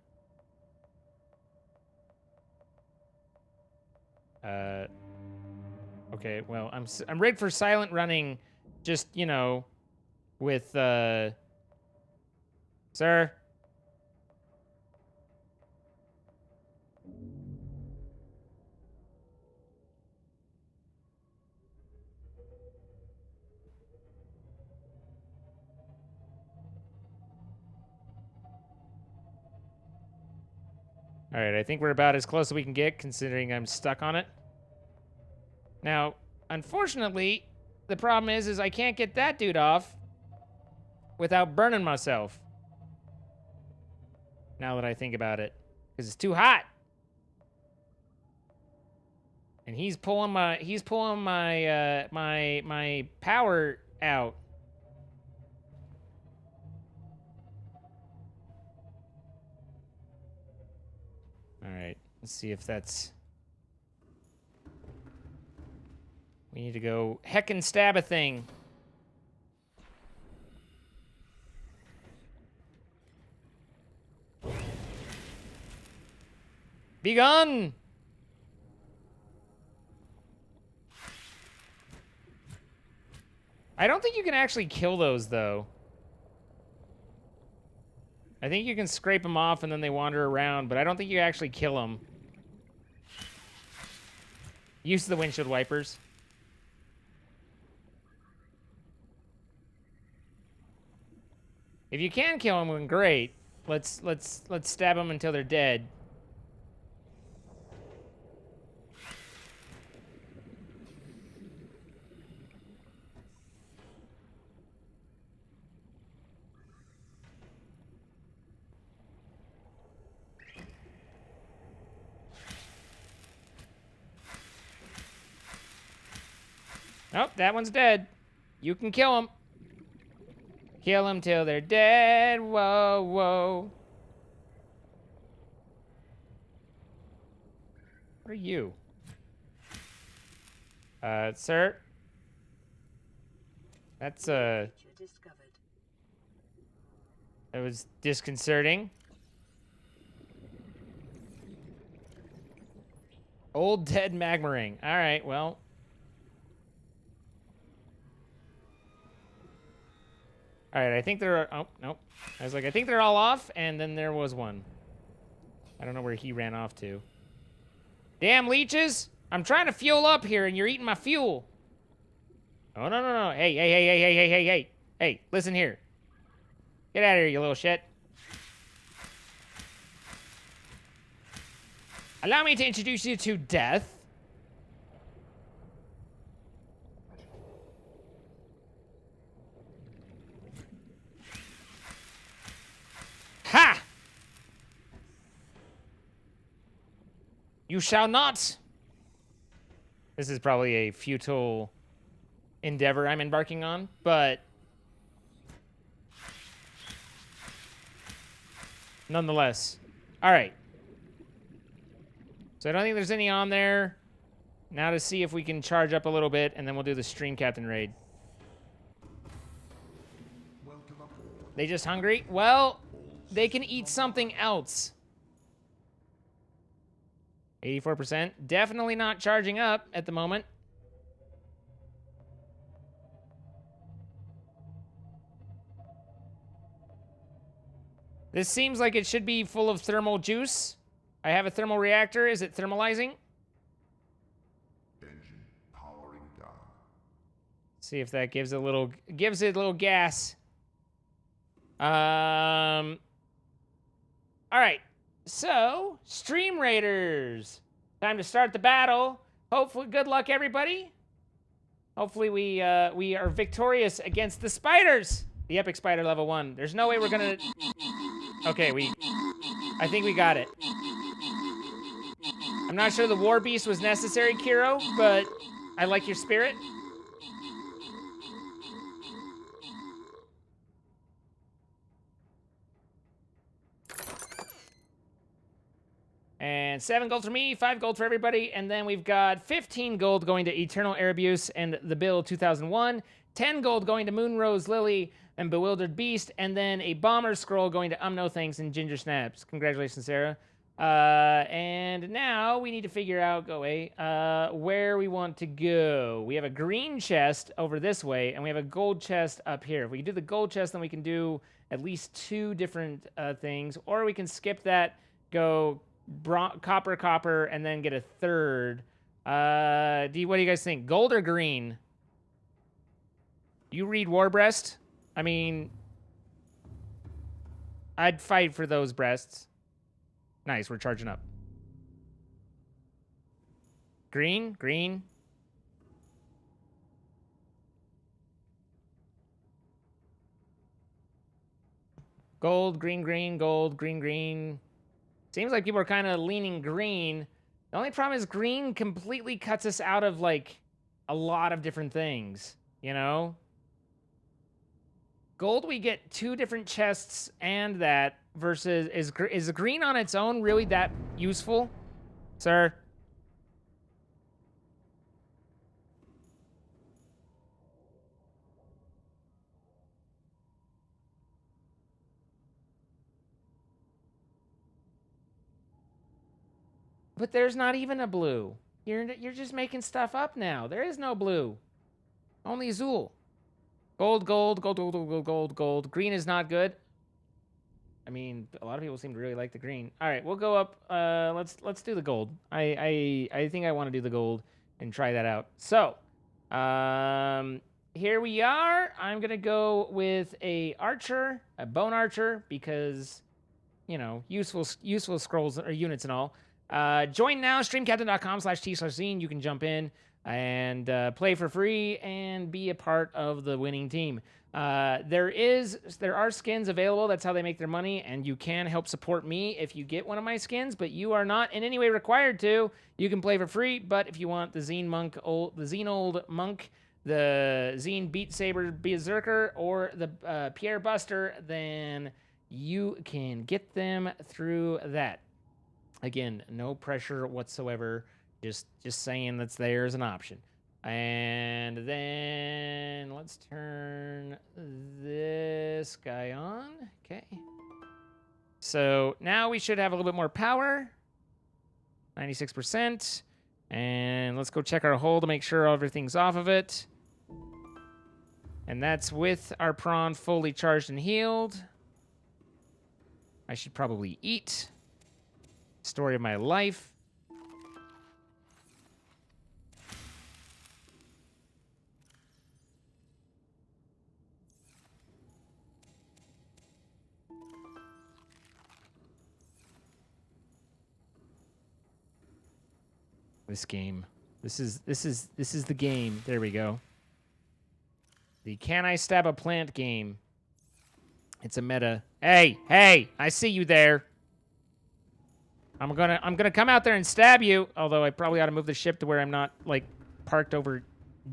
Okay, well, I'm rigged for silent running, just, you know, with, sir. All right, I think we're about as close as we can get, considering I'm stuck on it. Now, unfortunately, the problem is I can't get that dude off without burning myself. Now that I think about it, because it's too hot, and he's pulling my my power out. All right, let's see if that's. We need to go heckin' stab a thing. Be gone! I don't think you can actually kill those, though. I think you can scrape them off and then they wander around, but I don't think you actually kill them. Use the windshield wipers. If you can kill them, then great. Let's stab them until they're dead. Oh, that one's dead. You can kill them. Kill them till they're dead. Whoa, whoa. What are you? Sir? That's, Creature discovered. that was disconcerting. Old dead magma ring. All right, well. All right, I think they're... Oh, nope. I was like, I think they're all off, and then there was one. I don't know where he ran off to. Damn leeches! I'm trying to fuel up here, and you're eating my fuel. Oh, no, no, no. Hey, hey, hey, hey, hey, hey, hey, hey. Hey, listen here. Get out of here, you little shit. Allow me to introduce you to Death. Ha! You shall not. This is probably a futile endeavor I'm embarking on, but nonetheless. All right. So I don't think there's any on there. Now to see if we can charge up a little bit, and then we'll do the Stream Captain raid. Welcome aboard. They just hungry? Well, they can eat something else. 84%. Definitely not charging up at the moment. This seems like it should be full of thermal juice. I have a thermal reactor. Is it thermalizing? Engine powering down. See if that gives it a little gas. All right. So, Stream Raiders. Time to start the battle. Hopefully, good luck, everybody. Hopefully, we are victorious against the spiders. The epic spider level 1. There's no way we're gonna. Okay, I think we got it. I'm not sure the war beast was necessary, Kiro, but I like your spirit. And 7 gold for me, 5 gold for everybody, and then we've got 15 gold going to Eternal Air Abuse and the Bill 2001, 10 gold going to Moonrose Lily and Bewildered Beast, and then a Bomber Scroll going to Umno Thanks and Ginger Snaps. Congratulations, Sarah. And now we need to figure out, where we want to go. We have a green chest over this way, and we have a gold chest up here. If we can do the gold chest, then we can do at least 2 different things, or we can skip that, go copper, and then get a third. What do you guys think? Gold or green? You read Warbreast? I mean, I'd fight for those breasts. Nice, we're charging up. Green, green. Gold, green, green, gold, green, green. Seems like people are kind of leaning green. The only problem is green completely cuts us out of, like, a lot of different things, you know? Gold, we get 2 different chests and that, versus, is green on its own really that useful, sir? But there's not even a blue. You're just making stuff up now. There is no blue. Only Azul. Gold, gold, gold, gold, gold, gold, gold, gold. Green is not good. I mean, a lot of people seem to really like the green. All right, we'll go up. Let's do the gold. I think I want to do the gold and try that out. So, here we are. I'm gonna go with a archer, a bone archer, because you know, useful scrolls or units and all. Join now, streamcaptain.com/t/zine. You can jump in and play for free and be a part of the winning team. There are skins available. That's how they make their money, and you can help support me if you get one of my skins, but you are not in any way required to. You can play for free, but if you want the Zine Old Monk, the Zine Beat Saber Berserker, or the Pierre Buster, then you can get them through that. Again, no pressure whatsoever. Just saying that's there as an option. And then let's turn this guy on. Okay. So now we should have a little bit more power. 96%. And let's go check our hull to make sure everything's off of it. And that's with our prawn fully charged and healed. I should probably eat. Story of my life. This game. This is the game. There we go. The Can I Stab a Plant game. It's a meta. Hey, I see you there. I'm gonna come out there and stab you, although I probably ought to move the ship to where I'm not like parked over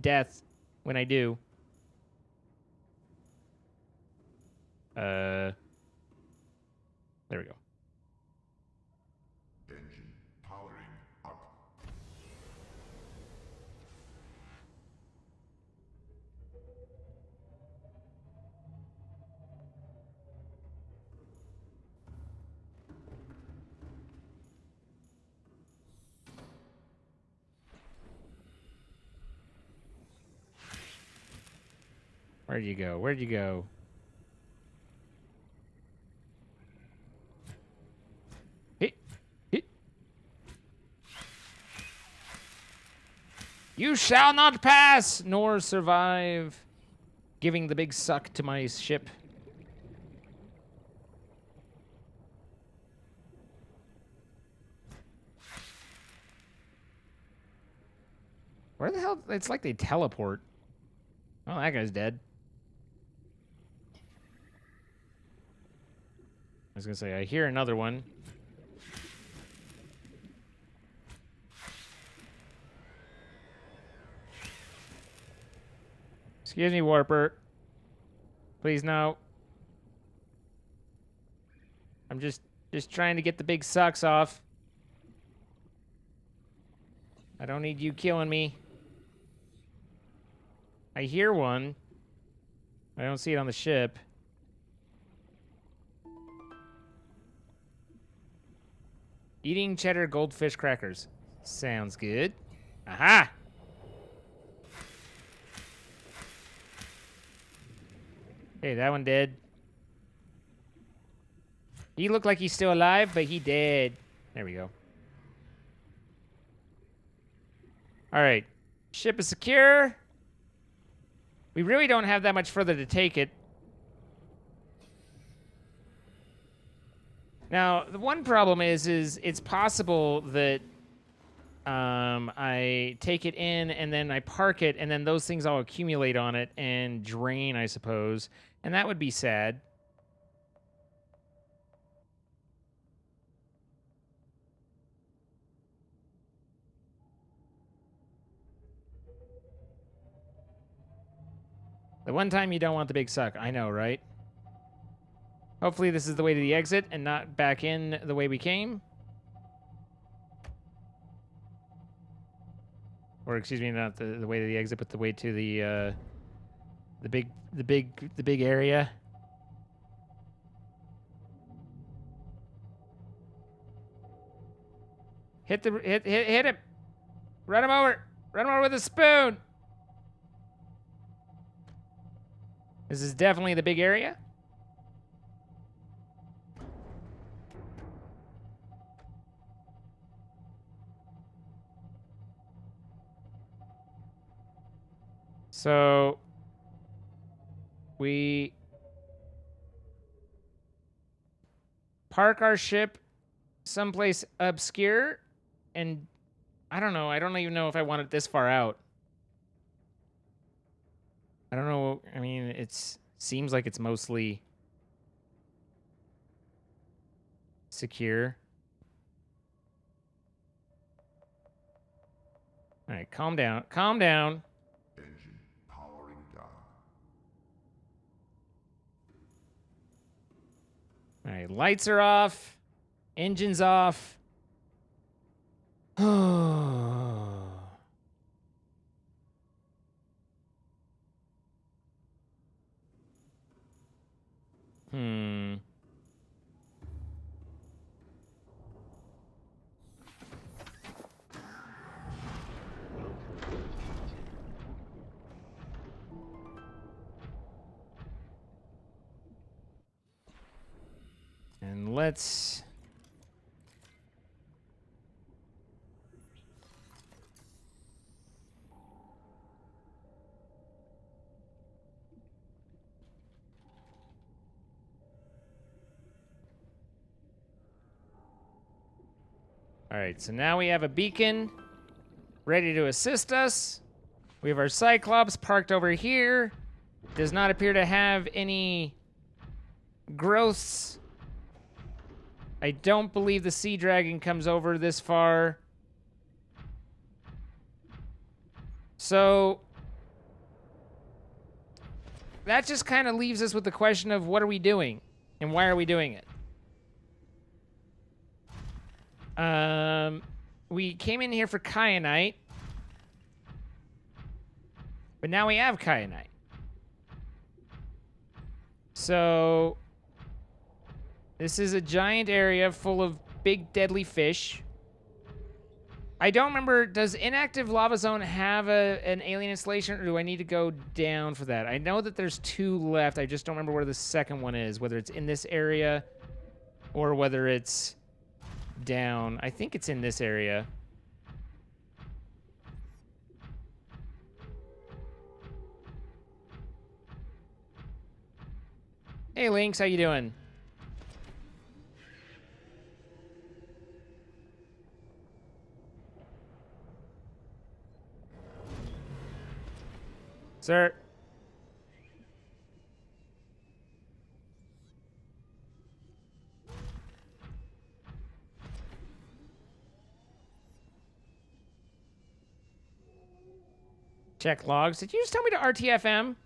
death when I do. There we go. Engine powering up. Where'd you go? Where'd you go? Hit. You shall not pass nor survive. Giving the big suck to my ship. Where the hell? It's like they teleport. Oh, that guy's dead. I was gonna say, I hear another one. Excuse me, Warper. Please, no. I'm just trying to get the big sucks off. I don't need you killing me. I hear one. I don't see it on the ship. Eating cheddar goldfish crackers. Sounds good. Aha! Hey, that one dead. He looked like he's still alive, but he dead. There we go. Alright. Ship is secure. We really don't have that much further to take it. Now, the one problem is it's possible that I take it in and then I park it and then those things all accumulate on it and drain, I suppose. And that would be sad. The one time you don't want the big suck. I know, right? Hopefully this is the way to the exit and not back in the way we came. Or excuse me, not the way to the exit, but the way to the big area. Hit him. Run him over. Run him over with a spoon. This is definitely the big area. So we park our ship someplace obscure, and I don't know. I don't even know if I want it this far out. I don't know. I mean, it seems like it's mostly secure. All right, calm down. Calm down. Engine powering down. All right, lights are off. Engine's off. Hmm. And let's... All right, so now we have a beacon ready to assist us. We have our Cyclops parked over here. Does not appear to have any growths. I don't believe the Sea Dragon comes over this far. So that just kind of leaves us with the question of what are we doing and why are we doing it? We came in here for kyanite, but now we have kyanite. So this is a giant area full of big deadly fish. I don't remember, does Inactive Lava Zone have an alien installation, or do I need to go down for that? I know that there's 2 left. I just don't remember where the second one is, whether it's in this area or whether it's down. I think it's in this area. Hey, Lynx, how you doing? Sir. Check logs. Did you just tell me to RTFM?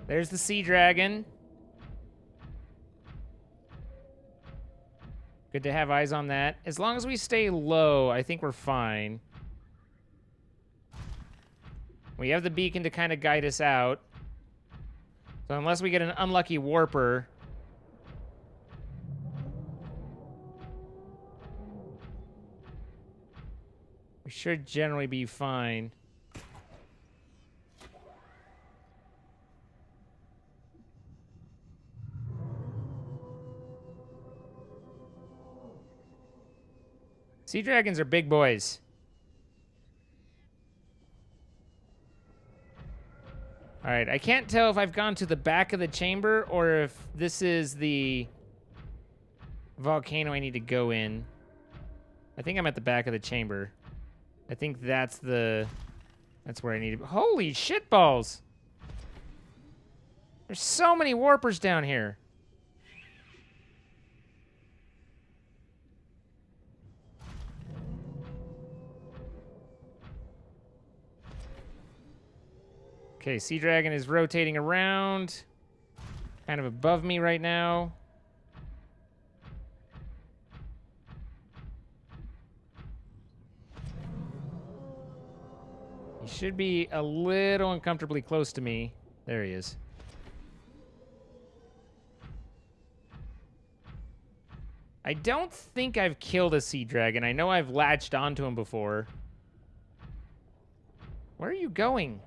There's the Sea Dragon. Good to have eyes on that. As long as we stay low, I think we're fine. We have the beacon to kind of guide us out. So unless we get an unlucky warper... we should generally be fine. Sea dragons are big boys. All right, I can't tell if I've gone to the back of the chamber or if this is the volcano I need to go in. I think I'm at the back of the chamber. I think that's where I need to be. Holy shit balls! There's so many warpers down here. Okay, Sea Dragon is rotating around. Kind of above me right now. He should be a little uncomfortably close to me. There he is. I don't think I've killed a sea dragon. I know I've latched onto him before. Where are you going?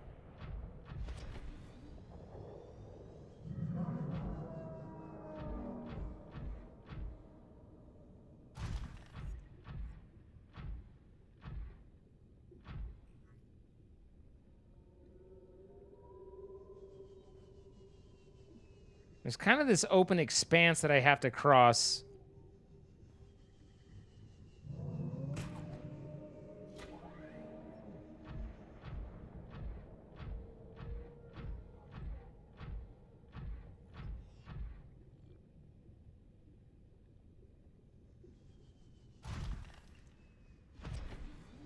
There's kind of this open expanse that I have to cross.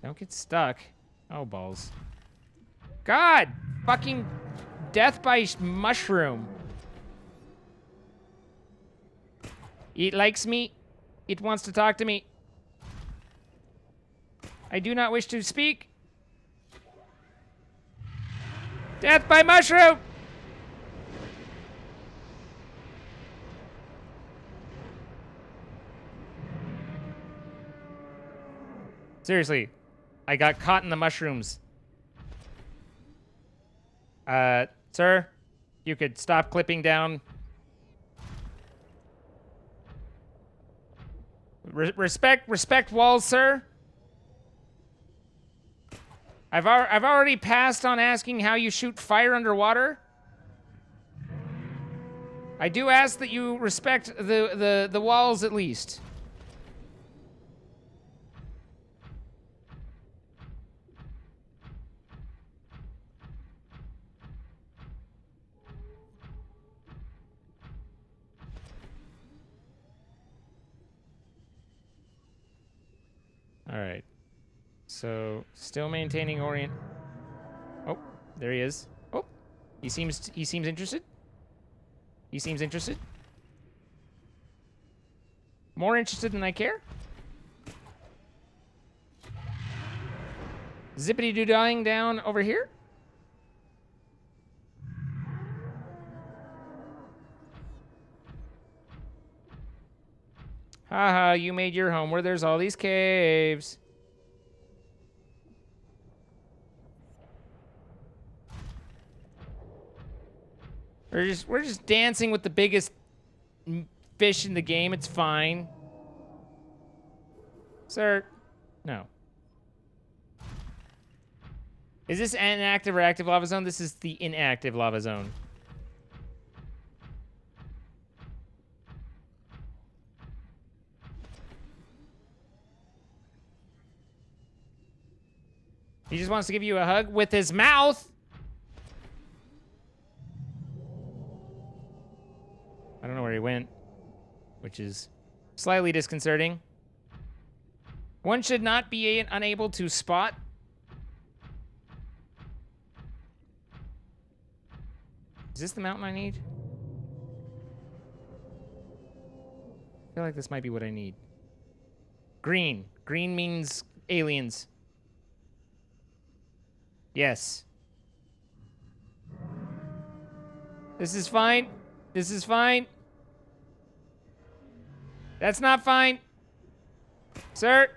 Don't get stuck. Oh, balls. God! Fucking death by mushroom. It likes me. It wants to talk to me. I do not wish to speak. Death by mushroom! Seriously, I got caught in the mushrooms. Sir, you could stop clipping down. Respect walls, sir. I've already passed on asking how you shoot fire underwater. I do ask that you respect the walls at least. All right. So, still maintaining orient. Oh, there he is. Oh, he seems interested. He seems interested. More interested than I care. Zippity-doo-dying down over here. Haha, you made your home where there's all these caves. We're just dancing with the biggest fish in the game. It's fine. Sir, no. Is this an active or active lava zone? This is the inactive lava zone. He just wants to give you a hug with his mouth. I don't know where he went, which is slightly disconcerting. One should not be unable to spot. Is this the mountain I need? I feel like this might be what I need. Green. Green means aliens. Yes. This is fine. This is fine. That's not fine. Sir.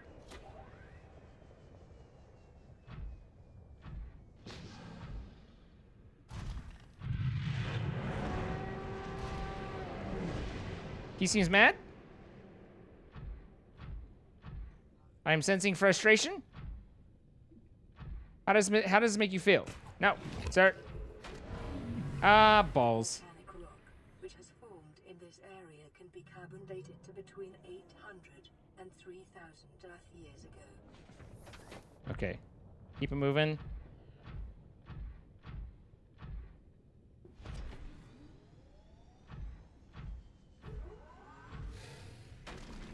He seems mad. I am sensing frustration. How does it make you feel? No, sir. Balls. Volcanic rock, which has formed in this area, can be carbon dated to between 800 and 3,000 Earth years ago. Okay, keep it moving.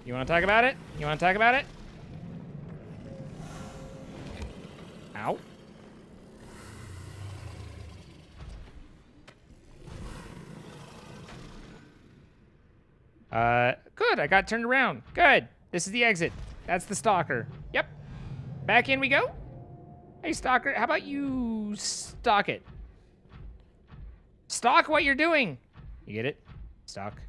You want to talk about it? You want to talk about it? Ow. Good, I got turned around. Good. This is the exit. That's the stalker. Yep. Back in we go. Hey, stalker, how about you stalk it? Stalk what you're doing. You get it? Stalk.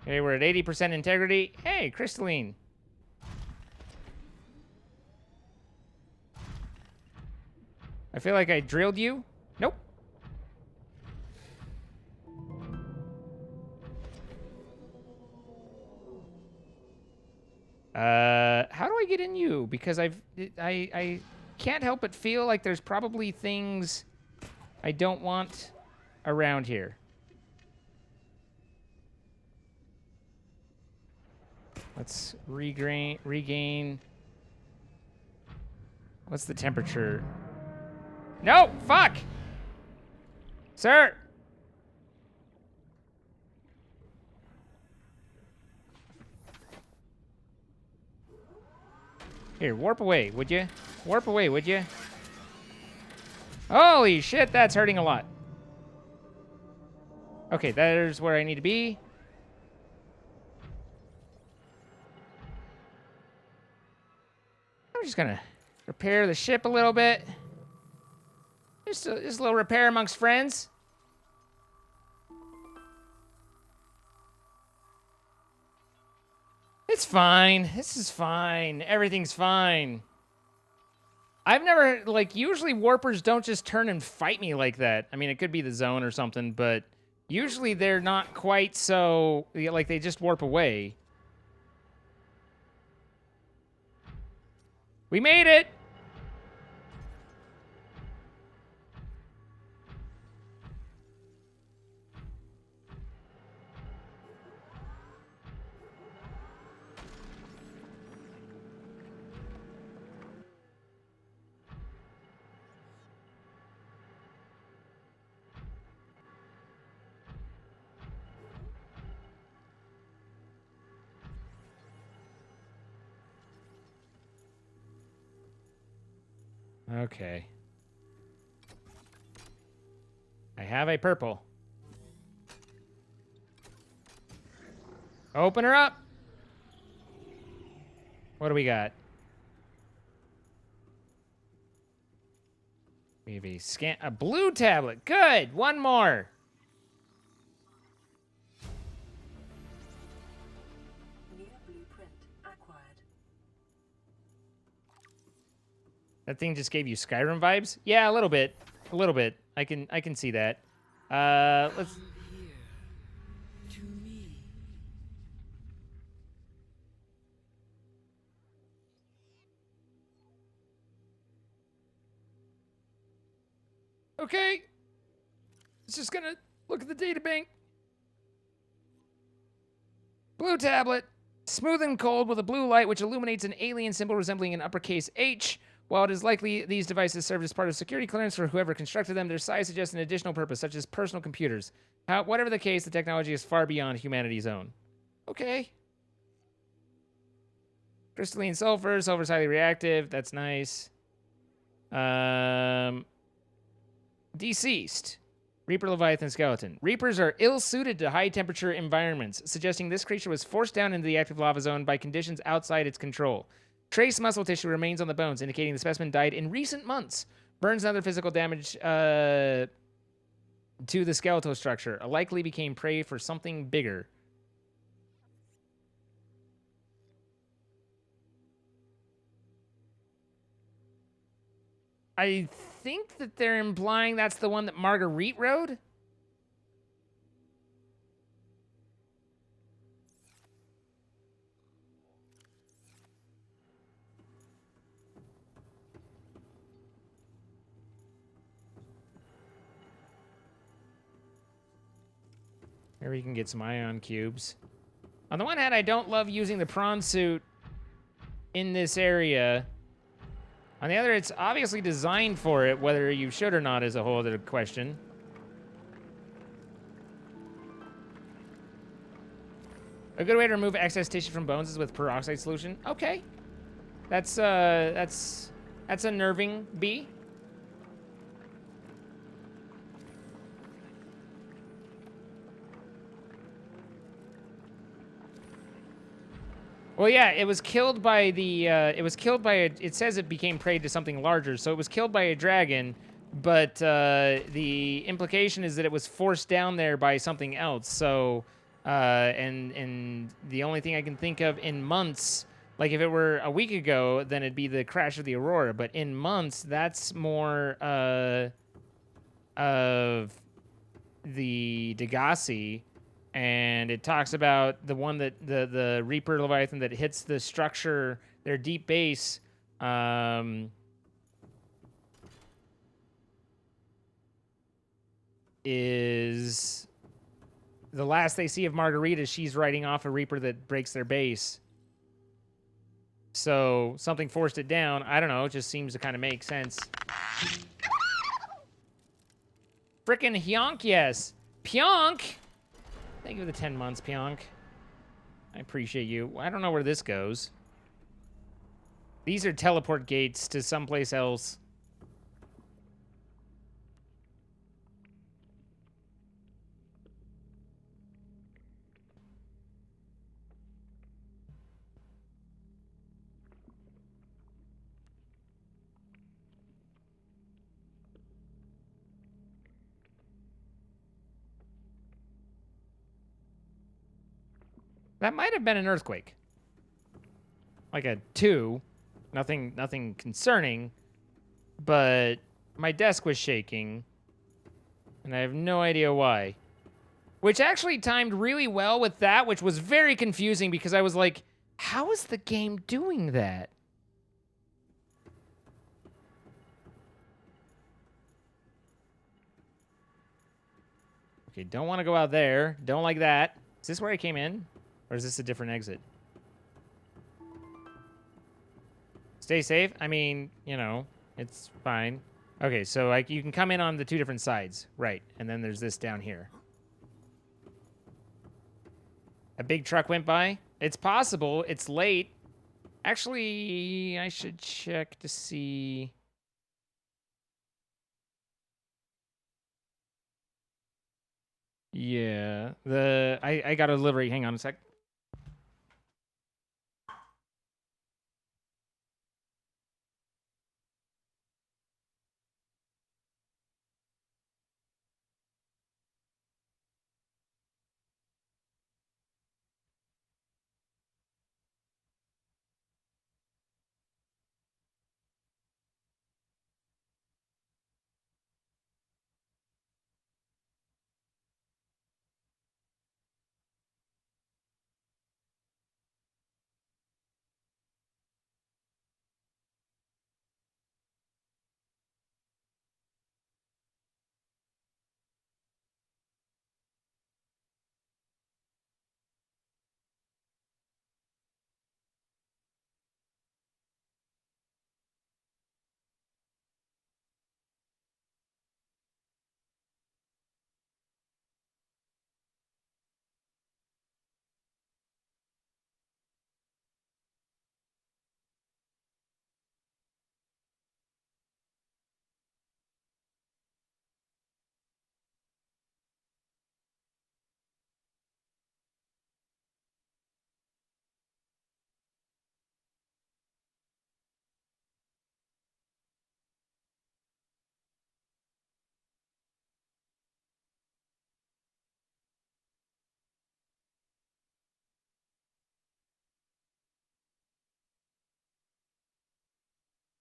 Okay, we're at 80% integrity. Hey, crystalline. I feel like I drilled you. Nope. How do I get in you? Because I can't help but feel like there's probably things I don't want around here. Let's regain. What's the temperature? No, fuck! Sir! Here, warp away, would you? Warp away, would you? Holy shit, that's hurting a lot. Okay, there's where I need to be. I'm just gonna repair the ship a little bit. Just a little repair amongst friends. It's fine. This is fine. Everything's fine. I've never, like, usually warpers don't just turn and fight me like that. I mean, it could be the zone or something, but usually they're not quite so, like, they just warp away. We made it! Okay. I have a purple. Open her up. What do we got? We have a blue tablet. Good. One more. New blueprint acquired. That thing just gave you Skyrim vibes? Yeah, a little bit. A little bit. I can see that. Let's Okay. It's just gonna look at the data bank. Blue tablet. Smooth and cold with a blue light which illuminates an alien symbol resembling an uppercase H. While it is likely these devices served as part of security clearance for whoever constructed them, their size suggests an additional purpose, such as personal computers. Whatever the case, the technology is far beyond humanity's own. Okay. Crystalline sulfur. Sulfur's highly reactive. That's nice. Deceased. Reaper, Leviathan, Skeleton. Reapers are ill-suited to high-temperature environments, suggesting this creature was forced down into the active lava zone by conditions outside its control. Trace muscle tissue remains on the bones, indicating the specimen died in recent months. Burns and other physical damage to the skeletal structure. Likely became prey for something bigger. I think that they're implying that's the one that Marguerite rode. Maybe we can get some ion cubes. On the one hand, I don't love using the prawn suit in this area. On the other, it's obviously designed for it. Whether you should or not is a whole other question. A good way to remove excess tissue from bones is with peroxide solution. Okay. That's unnerving, B. Well, yeah, it was killed by the, it says it became prey to something larger, so it was killed by a dragon, but the implication is that it was forced down there by something else, so And the only thing I can think of in months, like if it were a week ago, then it'd be the crash of the Aurora. But in months, that's more of the Degassi, and it talks about the one that the Reaper Leviathan that hits the structure, their deep base. Is the last they see of Margarita, she's riding off a Reaper that breaks their base. So something forced it down. I don't know. It just seems to kind of make sense. Frickin' Hyonk, yes. Pyonk! Thank you for the 10 months, Pyonk. I appreciate you. I don't know where this goes. These are teleport gates to someplace else. That might have been an earthquake. Like a 2. Nothing concerning. But my desk was shaking. And I have no idea why. Which actually timed really well with that, which was very confusing because I was like, how is the game doing that? Okay, don't want to go out there. Don't like that. Is this where I came in? Or is this a different exit? Stay safe. I mean, you know, it's fine. Okay, so like you can come in on the 2 different sides. Right. And then there's this down here. A big truck went by. It's possible. It's late. Actually, I should check to see. Yeah. I got a delivery. Hang on a sec.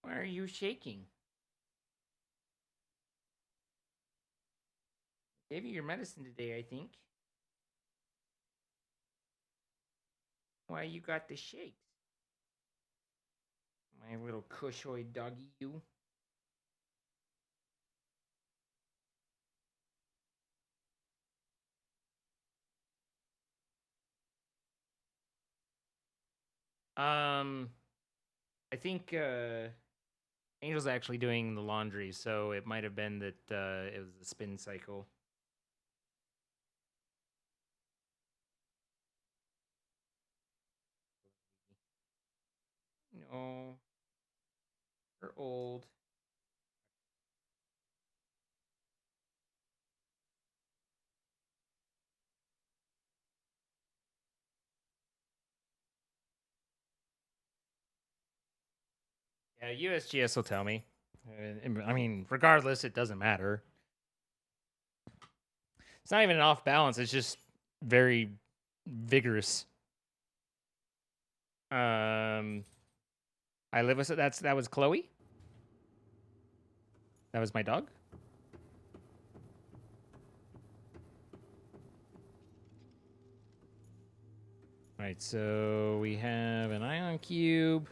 Why are you shaking? Gave you your medicine today, I think. Why you got the shakes? My little cushoid doggy, you. I think Angel's actually doing the laundry, so it might have been that it was the spin cycle. No, we're old. Yeah, USGS will tell me. I mean, regardless, it doesn't matter. It's not even an off balance. It's just very vigorous. I live with that was Chloe. That was my dog. All right, so we have an ion cube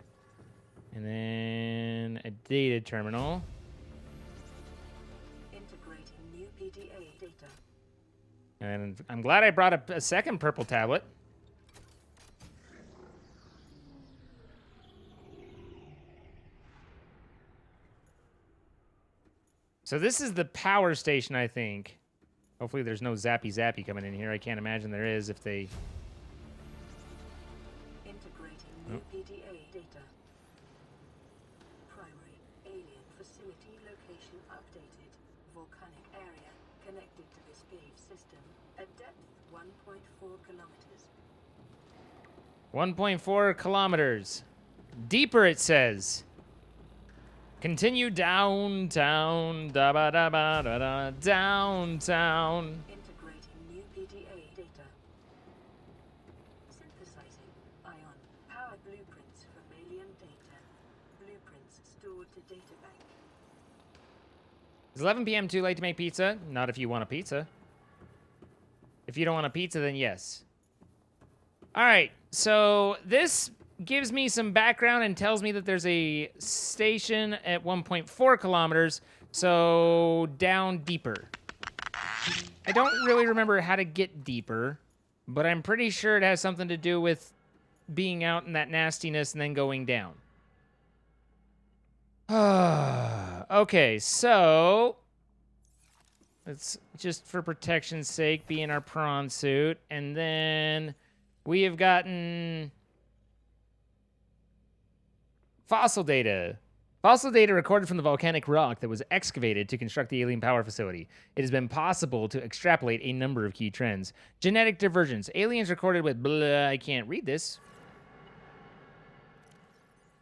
and then a data terminal. Integrating new PDA data. And I'm glad I brought a second purple tablet. So this is the power station, I think. Hopefully there's no zappy coming in here. I can't imagine there is if they... Integrating new PDA data. Primary alien facility location updated. Volcanic area connected to this cave system at depth 1.4 kilometers. 1.4 kilometers. Deeper, it says. Continue downtown, da ba da ba da da, downtown. Integrating new PDA data. Synthesizing ion powered blueprints for Malian data. Blueprints stored to data bank. Is 11 p.m. too late to make pizza? Not if you want a pizza. If you don't want a pizza, then yes. All right, so this gives me some background and tells me that there's a station at 1.4 kilometers, so down deeper. I don't really remember how to get deeper, but I'm pretty sure it has something to do with being out in that nastiness and then going down. Okay, so let's just for protection's sake be in our prawn suit, and then we have gotten fossil data. Fossil data recorded from the volcanic rock that was excavated to construct the alien power facility. It has been possible to extrapolate a number of key trends. Genetic divergence. Aliens recorded with blah, I can't read this.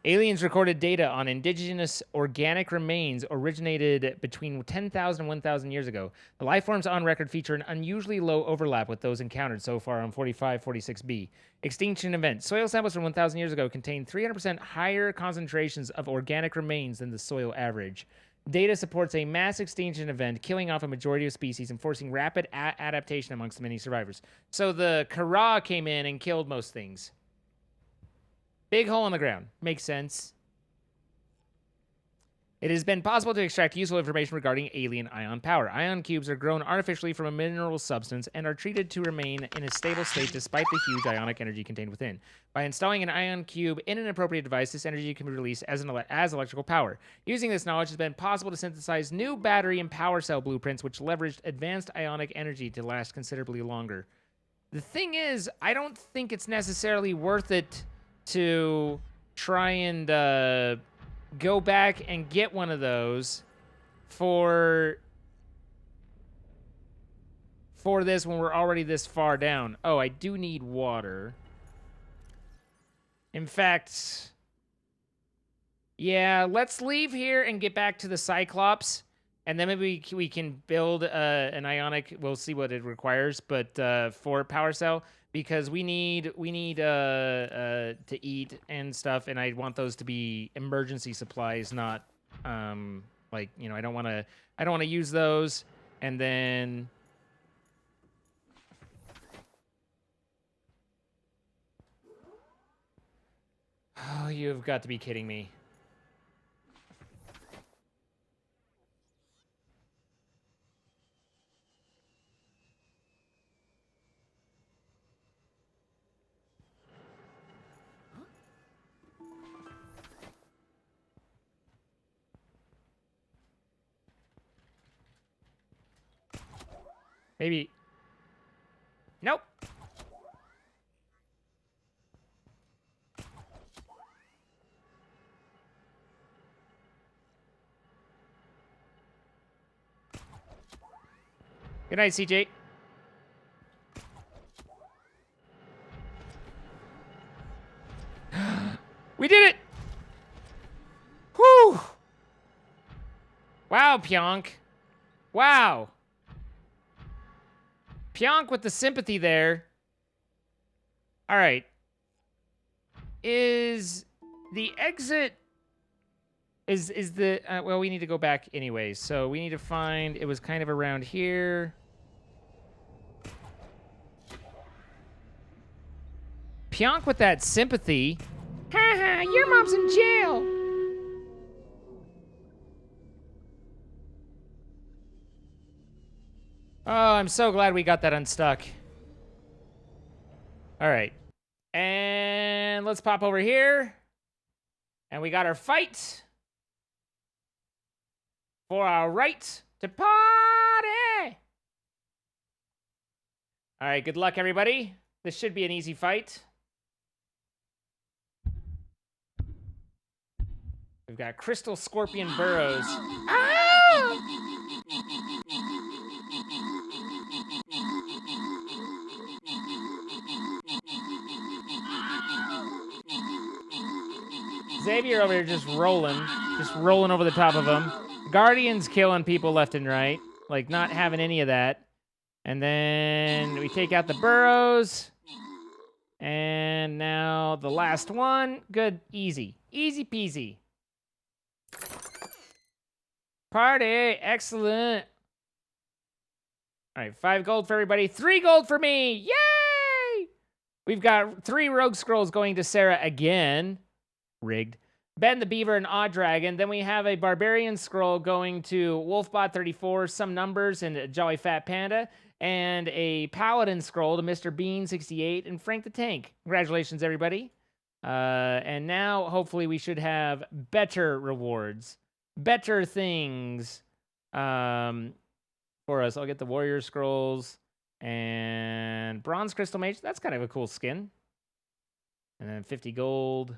Aliens recorded data on indigenous organic remains originated between 10,000 and 1,000 years ago. The life forms on record feature an unusually low overlap with those encountered so far on 4546b. Extinction event. Soil samples from 1,000 years ago contain 300% higher concentrations of organic remains than the soil average. Data supports a mass extinction event, killing off a majority of species and forcing rapid adaptation amongst many survivors. So the Kara came in and killed most things. Big hole in the ground. Makes sense. It has been possible to extract useful information regarding alien ion power. Ion cubes are grown artificially from a mineral substance and are treated to remain in a stable state despite the huge ionic energy contained within. By installing an ion cube in an appropriate device, this energy can be released as electrical power. Using this knowledge, it has been possible to synthesize new battery and power cell blueprints which leveraged advanced ionic energy to last considerably longer. The thing is, I don't think it's necessarily worth it to try and go back and get one of those for this when we're already this far down. Oh, I do need water. In fact, yeah, let's leave here and get back to the Cyclops, and then maybe we can build an ionic. We'll see what it requires, but for power cell. Because we need to eat and stuff, and I want those to be emergency supplies, not like, you know, I don't want to use those and then oh, you've got to be kidding me. Maybe. Nope. Good night, CJ. We did it! Whew! Wow, Pionk. Wow. Pionk with the sympathy there. All right. Is the exit... Is the... well, we need to go back anyways. So we need to find... It was kind of around here. Pionk with that sympathy. Haha, your mom's in jail. Oh, I'm so glad we got that unstuck. All right. And let's pop over here. And we got our fight for our right to party. All right, good luck, everybody. This should be an easy fight. We've got Crystal Scorpion Burrows. Ah! Xavier over here just rolling over the top of him. Guardian's killing people left and right, like not having any of that. And then we take out the Burrows. And now the last one. Good, easy. Easy peasy. Party, excellent. All right, 5 gold for everybody. 3 gold for me, yay! We've got 3 Rogue Scrolls going to Sarah again. Rigged. Ben the Beaver and Odd Dragon. Then we have a Barbarian Scroll going to Wolfbot 34, Some Numbers, and Jolly Fat Panda. And a Paladin Scroll to Mr. Bean 68 and Frank the Tank. Congratulations, everybody. And now, hopefully, we should have better rewards. Better things for us. I'll get the Warrior Scrolls and Bronze Crystal Mage. That's kind of a cool skin. And then 50 gold.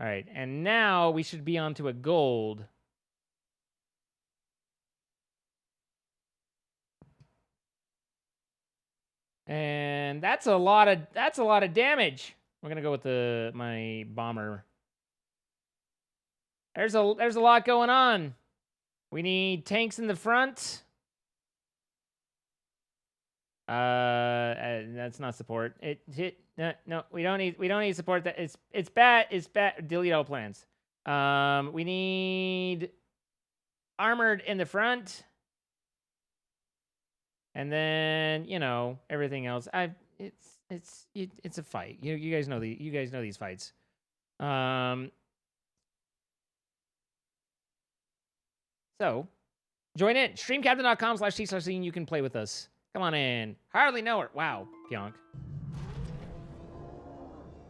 All right, and now we should be on to a gold. And that's a lot of damage. We're gonna go with my bomber. There's a lot going on. We need tanks in the front. That's not support. No, we don't need support. That it's bad. It's bad. Delete all plans. We need armored in the front, and then everything else. It's a fight. You guys know these fights. So, join in. Streamcaptain.com/t/scene. You can play with us. Come on in. Hardly know her. Wow, Pionk.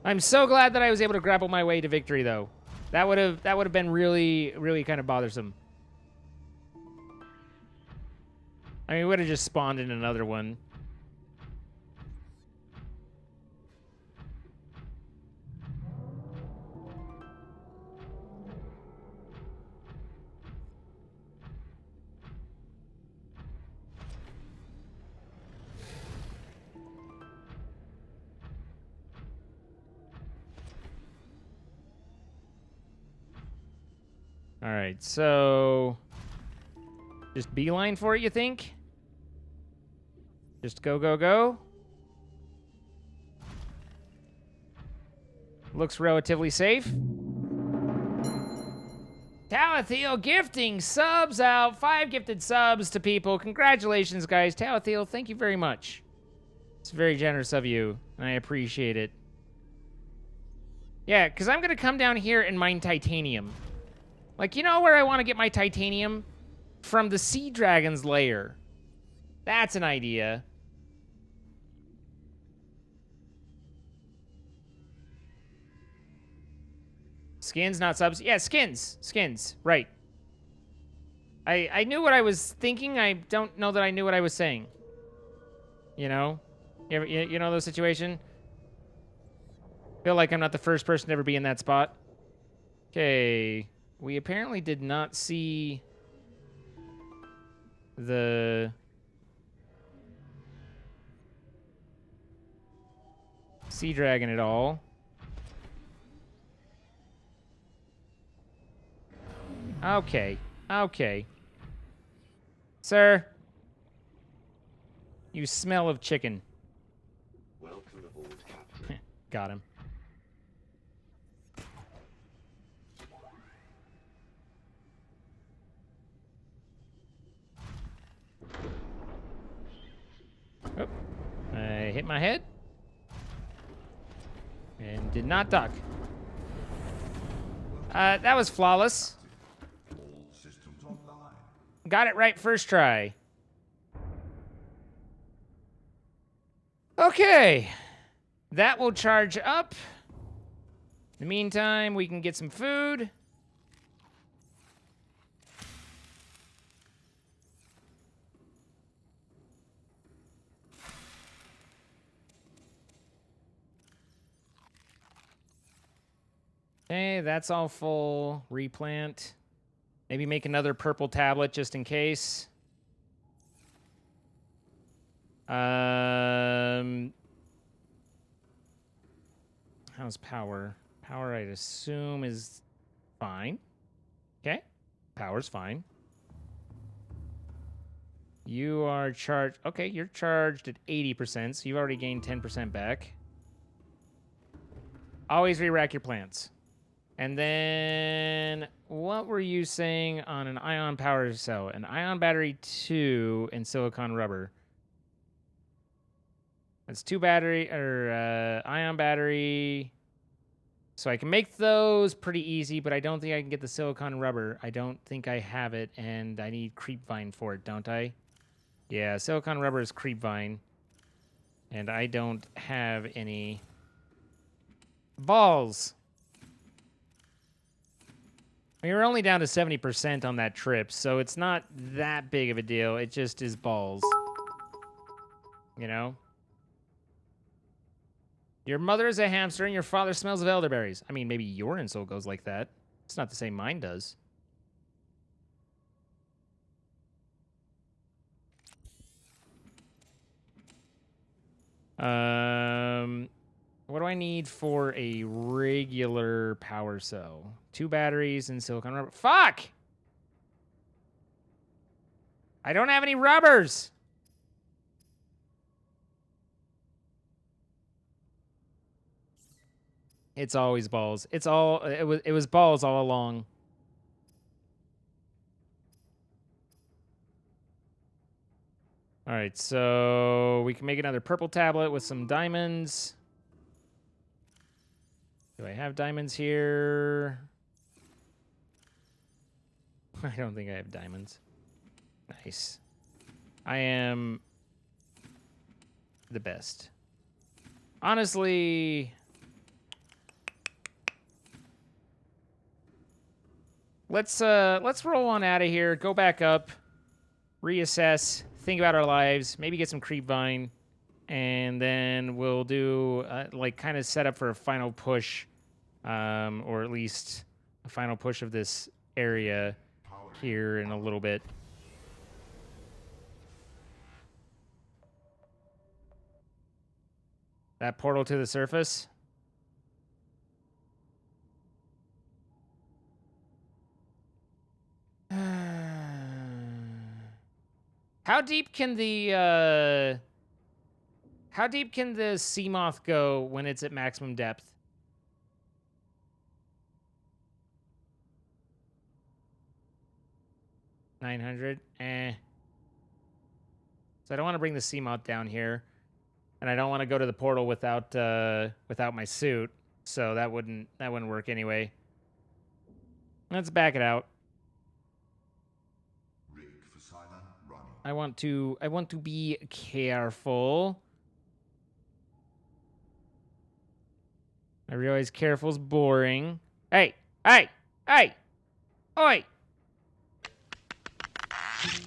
I'm so glad that I was able to grapple my way to victory, though. That would have been really, really kind of bothersome. I mean, we would have just spawned in another one. All right, so just beeline for it, you think? Just go, go, go. Looks relatively safe. Talathiel gifting subs out. 5 gifted subs to people. Congratulations, guys. Talathiel, thank you very much. It's very generous of you, and I appreciate it. Yeah, because I'm going to come down here and mine titanium. Like, you know where I want to get my titanium? From the Sea Dragon's lair. That's an idea. Skins, not subs. Yeah, skins. Skins, right. I knew what I was thinking. I don't know that I knew what I was saying. You know? You know those situation? Feel like I'm not the first person to ever be in that spot. Okay. We apparently did not see the Sea Dragon at all. Okay. Okay. Sir. You smell of chicken. Welcome aboard. Got him. Oh, I hit my head and did not duck. That was flawless. All systems online. Got it right first try. Okay. That will charge up. In the meantime, we can get some food. Okay, that's all full. Replant. Maybe make another purple tablet just in case. How's power? Power, I'd assume, is fine. Okay, power's fine. You are charged. Okay, you're charged at 80%, so you've already gained 10% back. Always re-rack your plants. And then, what were you saying on an ion power cell? An ion battery 2 and silicon rubber. That's 2 battery, or ion battery. So I can make those pretty easy, but I don't think I can get the silicon rubber. I don't think I have it, and I need creepvine for it, don't I? Yeah, silicon rubber is creepvine. And I don't have any balls. We were only down to 70% on that trip, so it's not that big of a deal. It just is balls. You know? Your mother is a hamster and your father smells of elderberries. I mean, maybe your insult goes like that. It's not the same mine does. What do I need for a regular power cell? 2 batteries and silicon rubber. Fuck! I don't have any rubbers! It's always balls. It was balls all along. All right, so we can make another purple tablet with some diamonds. Do I have diamonds here? I don't think I have diamonds. Nice. I am the best. Honestly, let's roll on out of here. Go back up, reassess, think about our lives, maybe get some creepvine, and then we'll do like kind of set up for a final push, or at least a final push of this area here in a little bit. That portal to the surface. How deep can the sea moth go when it's at maximum depth? $900. So I don't want to bring the sea moth down here, and I don't want to go to the portal without my suit. So that wouldn't work anyway. Let's back it out. Rig for silent running. I want to be careful. I realize careful's boring. Hey! Oi!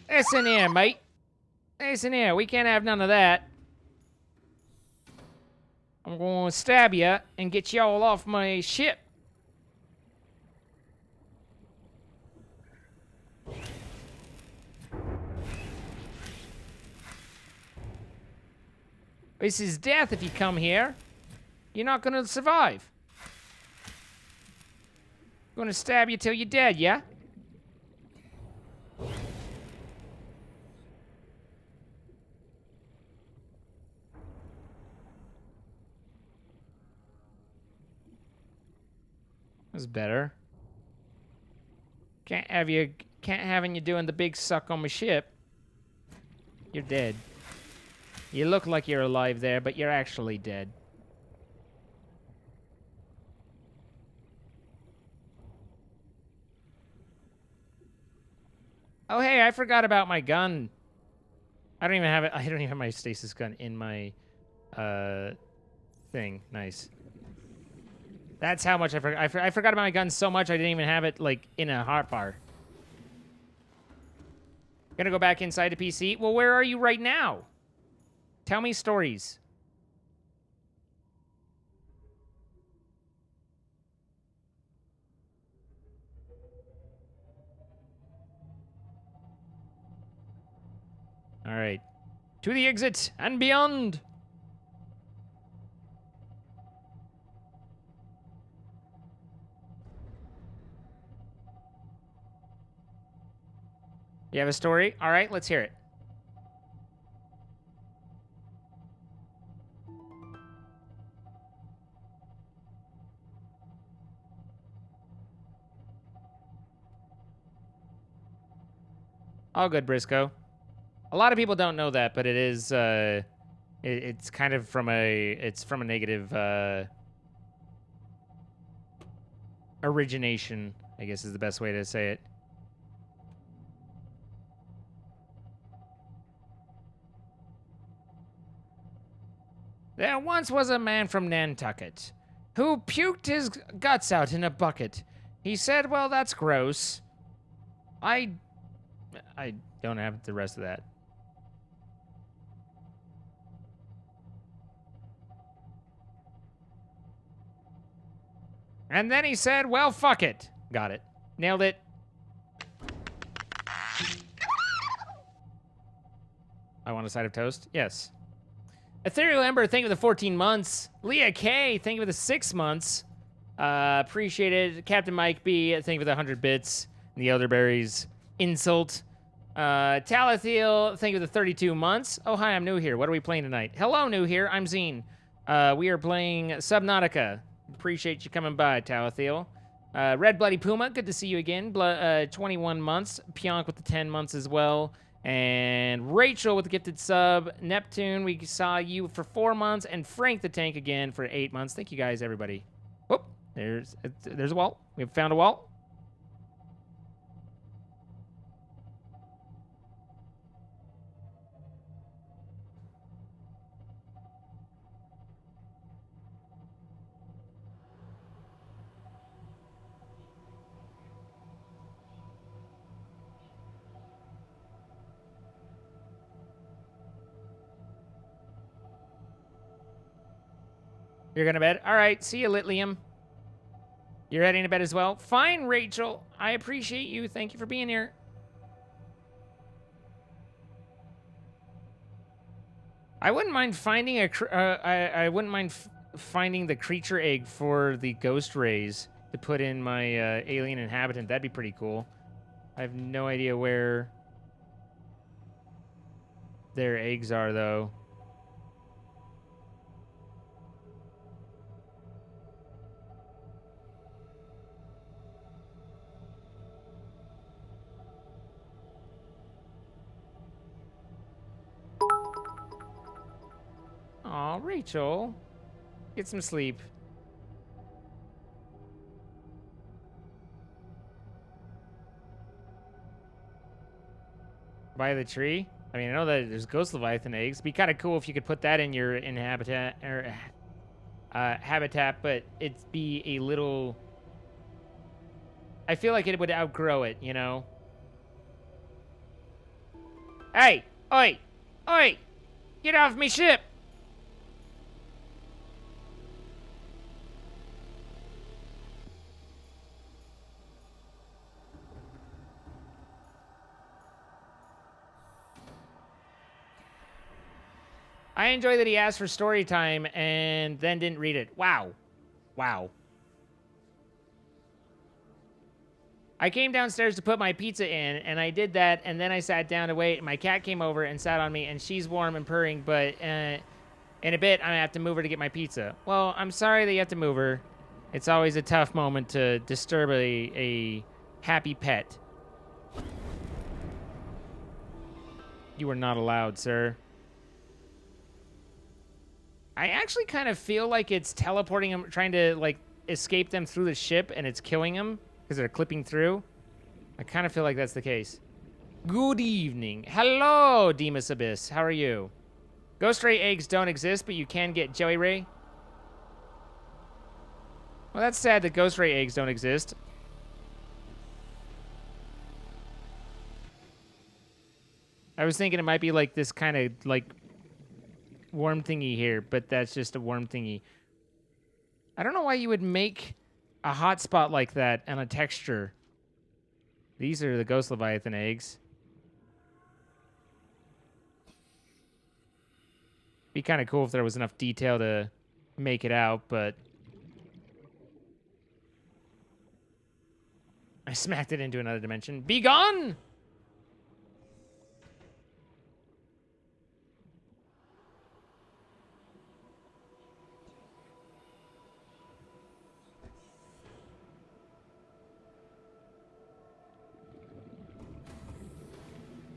Listen here, mate. Listen here, we can't have none of that. I'm gonna stab you and get y'all off my ship. This is death if you come here. You're not gonna survive. I'm gonna stab you till you're dead, yeah? That's better. Can't having you doing the big suck on my ship. You're dead. You look like you're alive there, but you're actually dead. Oh, hey, I forgot about my gun. I don't even have it. I don't even have my stasis gun in my thing. Nice. That's how much I forgot. I forgot about my gun so much I didn't even have it like in a hotbar. Gonna go back inside the PC. Well, where are you right now? Tell me stories. All right. To the exit and beyond. You have a story? All right, let's hear it. All good, Briscoe. A lot of people don't know that, but it is it's kind of from a negative origination, I guess is the best way to say it. There once was a man from Nantucket who puked his guts out in a bucket. He said, well, that's gross. I don't have the rest of that. And then he said, well, fuck it. Got it. Nailed it. I want a side of toast? Yes. Ethereal Ember, thank you for the 14 months. Leah K, thank you for the 6 months. Appreciate it. Captain Mike B, thank you for the 100 bits. And the Elderberries insult. Talathiel, thank you for the 32 months. Oh, hi, I'm new here. What are we playing tonight? Hello, new here. I'm Zine. We are playing Subnautica. Appreciate you coming by, Talathiel. Red Bloody Puma, good to see you again. 21 months. Pionk with the 10 months as well. And Rachel with the gifted sub. Neptune, we saw you for 4 months. And Frank the Tank again for 8 months. Thank you guys, everybody. Whoop, there's a wall. We've found a wall. You're going to bed? All right. See you, Litlium. You're heading to bed as well? Fine, Rachel. I appreciate you. Thank you for being here. I wouldn't mind finding I wouldn't mind finding the creature egg for the ghost rays to put in my alien inhabitant. That'd be pretty cool. I have no idea where their eggs are, though. Aw, Rachel. Get some sleep. By the tree? I mean, I know that there's ghost leviathan eggs. It'd be kind of cool if you could put that in your habitat, but it'd be a little... I feel like it would outgrow it, you know? Hey! Oi! Oi! Get off me ship! I enjoy that he asked for story time and then didn't read it. Wow. Wow. I came downstairs to put my pizza in, and I did that, and then I sat down to wait, and my cat came over and sat on me, and she's warm and purring, but in a bit, I'm going to have to move her to get my pizza. Well, I'm sorry that you have to move her. It's always a tough moment to disturb a happy pet. You are not allowed, sir. I actually kind of feel like it's teleporting them, trying to, like, escape them through the ship, and it's killing them because they're clipping through. I kind of feel like that's the case. Good evening. Hello, Demas Abyss. How are you? Ghost Ray eggs don't exist, but you can get Joey Ray. Well, that's sad that Ghost Ray eggs don't exist. I was thinking it might be like this kind of like worm thingy here, but that's just a worm thingy. I don't know why you would make a hotspot like that and a texture. These are the Ghost Leviathan eggs. Be kind of cool if there was enough detail to make it out, but I smacked it into another dimension. Be gone!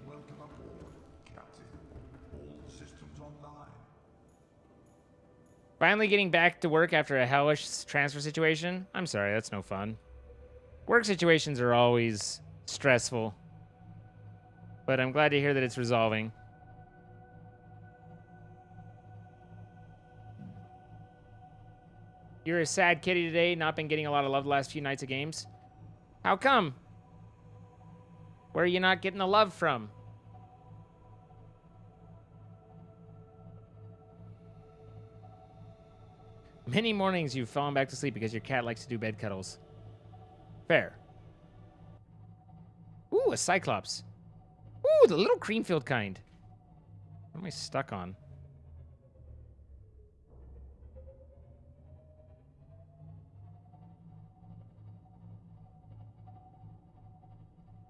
Welcome aboard, Captain. All systems online. Finally getting back to work after a hellish transfer situation? I'm sorry, that's no fun. Work situations are always stressful. But I'm glad to hear that it's resolving. You're a sad kitty today, not been getting a lot of love the last few nights of games. How come? Where are you not getting the love from? Many mornings you've fallen back to sleep because your cat likes to do bed cuddles. Fair. Ooh, a Cyclops. Ooh, the little Creamfield kind. What am I stuck on?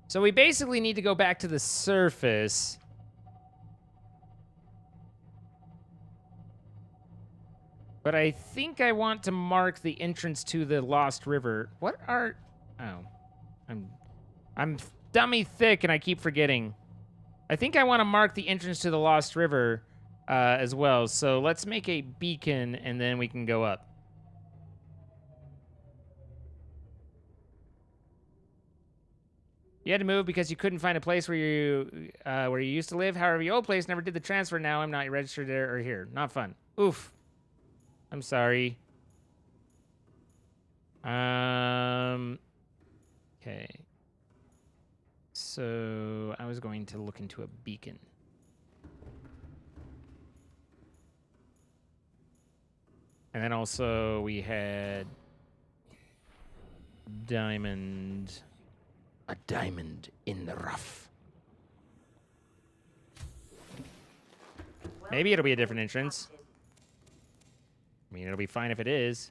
So we basically need to go back to the surface. But I think I want to mark the entrance to the Lost River. What are... Oh. I'm dummy thick and I keep forgetting. I think I want to mark the entrance to the Lost River as well. So let's make a beacon and then we can go up. You had to move because you couldn't find a place where you used to live. However, your old place never did the transfer. Now I'm not registered there or here. Not fun. Oof. I'm sorry. Okay. So I was going to look into a beacon. And then also we had diamond. A diamond in the rough. Maybe it'll be a different entrance. I mean, it'll be fine if it is.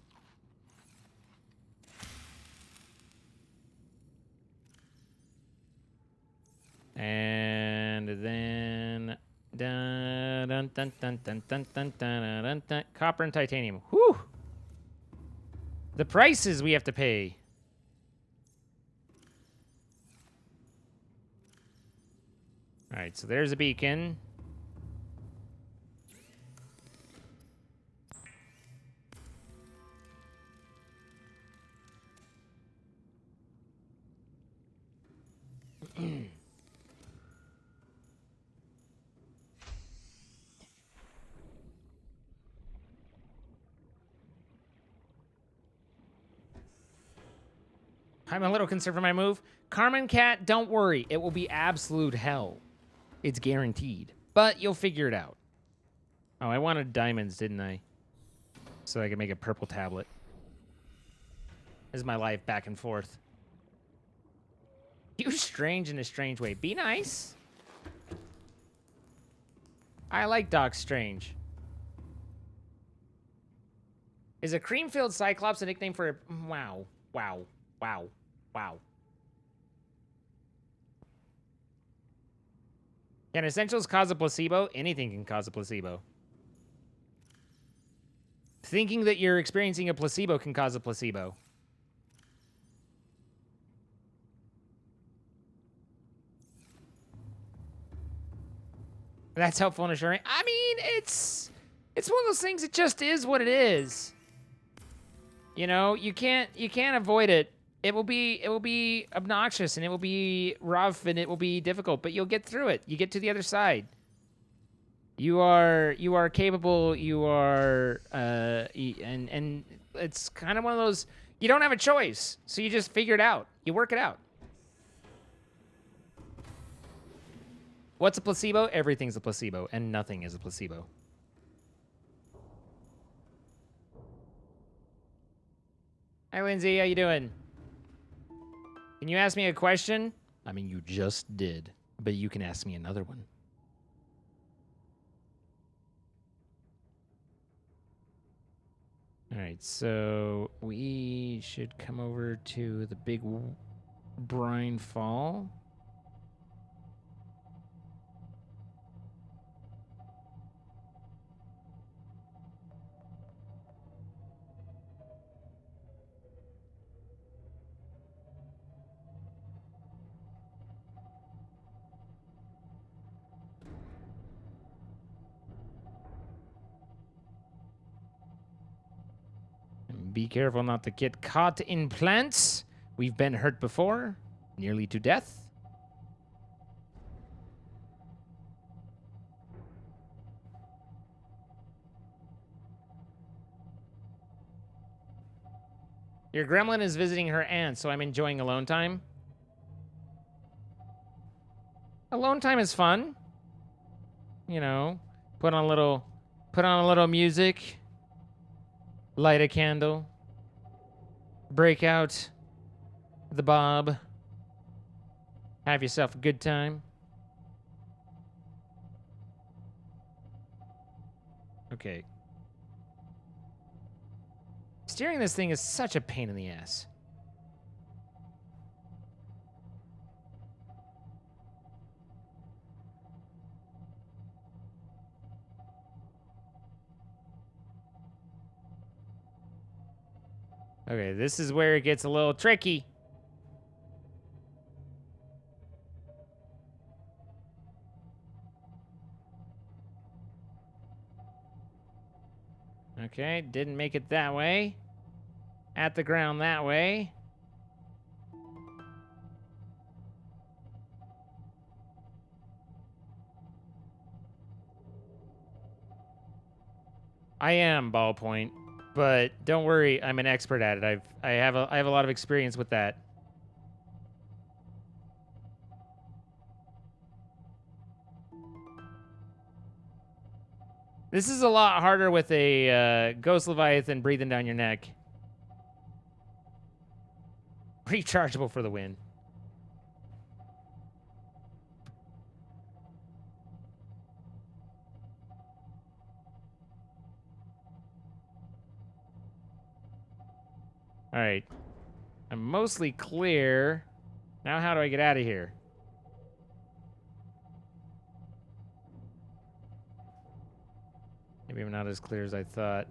And then dun, dun, dun, dun, dun, dun, dun, dun, dun, dun. Copper and titanium. Whew! The prices we have to pay. All right, so there's a beacon. I'm a little concerned for my move. Carmen Cat, don't worry. It will be absolute hell. It's guaranteed. But you'll figure it out. Oh, I wanted diamonds, didn't I? So I could make a purple tablet. This is my life back and forth. You strange in a strange way. Be nice. I like Doc Strange. Is a cream-filled Cyclops a nickname for a... Wow. Wow. Wow. Wow. Can essentials cause a placebo? Anything can cause a placebo. Thinking that you're experiencing a placebo can cause a placebo. That's helpful and assuring. I mean, it's one of those things. It just is what it is. You know, you can't avoid it. It will be obnoxious and it will be rough and it will be difficult, but you'll get through it. You get to the other side. You are capable. You are and it's kind of one of those. You don't have a choice, so you just figure it out. You work it out. What's a placebo? Everything's a placebo, and nothing is a placebo. Hi, Lindsay. How you doing? Can you ask me a question? I mean, you just did, but you can ask me another one. All right, so we should come over to the big brine fall. Be careful not to get caught in plants. We've been hurt before, nearly to death. Your gremlin is visiting her aunt, so I'm enjoying alone time. Alone time is fun. You know, put on a little music. Light a candle. Break out the bob. Have yourself a good time. Okay. Steering this thing is such a pain in the ass. Okay, this is where it gets a little tricky. Okay, didn't make it that way. At the ground that way. I am ballpoint. But don't worry, I'm an expert at it. I have a lot of experience with that. This is a lot harder with a Ghost Leviathan breathing down your neck. Rechargeable for the win. All right. I'm mostly clear. Now how do I get out of here? Maybe I'm not as clear as I thought.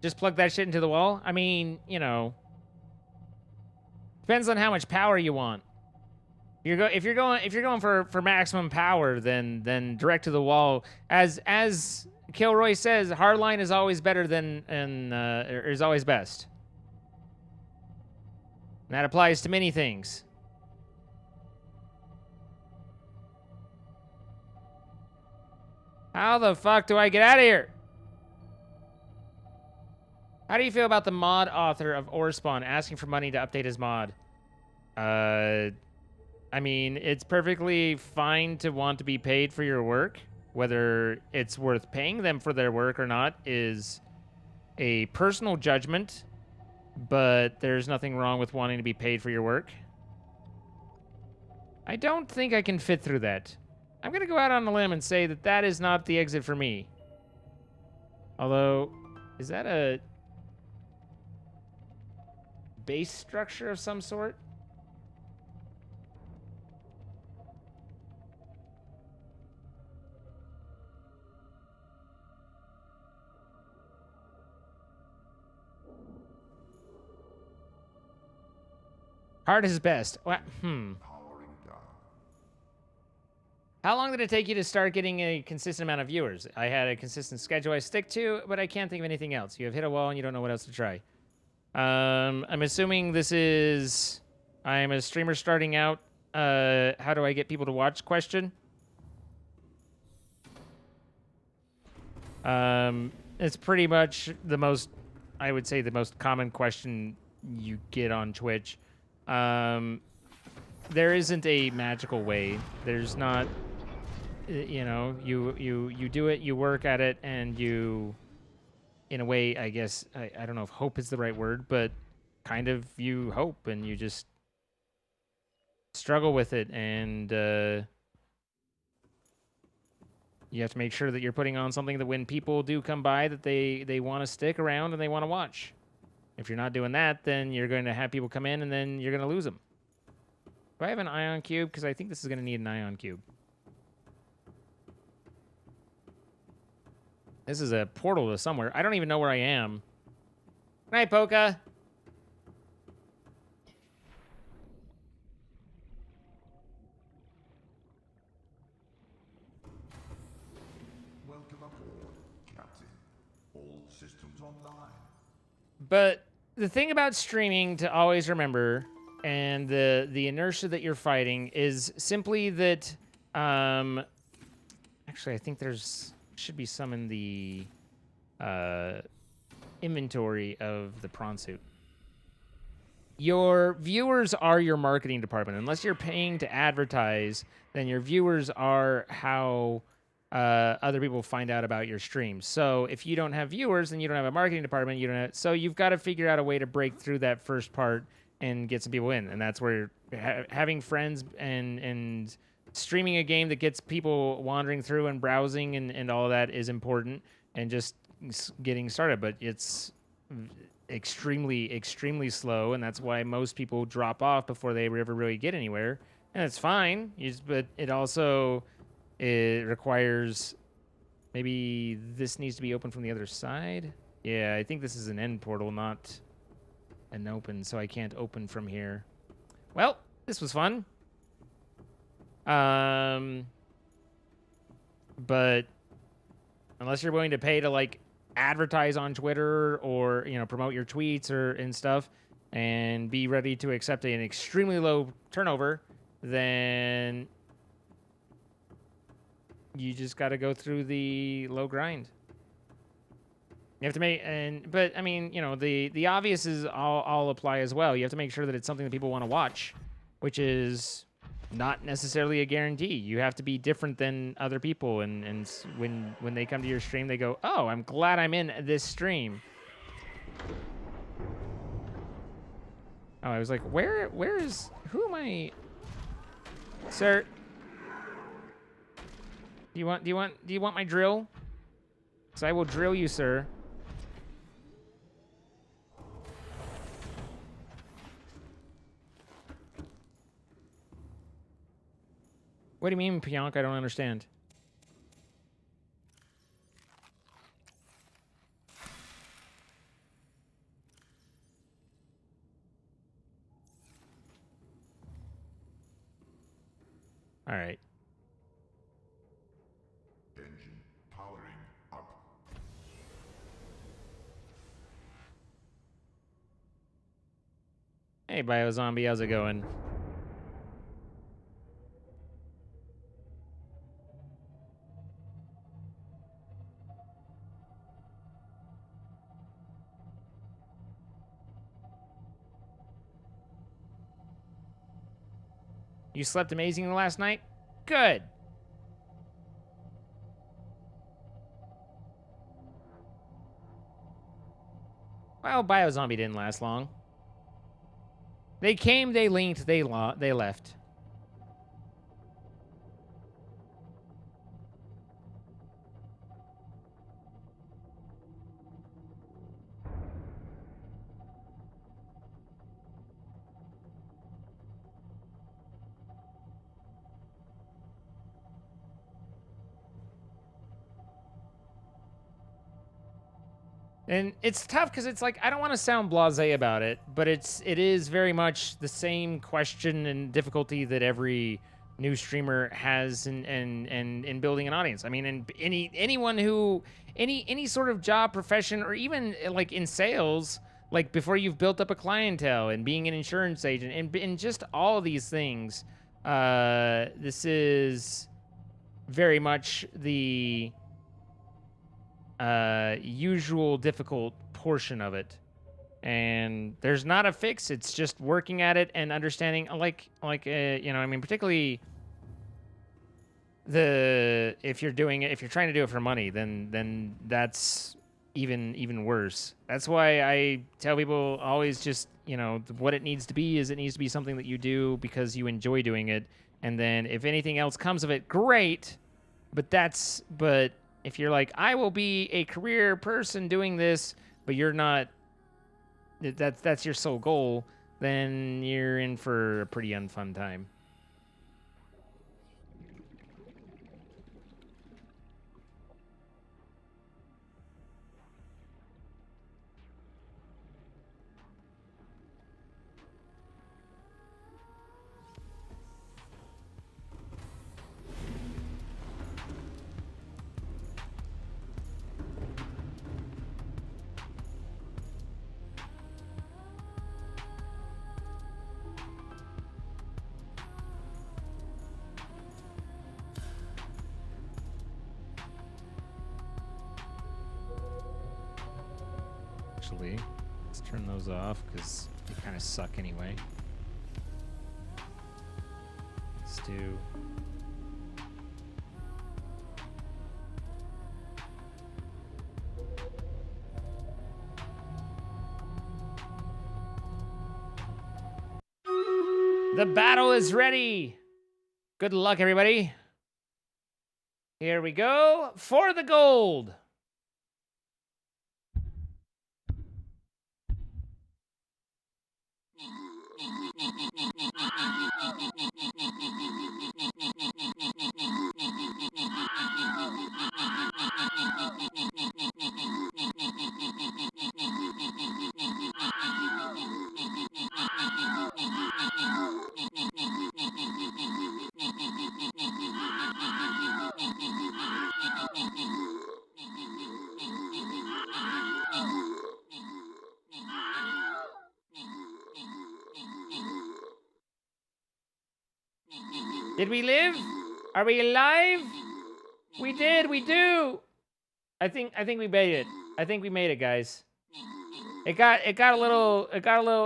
Just plug that shit into the wall? I mean, you know. Depends on how much power you want. If you're going for maximum power, then direct to the wall. As Kilroy says, hardline is always better than is always best. And that applies to many things. How the fuck do I get out of here? How do you feel about the mod author of Orespawn asking for money to update his mod? I mean, it's perfectly fine to want to be paid for your work. Whether it's worth paying them for their work or not is a personal judgment, but there's nothing wrong with wanting to be paid for your work. I don't think I can fit through that. I'm going to go out on a limb and say that that is not the exit for me. Although, is that a base structure of some sort. Hard is best. Powering down. How long did it take you to start getting a consistent amount of viewers? I had a consistent schedule I stick to, but I can't think of anything else. You have hit a wall and you don't know what else to try. I'm assuming this is... I'm a streamer starting out. How do I get people to watch question? It's pretty much the most... I would say the most common question you get on Twitch. There isn't a magical way. There's not... You know, you do it, you work at it, and you, in a way, I guess, I don't know if hope is the right word, but kind of you hope, and you just struggle with it, and you have to make sure that you're putting on something that when people do come by, that they want to stick around and they want to watch. If you're not doing that, then you're going to have people come in, and then you're going to lose them. Do I have an ion cube? Because I think this is going to need an ion cube. This is a portal to somewhere. I don't even know where I am. Good night, Poka. Welcome aboard, Captain. All systems online. But the thing about streaming to always remember, and the inertia that you're fighting, is simply that... actually, I think there's... should be some in the inventory of the prawn suit. Your viewers are your marketing department. Unless you're paying to advertise, then your viewers are how other people find out about your streams. So if you don't have viewers, then you don't have a marketing department. You don't have, so you've got to figure out a way to break through that first part and get some people in. And that's where having friends and streaming a game that gets people wandering through and browsing and all of that is important, and just getting started. But it's extremely, extremely slow, and that's why most people drop off before they ever really get anywhere. And it's fine, but it also requires... Maybe this needs to be open from the other side? Yeah, I think this is an end portal, not an open, so I can't open from here. Well, this was fun. But unless you're willing to pay to like advertise on Twitter or, you know, promote your tweets and stuff, and be ready to accept an extremely low turnover, then you just got to go through the low grind. You have to make, but I mean, you know, the obvious is all apply as well. You have to make sure that it's something that people want to watch, which is not necessarily a guarantee. You have to be different than other people, and when they come to your stream, they go, "Oh, I'm glad I'm in this stream." Oh, I was like, who am I? Sir, do you want my drill? Because I will drill you, sir. What do you mean, Pionk? I don't understand. All right. Engine powering up. Hey, BioZombie, how's it going? You slept amazingly last night? Good. Well, BioZombie didn't last long. They came, they linked, they left. And it's tough because it's like I don't want to sound blasé about it, but it is very much the same question and difficulty that every new streamer has in building an audience. I mean, and anyone who any sort of job, profession, or even like in sales, like before you've built up a clientele and being an insurance agent and just all of these things, this is very much the usual difficult portion of it, and there's not a fix. It's just working at it and understanding, like you know, I mean, particularly if you're trying to do it for money, then that's even worse. That's why I tell people always just, you know, what it needs to be is it needs to be something that you do because you enjoy doing it, and then if anything else comes of it, great. But if you're like, I will be a career person doing this, but you're not, that's your sole goal, then you're in for a pretty unfun time. Actually, let's turn those off because they kind of suck anyway. Let's do. The battle is ready. Good luck, everybody. Here we go for the gold. Did we live? Are we alive? We did. We do. I think we made it. I think we made it, guys. It got a little.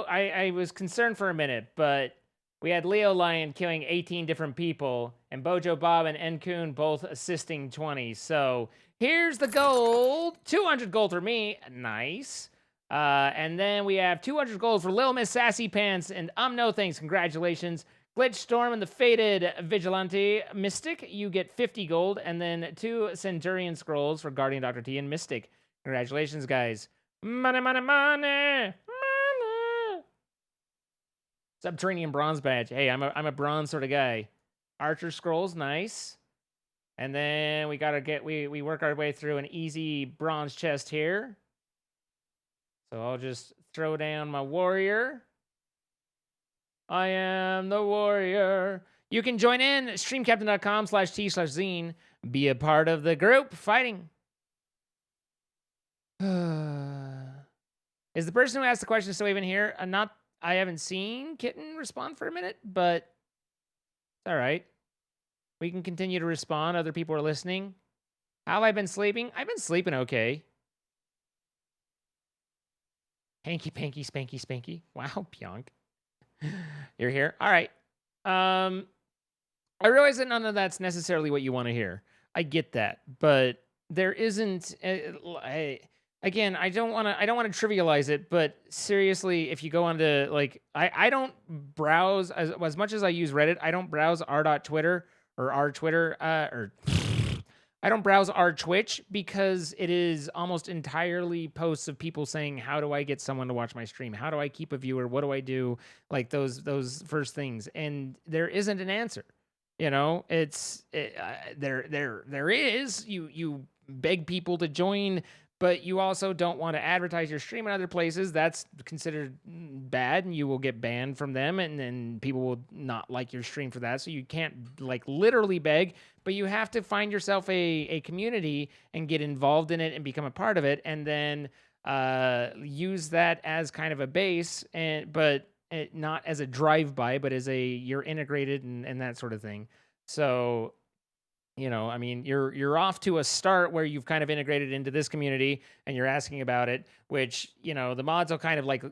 I was concerned for a minute, but we had Leo Lion killing 18 different people, and Bojo Bob and Nkun both assisting 20. So here's the gold. 200 gold for me. Nice. And then we have 200 gold for Lil Miss Sassy Pants and No Thanks. Congratulations. Glitch Storm and the Faded Vigilante Mystic, you get 50 gold, and then 2 Centurion Scrolls for Guardian Dr. T and Mystic. Congratulations, guys. Money, money, money, money. Subterranean Bronze Badge. Hey, I'm a bronze sort of guy. Archer Scrolls, nice. And then we work our way through an easy bronze chest here. So I'll just throw down my warrior. I am the warrior. You can join in streamcaptain.com/t/zine. Be a part of the group fighting. Is the person who asked the question still even here? I haven't seen Kitten respond for a minute, but it's all right. We can continue to respond. Other people are listening. How have I been sleeping? I've been sleeping okay. Hanky, panky, spanky, spanky. Wow, Pionk. You're here. All right. I realize that none of that's necessarily what you want to hear. I get that, but there isn't. Again, I don't want to trivialize it, but seriously, if you go on to like, I don't browse as much as I use Reddit. I don't browse r.twitter or our Twitter or. I don't browse our Twitch because it is almost entirely posts of people saying, how do I get someone to watch my stream? How do I keep a viewer? What do I do? Like those first things. And there isn't an answer. You know, there is, you beg people to join but you also don't want to advertise your stream in other places. That's considered bad, and you will get banned from them, and then people will not like your stream for that. So you can't like literally beg, but you have to find yourself a community and get involved in it and become a part of it, and then use that as kind of a base, but not as a drive-by, but as you're integrated and that sort of thing. So I mean, you're off to a start where you've kind of integrated into this community and you're asking about it, which, the mods will kind of like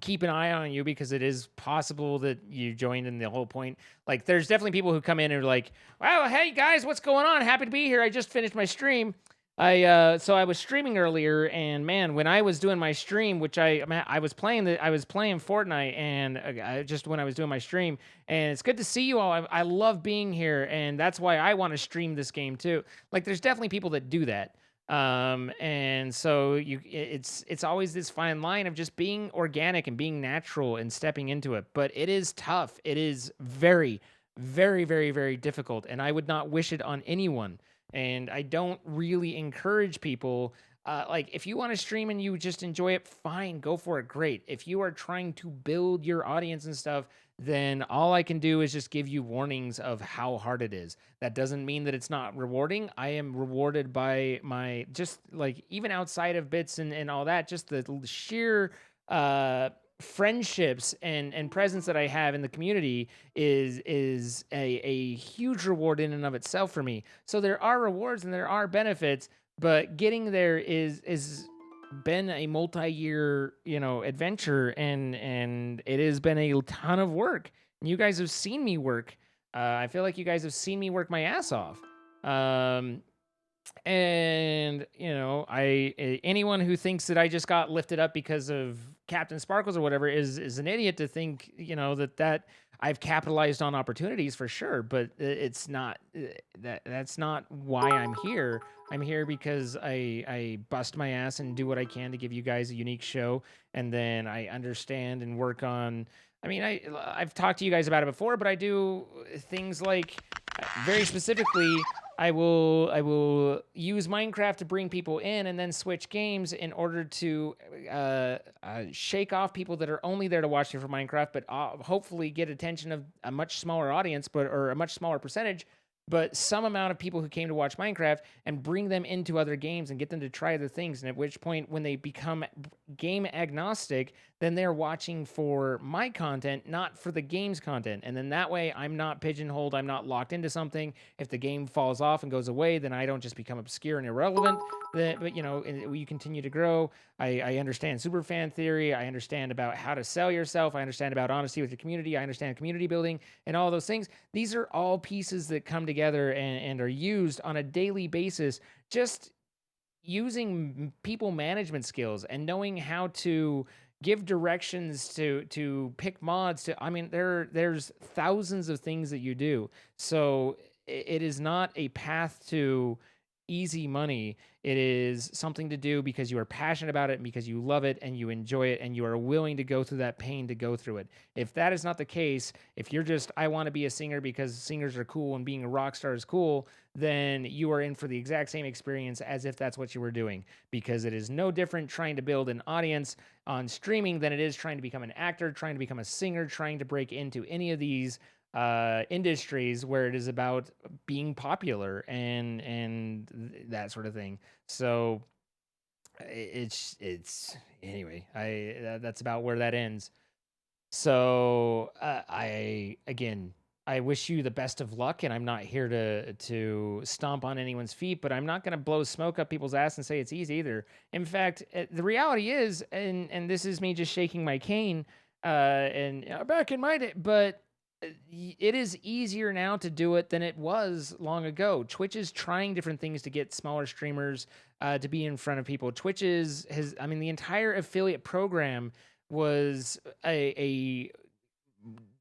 keep an eye on you because it is possible that you joined in the whole point. Like, there's definitely people who come in and are like, wow, hey guys, what's going on? Happy to be here. I just finished my stream. So I was streaming earlier, and man, when I was doing my stream, which I was playing Fortnite, and just when I was doing my stream, and it's good to see you all. I love being here, and that's why I want to stream this game too. Like, there's definitely people that do that, and so it's always this fine line of just being organic and being natural and stepping into it. But it is tough. It is very, very, very, very difficult, and I would not wish it on anyone. And I don't really encourage people. Like, if you want to stream and you just enjoy it, fine, go for it, great. If you are trying to build your audience and stuff, then all I can do is just give you warnings of how hard it is. That doesn't mean that it's not rewarding. I am rewarded by my, just like, even outside of bits and all that, just the sheer friendships and presence that I have in the community is a huge reward in and of itself for me. So there are rewards and there are benefits, but getting there is been a multi-year, adventure, and it has been a ton of work. And you guys have seen me work. I feel like you guys have seen me work my ass off. And anyone who thinks that I just got lifted up because of Captain Sparkles or whatever is an idiot to think that I've capitalized on opportunities for sure, but it's not that's not why I'm here. I'm here because I bust my ass and do what I can to give you guys a unique show, and then I understand and work on. I mean, I've talked to you guys about it before, but I do things like, very specifically, I will use Minecraft to bring people in and then switch games in order to shake off people that are only there to watch me for Minecraft, but hopefully get attention of a much smaller audience, or a much smaller percentage, but some amount of people who came to watch Minecraft, and bring them into other games and get them to try other things. And at which point, when they become game agnostic, then they're watching for my content, not for the game's content. And then that way, I'm not pigeonholed. I'm not locked into something. If the game falls off and goes away, then I don't just become obscure and irrelevant. But you continue to grow. I understand superfan theory. I understand about how to sell yourself. I understand about honesty with your community. I understand community building and all those things. These are all pieces that come together and are used on a daily basis. Just using people management skills and knowing how to give directions to pick mods I mean, there's thousands of things that you do. So it is not a path to easy money. It is something to do because you are passionate about it, and because you love it and you enjoy it, and you are willing to go through that pain to go through it. If that is not the case, if you're just, I want to be a singer because singers are cool and being a rock star is cool, then you are in for the exact same experience as if that's what you were doing, because it is no different trying to build an audience on streaming than it is trying to become an actor, trying to become a singer, trying to break into any of these industries where it is about being popular and that sort of thing. So it's anyway, that's about where that ends. So I wish you the best of luck, and I'm not here to stomp on anyone's feet, but I'm not going to blow smoke up people's ass and say it's easy either. In fact, the reality is, and this is me just shaking my cane, and back in my day, but it is easier now to do it than it was long ago. Twitch is trying different things to get smaller streamers to be in front of people. Twitch the entire affiliate program was a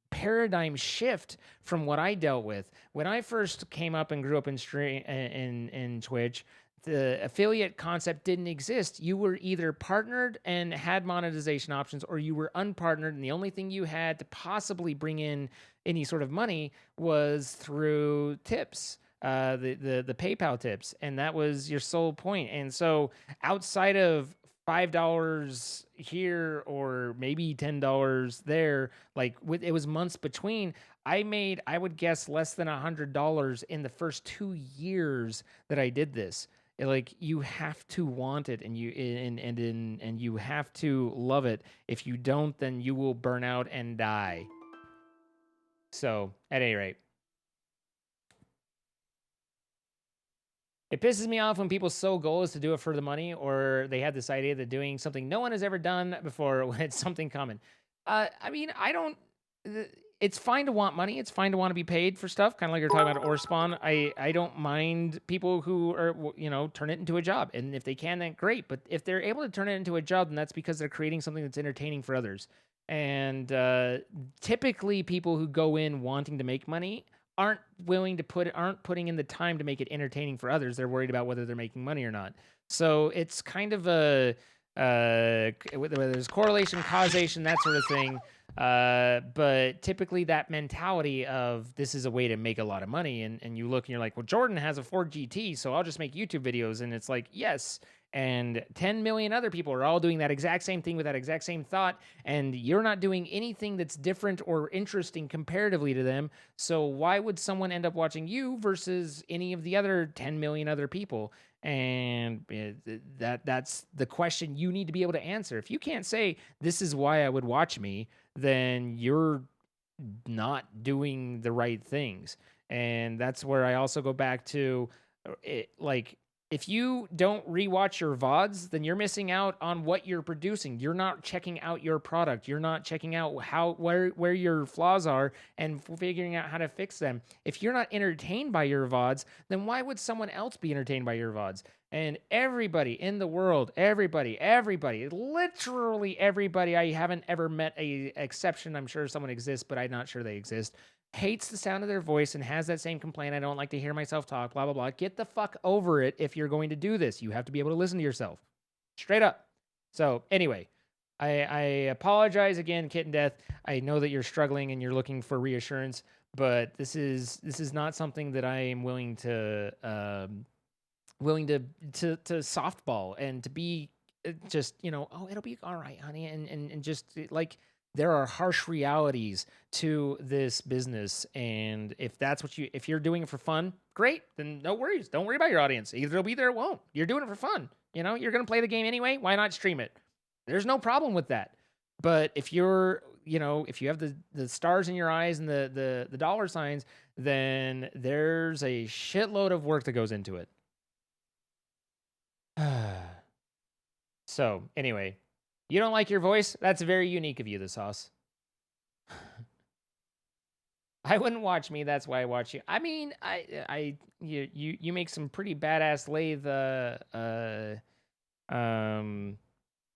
paradigm shift from what I dealt with when I first came up and grew up in Twitch. The affiliate concept didn't exist. You were either partnered and had monetization options, or you were unpartnered, and the only thing you had to possibly bring in any sort of money was through tips. the PayPal tips, and that was your sole point. And so outside of $5 here or maybe $10 there, like it was months between. I made, I would guess, less than $100 in the first 2 years that I did this. Like you have to want it, and you have to love it. If you don't, then you will burn out and die. So at any rate, it pisses me off when people's sole goal is to do it for the money, or they have this idea that doing something no one has ever done before when it's something common. I mean, I don't. It's fine to want money. It's fine to want to be paid for stuff, kind of like you're talking about Orspawn. I don't mind people who are, turn it into a job. And if they can, then great. But if they're able to turn it into a job, then that's because they're creating something that's entertaining for others. And typically people who go in wanting to make money aren't putting in the time to make it entertaining for others. They're worried about whether they're making money or not. So it's kind of a, whether there's correlation, causation, that sort of thing. But typically that mentality of this is a way to make a lot of money, and you look and you're like, well, Jordan has a Ford GT, so I'll just make YouTube videos. And it's like, yes. And 10 million other people are all doing that exact same thing with that exact same thought. And you're not doing anything that's different or interesting comparatively to them. So why would someone end up watching you versus any of the other 10 million other people? And that's the question you need to be able to answer. If you can't say, this is why I would watch me, then you're not doing the right things. And that's where I also go back to it, like, if you don't rewatch your VODs, then you're missing out on what you're producing. You're not checking out your product. You're not checking out where your flaws are and figuring out how to fix them. If you're not entertained by your VODs, then why would someone else be entertained by your VODs? And everybody in the world, everybody, literally everybody, I haven't ever met a exception. I'm sure someone exists, but I'm not sure they exist, hates the sound of their voice and has that same complaint. I don't like to hear myself talk, blah, blah, blah. Get the fuck over it if you're going to do this. You have to be able to listen to yourself. Straight up. So anyway, I apologize again, Kitten Death. I know that you're struggling and you're looking for reassurance, but this is not something that I am willing to softball and to be just, oh, it'll be all right, honey. And just like, there are harsh realities to this business. And if that's what if you're doing it for fun, great, then no worries. Don't worry about your audience. Either it'll be there or it won't. You're doing it for fun. You're going to play the game anyway. Why not stream it? There's no problem with that. But if you're, if you have the stars in your eyes and the dollar signs, then there's a shitload of work that goes into it. So anyway, you don't like your voice? That's very unique of you, the sauce. I wouldn't watch me. That's why I watch you. I mean, you make some pretty badass lathe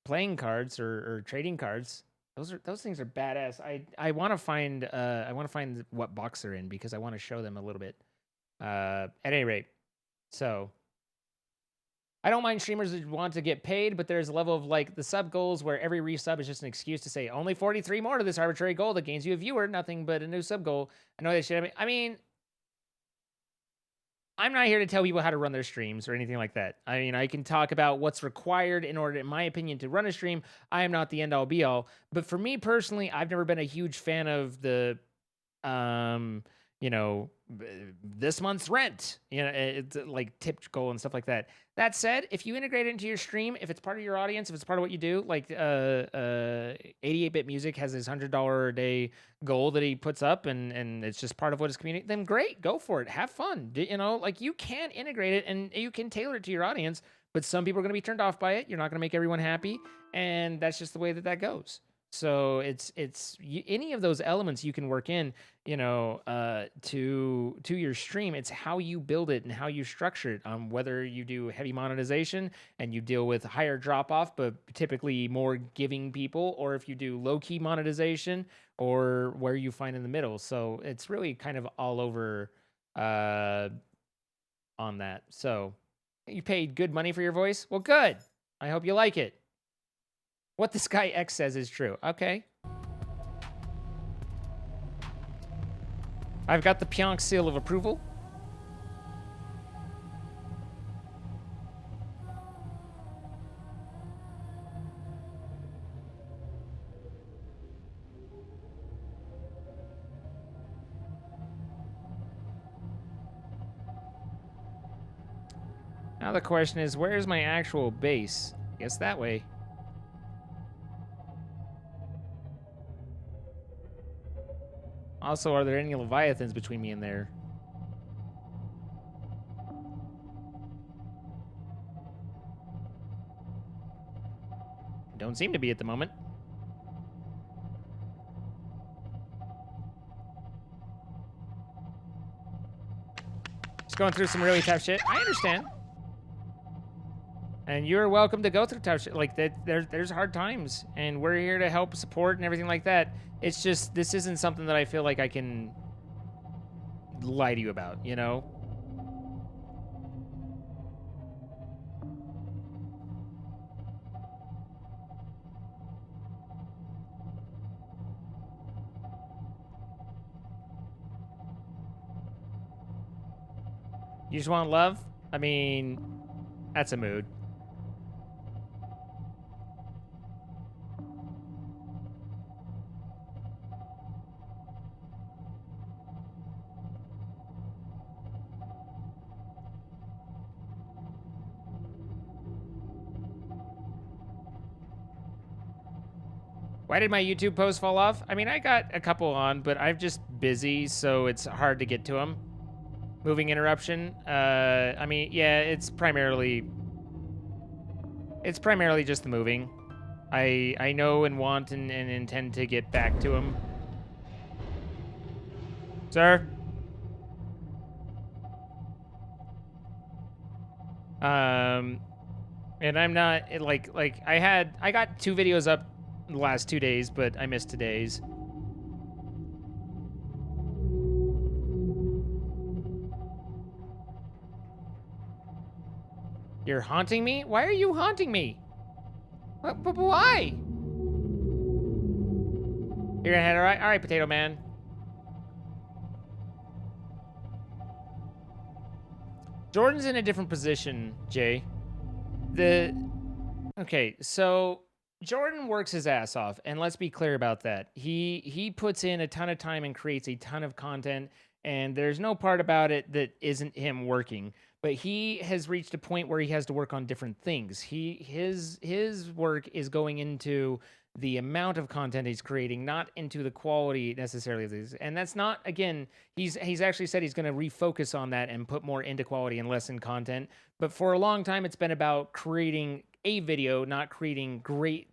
playing cards or trading cards. Those things are badass. I want to find what box they're in because I want to show them a little bit. At any rate, so I don't mind streamers that want to get paid, but there's a level of like the sub goals where every resub is just an excuse to say only 43 more to this arbitrary goal that gains you a viewer, nothing but a new sub goal. I know they should. I mean, I'm not here to tell people how to run their streams or anything like that. I mean, I can talk about what's required in order, in my opinion, to run a stream. I am not the end all be all. But for me personally, I've never been a huge fan of the, this month's rent, it's like tip goal and stuff like that. That said, if you integrate it into your stream, if it's part of your audience, if it's part of what you do, like 88-Bit Music has his $100 a day goal that he puts up and it's just part of what his community, then great, go for it. Have fun. Like you can integrate it and you can tailor it to your audience, but some people are going to be turned off by it. You're not going to make everyone happy. And that's just the way that goes. So it's any of those elements you can work in, to your stream. It's how you build it and how you structure it. Whether you do heavy monetization and you deal with higher drop off, but typically more giving people, or if you do low key monetization, or where you find in the middle. So it's really kind of all over on that. So you paid good money for your voice. Well, good. I hope you like it. What this guy X says is true. Okay. I've got the Pionk seal of approval. Now the question is, where's my actual base? Guess that way. Also, are there any Leviathans between me and there? Don't seem to be at the moment. Just going through some really tough shit. I understand. And you're welcome to go through tough shit. Like, there's hard times, and we're here to help support and everything like that. It's just, this isn't something that I feel like I can lie to you about, you know? You just want love? I mean, that's a mood. Why did my YouTube post fall off? I mean, I got a couple on, but I'm just busy, so it's hard to get to them. Moving interruption. I mean, yeah, it's primarily just the moving. I know and want and intend to get back to him. Sir? And I'm not, I got 2 videos up the last 2 days, but I missed today's. You're haunting me? Why are you haunting me? But why? You're gonna head all right, Potato Man. Jordan's in a different position, Jay. Okay, so Jordan works his ass off, and let's be clear about that. He puts in a ton of time and creates a ton of content, and there's no part about it that isn't him working. But he has reached a point where he has to work on different things. His work is going into the amount of content he's creating, not into the quality necessarily of these. And that's not, again, he's actually said he's going to refocus on that and put more into quality and less in content. But for a long time, it's been about creating a video, not creating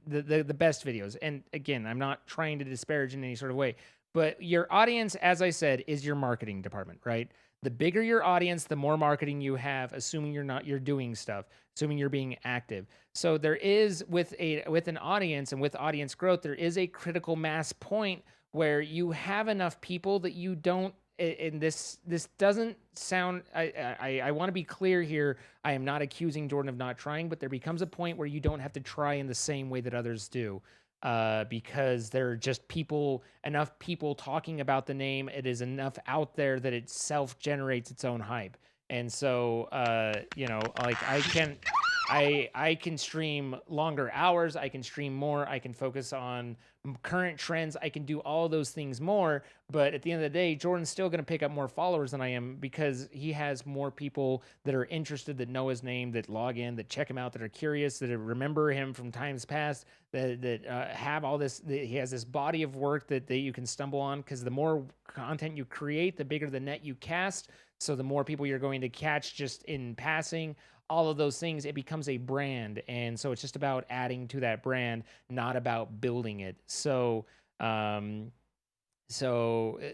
the best videos. And again, I'm not trying to disparage in any sort of way, but your audience, as I said, is your marketing department, right? The bigger your audience, the more marketing you have, assuming you're doing stuff, assuming you're being active. So there is, with an audience and with audience growth, there is a critical mass point where you have enough people that you don't, and this doesn't sound, I want to be clear here, I am not accusing Jordan of not trying, but there becomes a point where you don't have to try in the same way that others do. Because there are just enough people talking about the name. It is enough out there that it self-generates its own hype. And so, like I can stream longer hours. I can stream more. I can focus on current trends. I can do all those things more. But at the end of the day, Jordan's still going to pick up more followers than I am because he has more people that are interested, that know his name, that log in, that check him out, that are curious, that remember him from times past, that have all this. He has this body of work that you can stumble on, because the more content you create, the bigger the net you cast. So the more people you're going to catch just in passing. All of those things, it becomes a brand. And so it's just about adding to that brand, not about building it. So,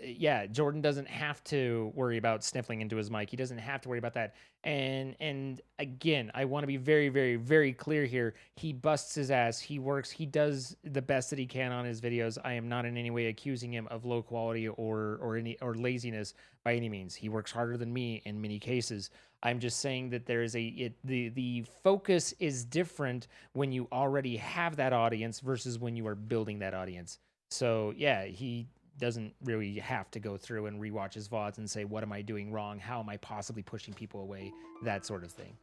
yeah, Jordan doesn't have to worry about sniffling into his mic. He doesn't have to worry about that. And again, I want to be very, very, very clear here. He busts his ass. He works. He does the best that he can on his videos. I am not in any way accusing him of low quality or laziness by any means. He works harder than me in many cases. I'm just saying that there is the focus is different when you already have that audience versus when you are building that audience. So yeah, he doesn't really have to go through and rewatch his VODs and say, what am I doing wrong? How am I possibly pushing people away? That sort of thing.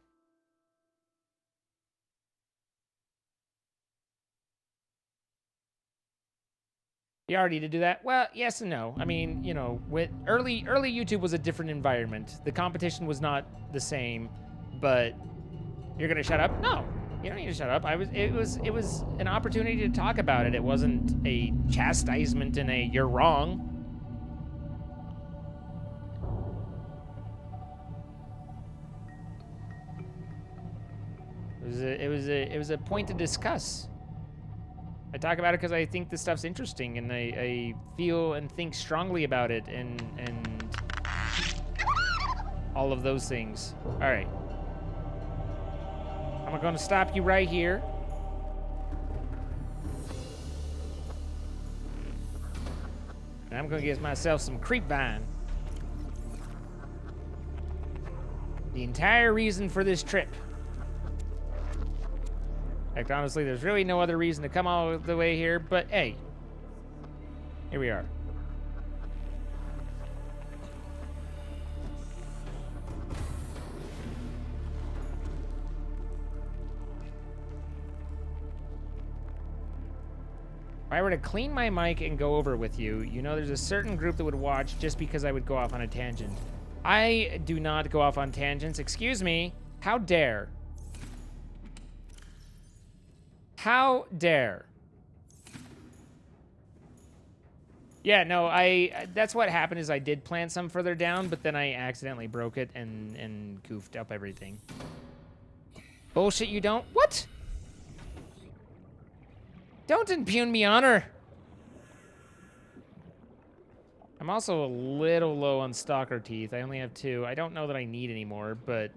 You already did do that? Well, yes and no. I mean, you know, with early YouTube was a different environment. The competition was not the same, but You're gonna shut up? No, you don't need to shut up. It was an opportunity to talk about it. It wasn't a chastisement and a you're wrong. It was a point to discuss. I talk about it because I think this stuff's interesting, and I feel and think strongly about it, and all of those things. All right. I'm going to stop you right here. And I'm going to get myself some creep vine. The entire reason for this trip. Like, honestly, there's really no other reason to come all the way here, but hey, here we are. If I were to clean my mic and go over with you, you know there's a certain group that would watch just because I would go off on a tangent. I do not go off on tangents. Excuse me. How dare? How dare? Yeah, no, that's what happened is I did plant some further down, but then I accidentally broke it and goofed up everything. Bullshit, you don't? What? Don't impugn me honor. I'm also a little low on stalker teeth. I only have 2. I don't know that I need any more, but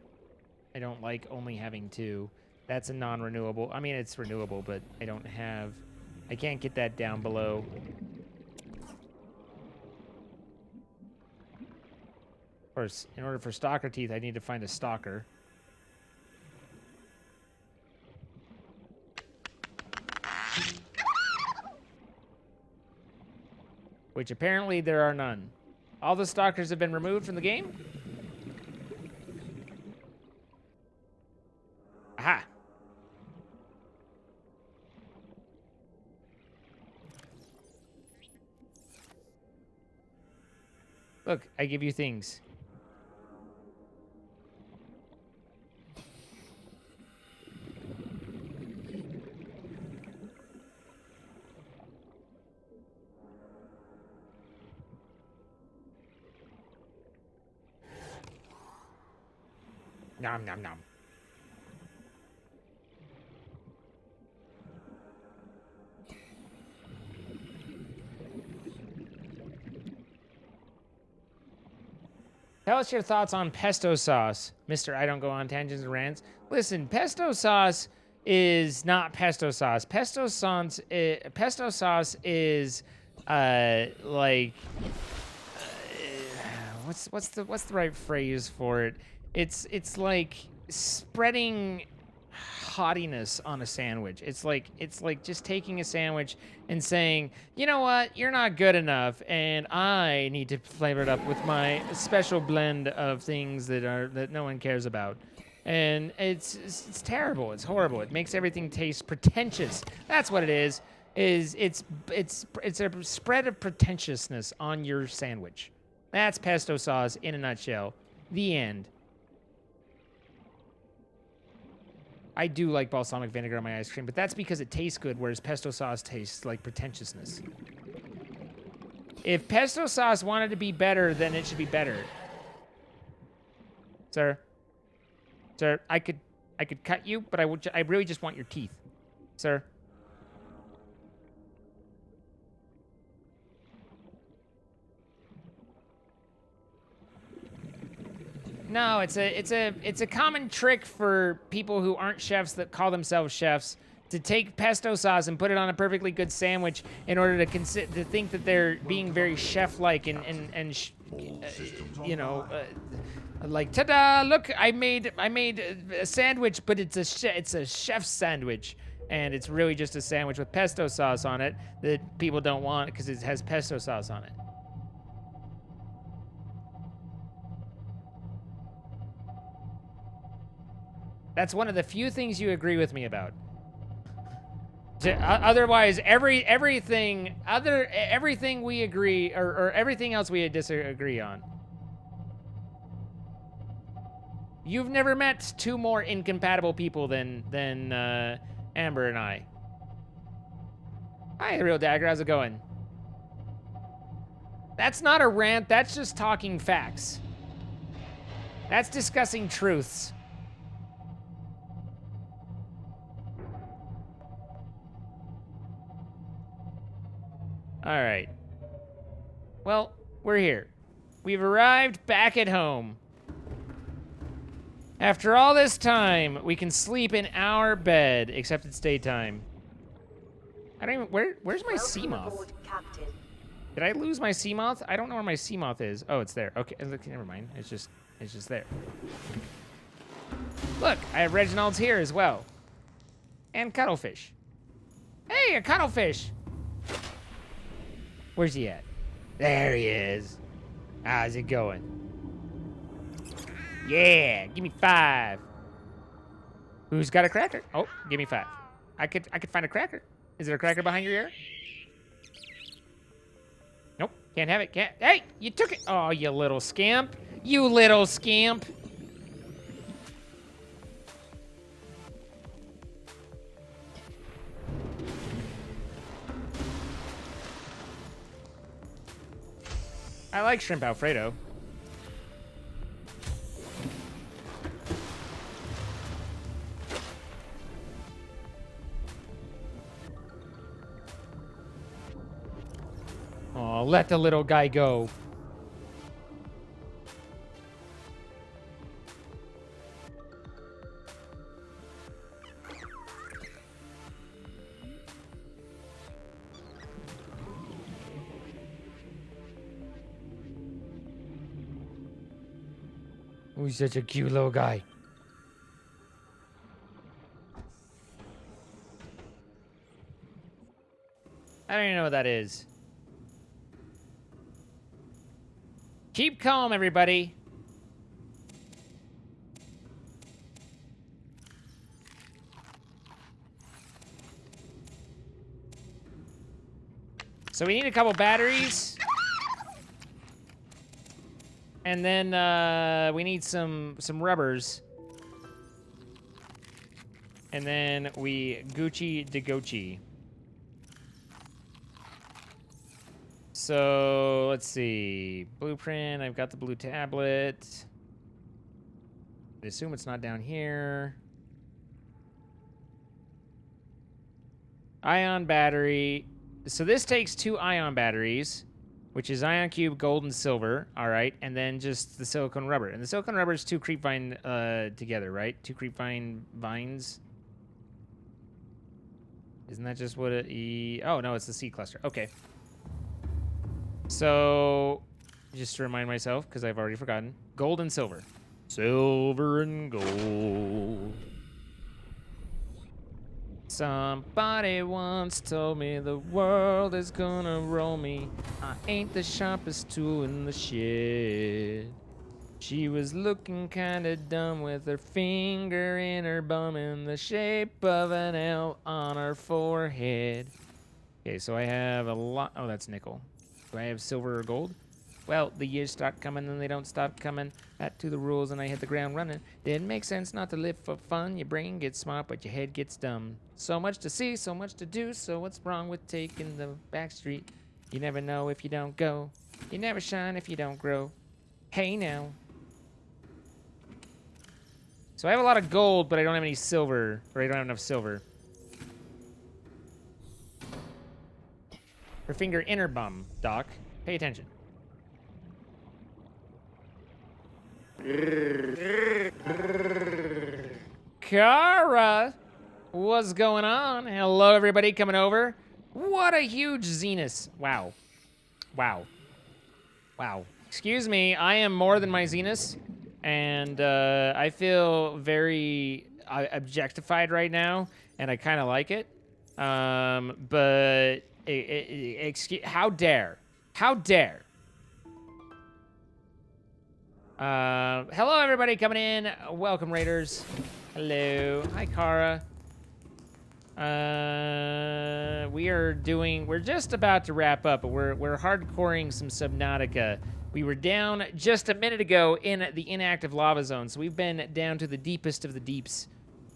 I don't like only having 2. That's a non-renewable. I mean, it's renewable, but I can't get that down below. Of course, in order for stalker teeth, I need to find a stalker. Which apparently there are none. All the stalkers have been removed from the game? Aha! Look, I give you things. Nom nom nom. Tell us your thoughts on pesto sauce, Mr. I don't go on tangents and rants. Listen, pesto sauce is not pesto sauce. Pesto sauce is like what's the right phrase for it? It's like spreading haughtiness on a sandwich. It's like just taking a sandwich and saying, you know what, you're not good enough, and I need to flavor it up with my special blend of things that no one cares about. And it's terrible. It's horrible. It makes everything taste pretentious. That's what it is. It's a spread of pretentiousness on your sandwich. That's pesto sauce in a nutshell. The end. I do like balsamic vinegar on my ice cream, but that's because it tastes good, whereas pesto sauce tastes like pretentiousness. If pesto sauce wanted to be better, then it should be better. Sir, I could cut you, but I really just want your teeth. Sir. No, it's a common trick for people who aren't chefs that call themselves chefs to take pesto sauce and put it on a perfectly good sandwich in order to think that they're being very chef-like and you know, like ta-da! Look, I made a sandwich, but it's a chef's sandwich, and it's really just a sandwich with pesto sauce on it that people don't want because it has pesto sauce on it. That's one of the few things you agree with me about. Otherwise, everything we agree, or everything else we disagree on. You've never met two more incompatible people than Amber and I. Hi, Real Dagger. How's it going? That's not a rant. That's just talking facts. That's discussing truths. All right. Well, we're here. We've arrived back at home. After all this time, we can sleep in our bed, except it's daytime. I don't even, where's my sea moth? Aboard, Captain. Did I lose my sea moth? I don't know where my sea moth is. Oh, it's there. Okay, look, never mind. It's just there. Look, I have Reginald's here as well. And Cuttlefish. Hey, a Cuttlefish! Where's he at? There he is. How's it going? Yeah, give me 5. Who's got a cracker? Oh, give me 5. I could find a cracker. Is there a cracker behind your ear? Nope, can't have it. Can't. Hey, you took it. Oh, you little scamp. You little scamp. I like shrimp Alfredo. Oh, let the little guy go. Oh, he's such a cute little guy. I don't even know what that is. Keep calm, everybody. So we need a couple batteries. And then we need some rubbers. And then we Gucci de Gucci. So let's see. Blueprint, I've got the blue tablet. I assume it's not down here. Ion battery. So this takes 2 ion batteries, which is ion cube, gold, and silver. All right, and then just the silicone rubber. And the silicone rubber is 2 creepvine together, right? 2 creepvine vines. Isn't that just what it? Oh no, it's the seed cluster. Okay. So, just to remind myself, because I've already forgotten, gold and silver. Silver and gold. Somebody once told me the world is gonna roll me. I ain't the sharpest tool in the shed. She was looking kinda dumb with her finger in her bum in the shape of an L on her forehead. Okay, so I have a lot. Oh, that's nickel. Do I have silver or gold? Well, the years start coming and they don't stop coming. Back to the rules and I hit the ground running. Didn't make sense not to live for fun. Your brain gets smart, but your head gets dumb. So much to see, so much to do. So what's wrong with taking the back street? You never know if you don't go. You never shine if you don't grow. Hey now. So I have a lot of gold, but I don't have any silver. Or I don't have enough silver. Her finger inner bum, Doc. Pay attention. Kara, what's going on? Hello, everybody coming over. What a huge Zenus. Wow. Wow. Wow. Excuse me, I am more than my Zenus, and I feel very objectified right now, and I kind of like it. But how dare? How dare? Hello, everybody coming in. Welcome, Raiders. Hello. Hi, Kara. We're just about to wrap up, but we're hardcoring some Subnautica. We were down just a minute ago in the inactive lava zone, so we've been down to the deepest of the deeps.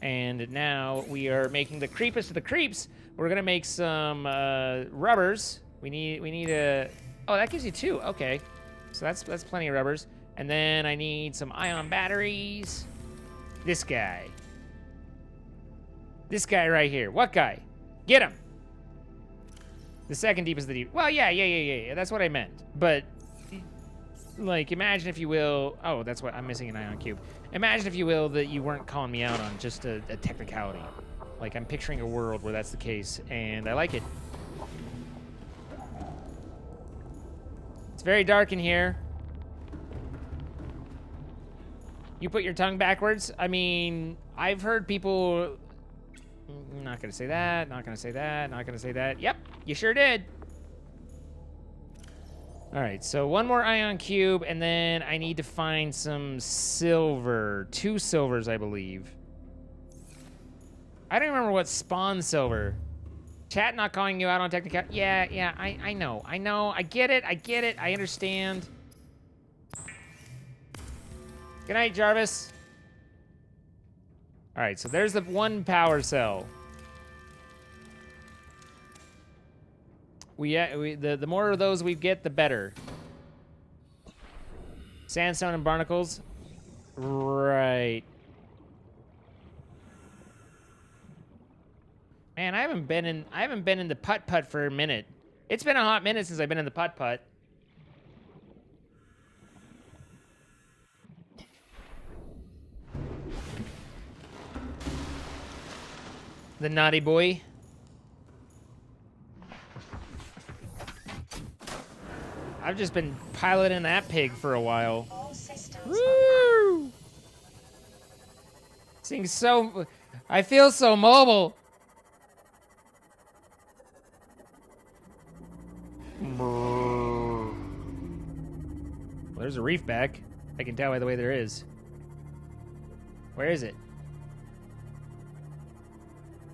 And now we are making the creepest of the creeps. We're gonna make some rubbers. We need a, oh, that gives you 2, okay. So that's plenty of rubbers. And then I need some ion batteries. This guy. This guy right here. What guy? Get him. The second deepest of the deep. Well, yeah. That's what I meant. But, like, imagine if you will. Oh, that's what I'm missing an ion cube. Imagine if you will that you weren't calling me out on just a technicality. Like, I'm picturing a world where that's the case, and I like it. It's very dark in here. You put your tongue backwards? I mean, I've heard people. Not gonna say that, not gonna say that, not gonna say that. Yep, you sure did. All right, so 1 more ion cube, and then I need to find some silver. 2 silvers, I believe. I don't remember what spawns silver. Chat not calling you out on technical. Yeah, I know. I get it, I understand. Good night, Jarvis. All right, so there's the 1 power cell. The more of those we get, the better. Sandstone and barnacles. Right. Man, I haven't been in the putt-putt for a minute. It's been a hot minute since I've been in the putt-putt. The naughty boy. I've just been piloting that pig for a while. All systems Woo! Seems so. I feel so mobile. Well, there's a reef back. I can tell by the way there is. Where is it?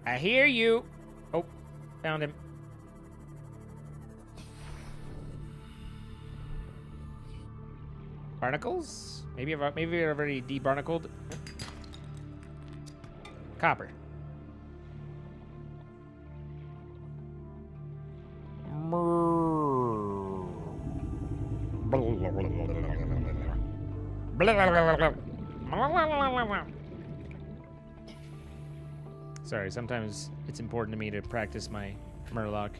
I hear you. Oh, found him. Barnacles? Maybe we've already debarnacled. Copper. Sorry, sometimes it's important to me to practice my Murloc.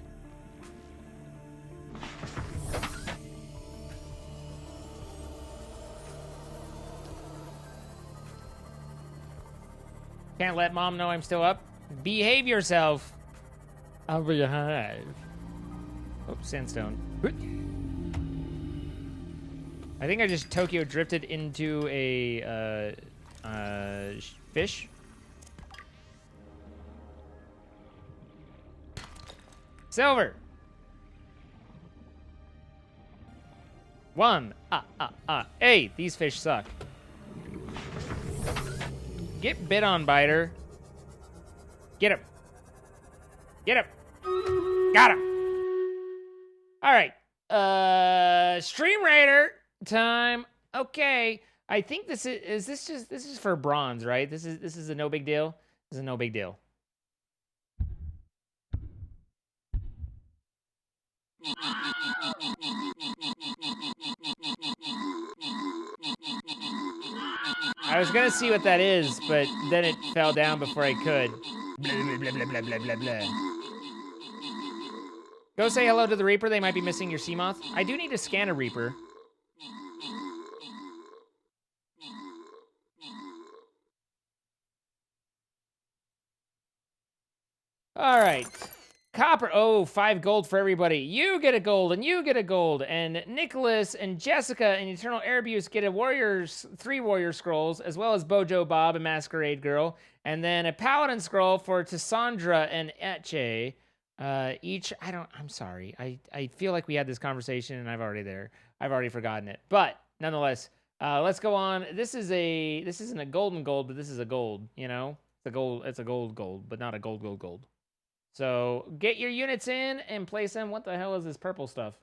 Can't let mom know I'm still up. Behave yourself. I'll behave. Oh, sandstone. I think I just Tokyo drifted into a fish. Silver. 1. Hey, these fish suck. Get bit on, biter. Get him. Get him. Got him. All right. Stream Raider time. Okay. I think this is this is for bronze, right? This is a no big deal. This is a no big deal. I was gonna see what that is, but then it fell down before I could. Blah, blah, blah, blah, blah, blah, blah. Go say hello to the Reaper. They might be missing your Seamoth. I do need to scan a Reaper. All right. Copper. Oh, 5 gold for everybody. You get a gold, and you get a gold. And Nicholas and Jessica and Eternal Airbuse get 3 warrior scrolls, as well as Bojo Bob and Masquerade Girl. And then a paladin scroll for Tassandra and Etche. Each, I'm sorry. I feel like we had this conversation and I've already forgotten it. But nonetheless, let's go on. This isn't a golden gold, but this is a gold, you know? It's a gold, but not a gold. So get your units in and place them. What the hell is this purple stuff?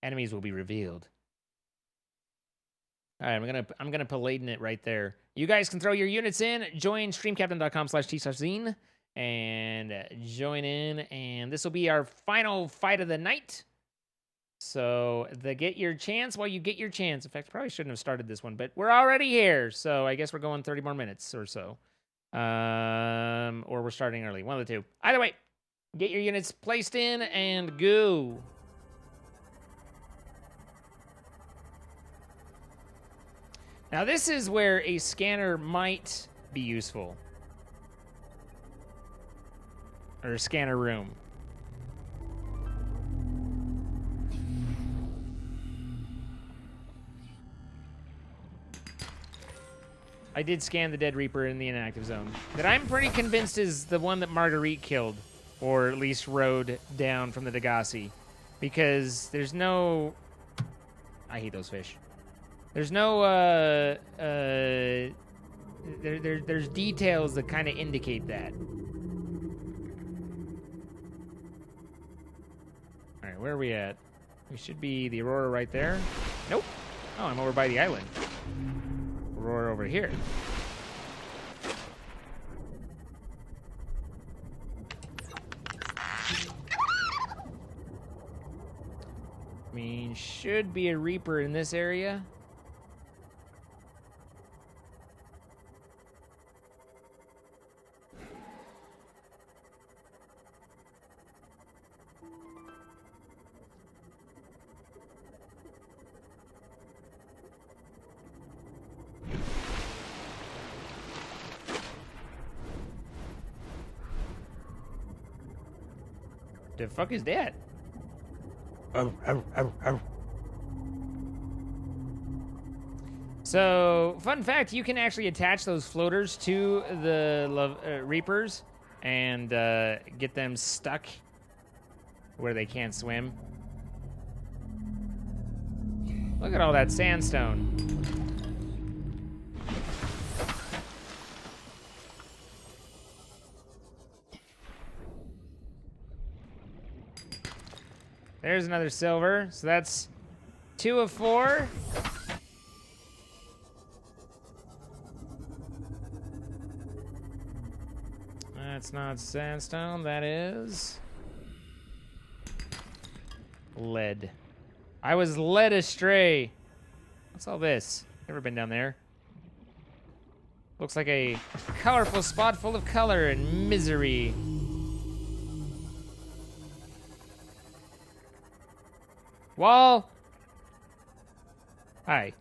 Enemies will be revealed. All right, I'm gonna Paladin it right there. You guys can throw your units in. Join streamcaptain.com/t/zine and join in. And this will be our final fight of the night. So get your chance while you get your chance. In fact, probably shouldn't have started this one, but we're already here. So I guess we're going 30 more minutes or so. Or we're starting early. One of the two. Either way, get your units placed in and go. Now this is where a scanner might be useful. Or a scanner room. I did scan the dead Reaper in the inactive zone. That I'm pretty convinced is the one that Marguerite killed. Or at least rode down from the Degassi. Because there's no... I hate those fish. There's no, there's details that kind of indicate that. All right, where are we at? We should be the Aurora right there. Nope. Oh, I'm over by the island. Aurora over here. I mean, should be a Reaper in this area. The fuck is that? So, fun fact, you can actually attach those floaters to the Reapers and get them stuck where they can't swim. Look at all that sandstone. There's another silver. So that's 2 of 4. That's not sandstone. That is lead. I was led astray. What's all this? Never been down there. Looks like a colorful spot full of color and misery. Wall! Hi.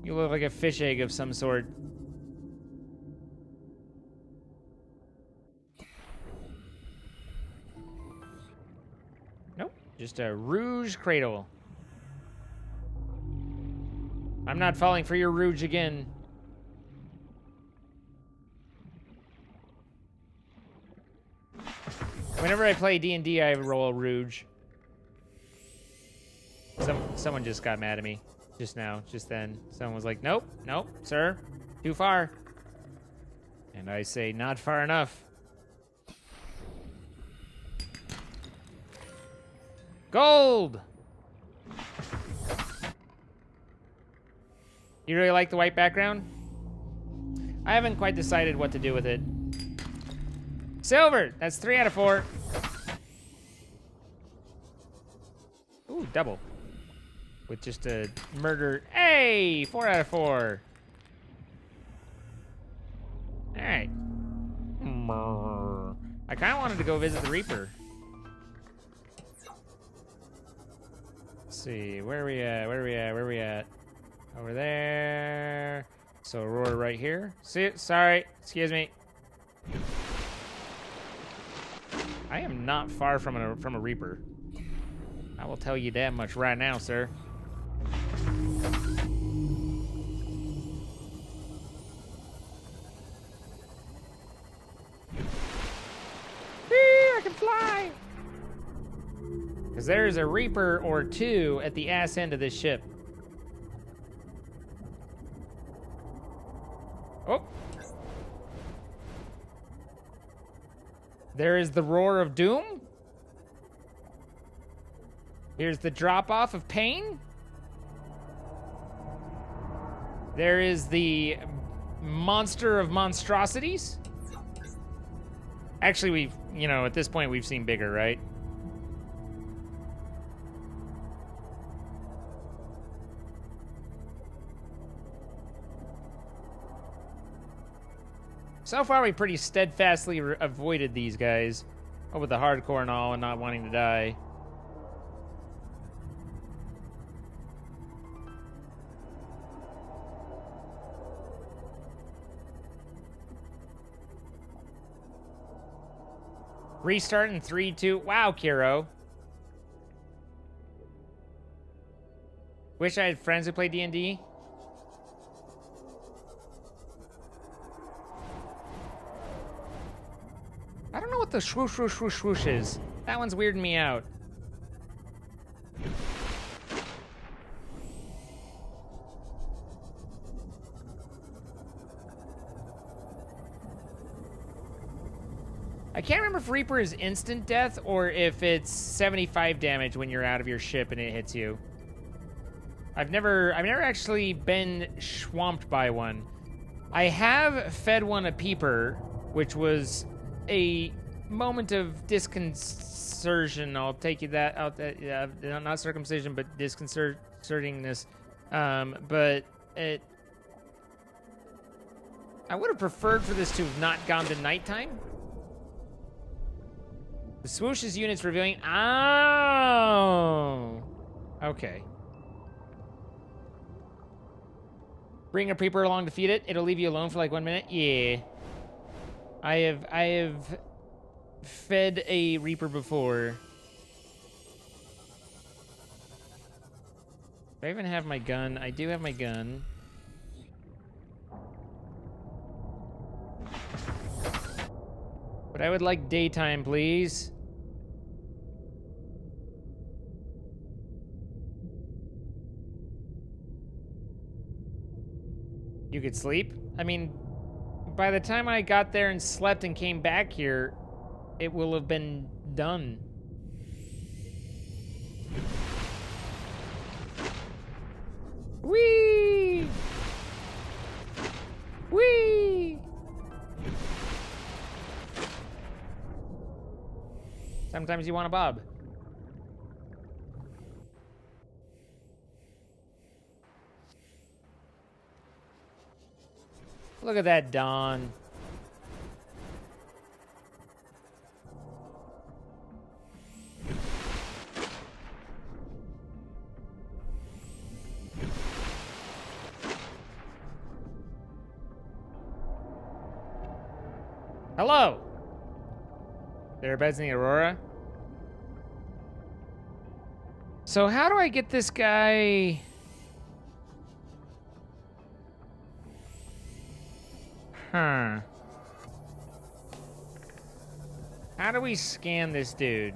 You look like a fish egg of some sort. Nope. Just a rouge cradle. I'm not falling for your rouge again. Whenever I play D&D, I roll a rouge. Someone just got mad at me just now, just then. Someone was like, nope, nope, sir, too far. And I say, not far enough. Gold! You really like the white background? I haven't quite decided what to do with it. Silver! That's 3 out of 4. Ooh, double. With just a murder. Hey! 4 out of 4. Alright. I kind of wanted to go visit the Reaper. Let's see. Where are we at? Where are we at? Where are we at? Over there. So Aurora right here. See, sorry. Excuse me. I am not far from a Reaper. I will tell you that much right now, sir. I can fly! Because there's a Reaper or 2 at the ass end of this ship. Oh! There is the roar of doom. Here's the drop off of pain. There is the monster of monstrosities. Actually, we've, at this point, we've seen bigger, right? So far, we pretty steadfastly avoided these guys. Oh, with the hardcore and all and not wanting to die. Restart in 3, 2. Wow, Kiro. Wish I had friends who play D&D. I don't know what the swoosh, swoosh, swoosh, swoosh is. That one's weirding me out. I can't remember if Reaper is instant death or if it's 75 damage when you're out of your ship and it hits you. I've never actually been swamped by one. I have fed one a peeper, which was a moment of disconcertion. I'll take you that out. Not circumcision, but disconcertingness. But it. I would have preferred for this to have not gone to nighttime. The swooshes units revealing. Oh, okay. Bring a Reaper along to feed it. It'll leave you alone for like 1 minute. Yeah. I have fed a Reaper before. Do I even have my gun? I do have my gun. But I would like daytime, please. You could sleep? I mean, by the time I got there and slept and came back here, it will have been done. Whee! Whee! Sometimes you want a bob. Look at that dawn. Hello. There are beds in the Aurora. So how do I get this guy? Huh. How do we scan this dude?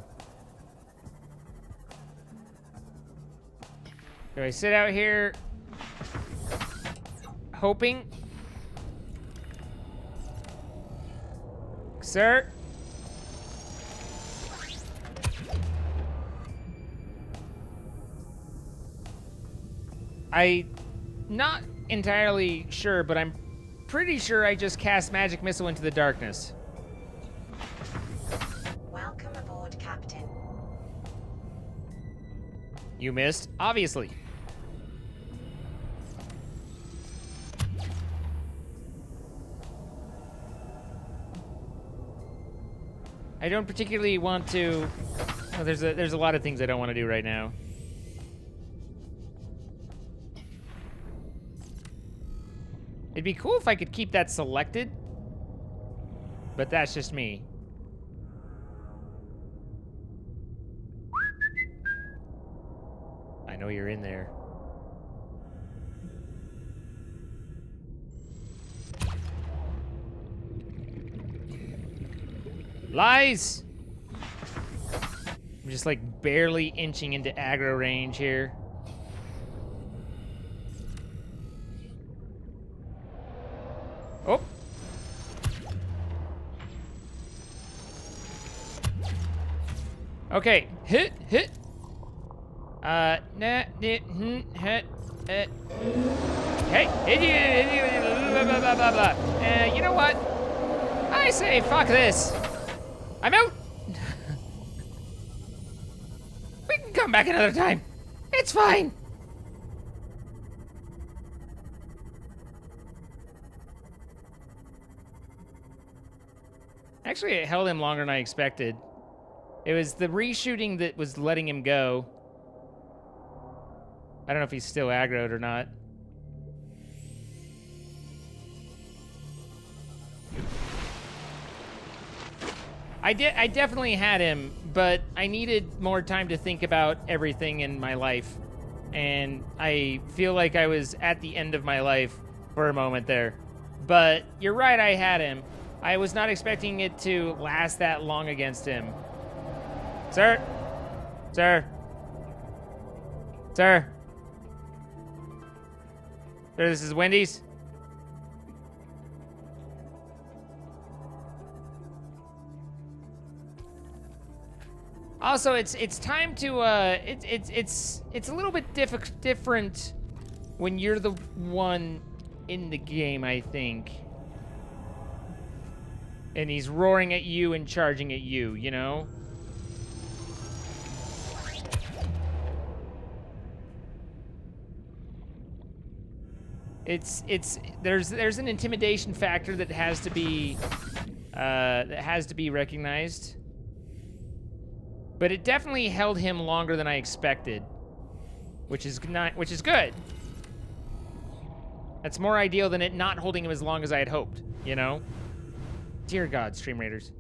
Do I sit out here hoping? Sir? I'm not entirely sure, but I'm pretty sure I just cast magic missile into the darkness. Welcome aboard, Captain. You missed, obviously. I don't particularly want to. Oh, there's a lot of things I don't want to do right now. It'd be cool if I could keep that selected, but that's just me. I know you're in there. Lies! I'm just like barely inching into aggro range here. Oh. Okay, hit. Blah, blah, blah, blah. You know what? I say fuck this. I'm out. We can come back another time. It's fine. Actually, it held him longer than I expected. It was the reshooting that was letting him go. I don't know if he's still aggroed or not. I definitely had him, but I needed more time to think about everything in my life. And I feel like I was at the end of my life for a moment there. But you're right, I had him. I was not expecting it to last that long against him. Sir? Sir? Sir? Sir, this is Wendy's. Also, it's time to it's a little bit different when you're the one in the game, I think. And he's roaring at you and charging at you, you know? There's an intimidation factor that has to be recognized. But it definitely held him longer than I expected, which is good. That's more ideal than it not holding him as long as I had hoped, you know? Dear God, Stream Raiders.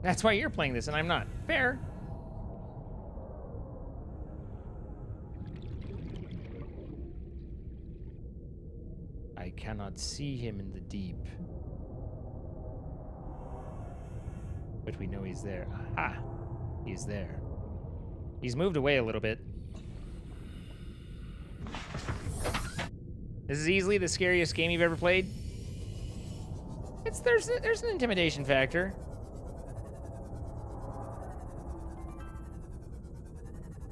That's why you're playing this and I'm not. Fair. I cannot see him in the deep. But we know he's there. Aha! He's there. He's moved away a little bit. This is easily the scariest game you've ever played. There's an intimidation factor.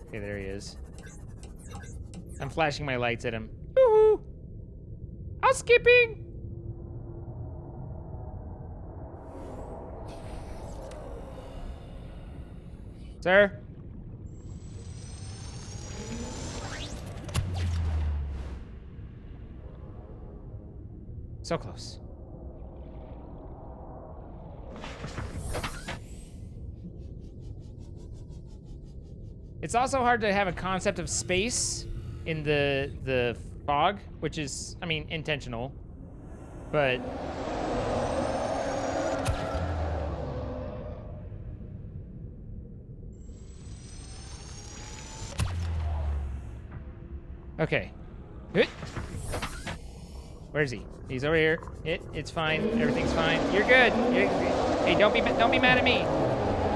Okay, there he is. I'm flashing my lights at him. Woohoo! Housekeeping! Sir? So close. It's also hard to have a concept of space in the fog, which is, I mean, intentional, but okay. Where is he? He's over here. It's fine. Everything's fine. You're good. Hey, don't be mad at me.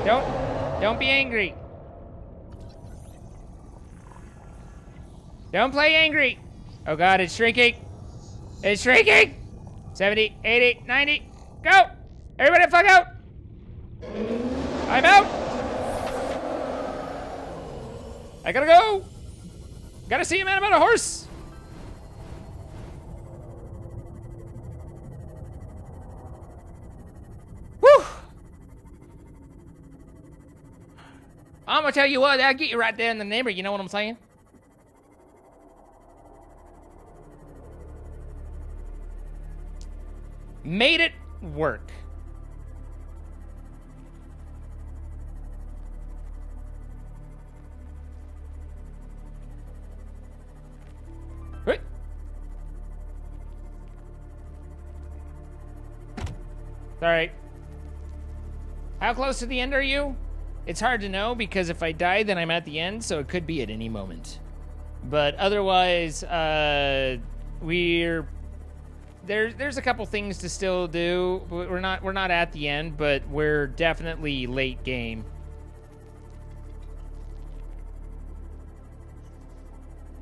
Don't be angry. Don't play angry. Oh God, it's shrinking. It's shrinking. 70, 80, 90. Go. Everybody fuck out. I'm out. I gotta go. Gotta see a man about a horse. Whew. I'm gonna tell you what, that'll get you right there in the neighborhood, you know what I'm saying? Made it work. Right. All right. How close to the end are you? It's hard to know because if I die, then I'm at the end, so it could be at any moment. But otherwise, there's a couple things to still do. We're not at the end, but we're definitely late game.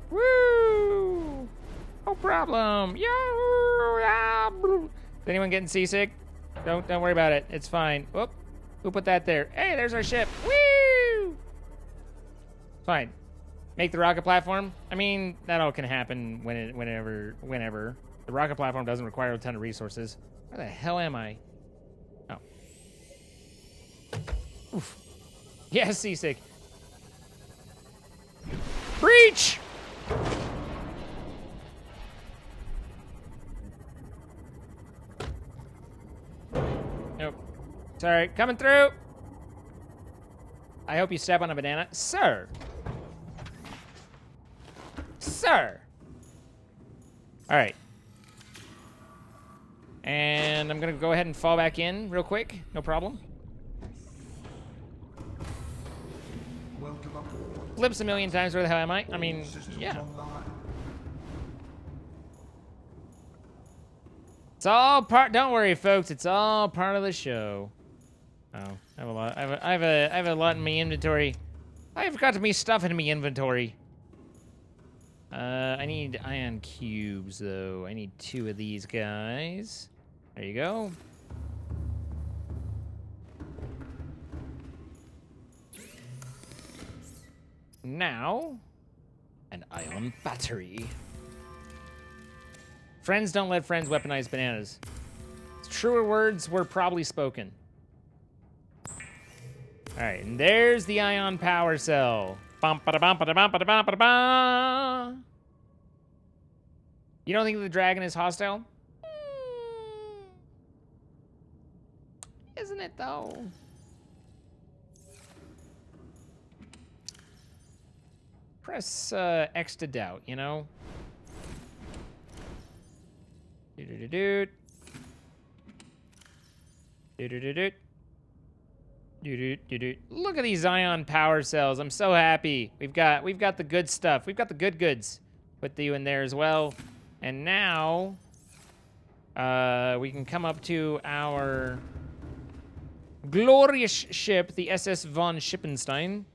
Woo! No problem. Yeah. anyone getting seasick? Don't worry about it. It's fine. Whoop. Who put that there? Hey, there's our ship. Woo! Fine. Make the rocket platform. I mean, that all can happen whenever. The rocket platform doesn't require a ton of resources. Where the hell am I? Oh. Oof. Yeah, seasick. Breach! Nope. Sorry, coming through. I hope you step on a banana. Sir. Sir. All right. And I'm going to go ahead and fall back in real quick. No problem. Welcome aboard. Flips a million times. Where the hell am I? I mean, Systems yeah. online. It's all part. Don't worry, folks. It's all part of the show. Oh, I have a lot. I have a lot in my inventory. I forgot to be stuff in my inventory. I need ion cubes though. I need 2 of these guys. There you go. Now, an ion battery. Friends don't let friends weaponize bananas. Truer words were probably spoken. All right, and there's the ion power cell. Bum, ba, da, bum, ba, da, bum, ba, da, bum, ba, da, bum. You don't think the dragon is hostile? Isn't it though? Press X to doubt, you know? Do-do-do-do. Do-do-do-do. Do-do-do-do. Look at these ion power cells. I'm so happy. We've got the good stuff. We've got the good goods. Put you in there as well. And now we can come up to our glorious ship, the SS von Schippenstein.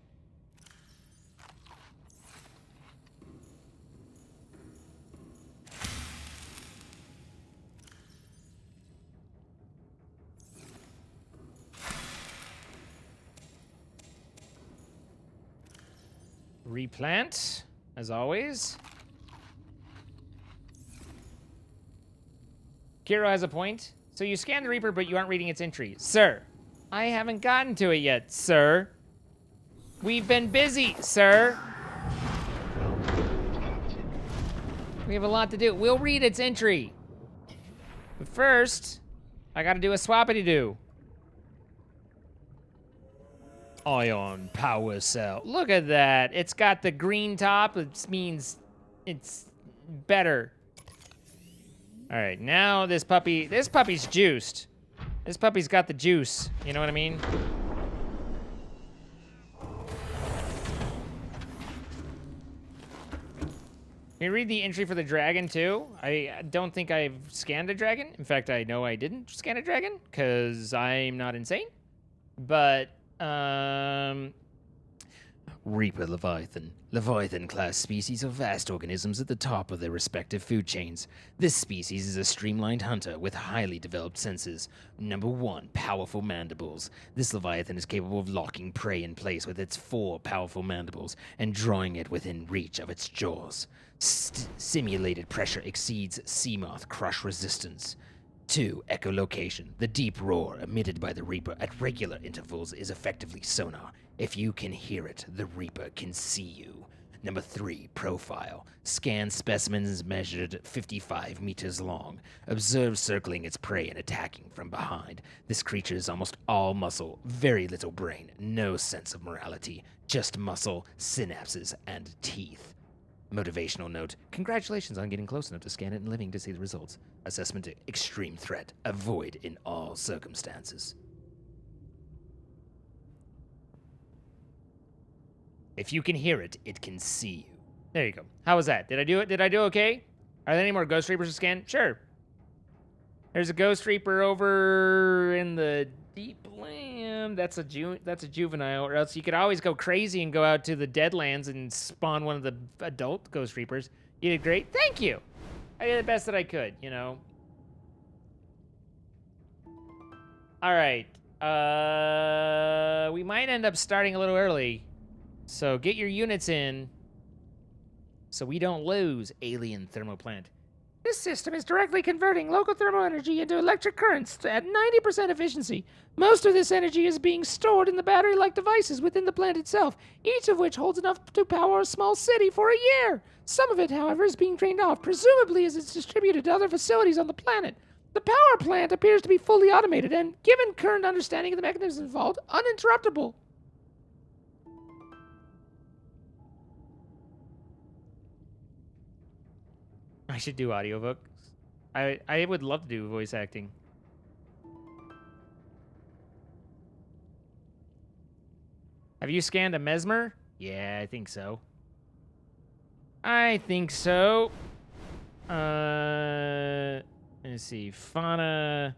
Replant, as always. Kiro has a point. So you scan the Reaper, but you aren't reading its entry. Sir, I haven't gotten to it yet, sir. We've been busy, sir. We have a lot to do. We'll read its entry. But first, I gotta do a swappity-doo. Ion power cell. Look at that. It's got the green top. It means it's better. All right, now this puppy's juiced. This puppy's got the juice. You know what I mean? Can you read the entry for the dragon too? I don't think I've scanned a dragon. In fact, I know I didn't scan a dragon because I'm not insane. But Reaper Leviathan. Leviathan-class species are vast organisms at the top of their respective food chains. This species is a streamlined hunter with highly developed senses. Number 1, powerful mandibles. This Leviathan is capable of locking prey in place with its 4 powerful mandibles and drawing it within reach of its jaws. Simulated pressure exceeds Seamoth crush resistance. 2, echolocation. The deep roar emitted by the Reaper at regular intervals is effectively sonar. If you can hear it, the Reaper can see you. Number 3, profile. Scan specimens measured 55 meters long. Observe circling its prey and attacking from behind. This creature is almost all muscle, very little brain, no sense of morality, just muscle, synapses, and teeth. Motivational note. Congratulations on getting close enough to scan it and living to see the results. Assessment: extreme threat. Avoid in all circumstances. If you can hear it, it can see you. There you go. How was that? Did I do it? Did I do okay? Are there any more Ghost Reapers to scan? Sure. There's a Ghost Reaper over in the deep land. That's a juvenile. Or else you could always go crazy and go out to the Deadlands and spawn one of the adult Ghost Reapers. You did great. Thank you. I did the best that I could, you know. All right. We might end up starting a little early. So get your units in so we don't lose, alien thermoplant. This system is directly converting local thermal energy into electric currents at 90% efficiency. Most of this energy is being stored in the battery-like devices within the plant itself, each of which holds enough to power a small city for a year. Some of it, however, is being drained off, presumably as it's distributed to other facilities on the planet. The power plant appears to be fully automated and, given current understanding of the mechanisms involved, uninterruptible. I should do audiobooks. I would love to do voice acting. Have you scanned a mesmer? Yeah, I think so. I think so. Let's see. Fauna.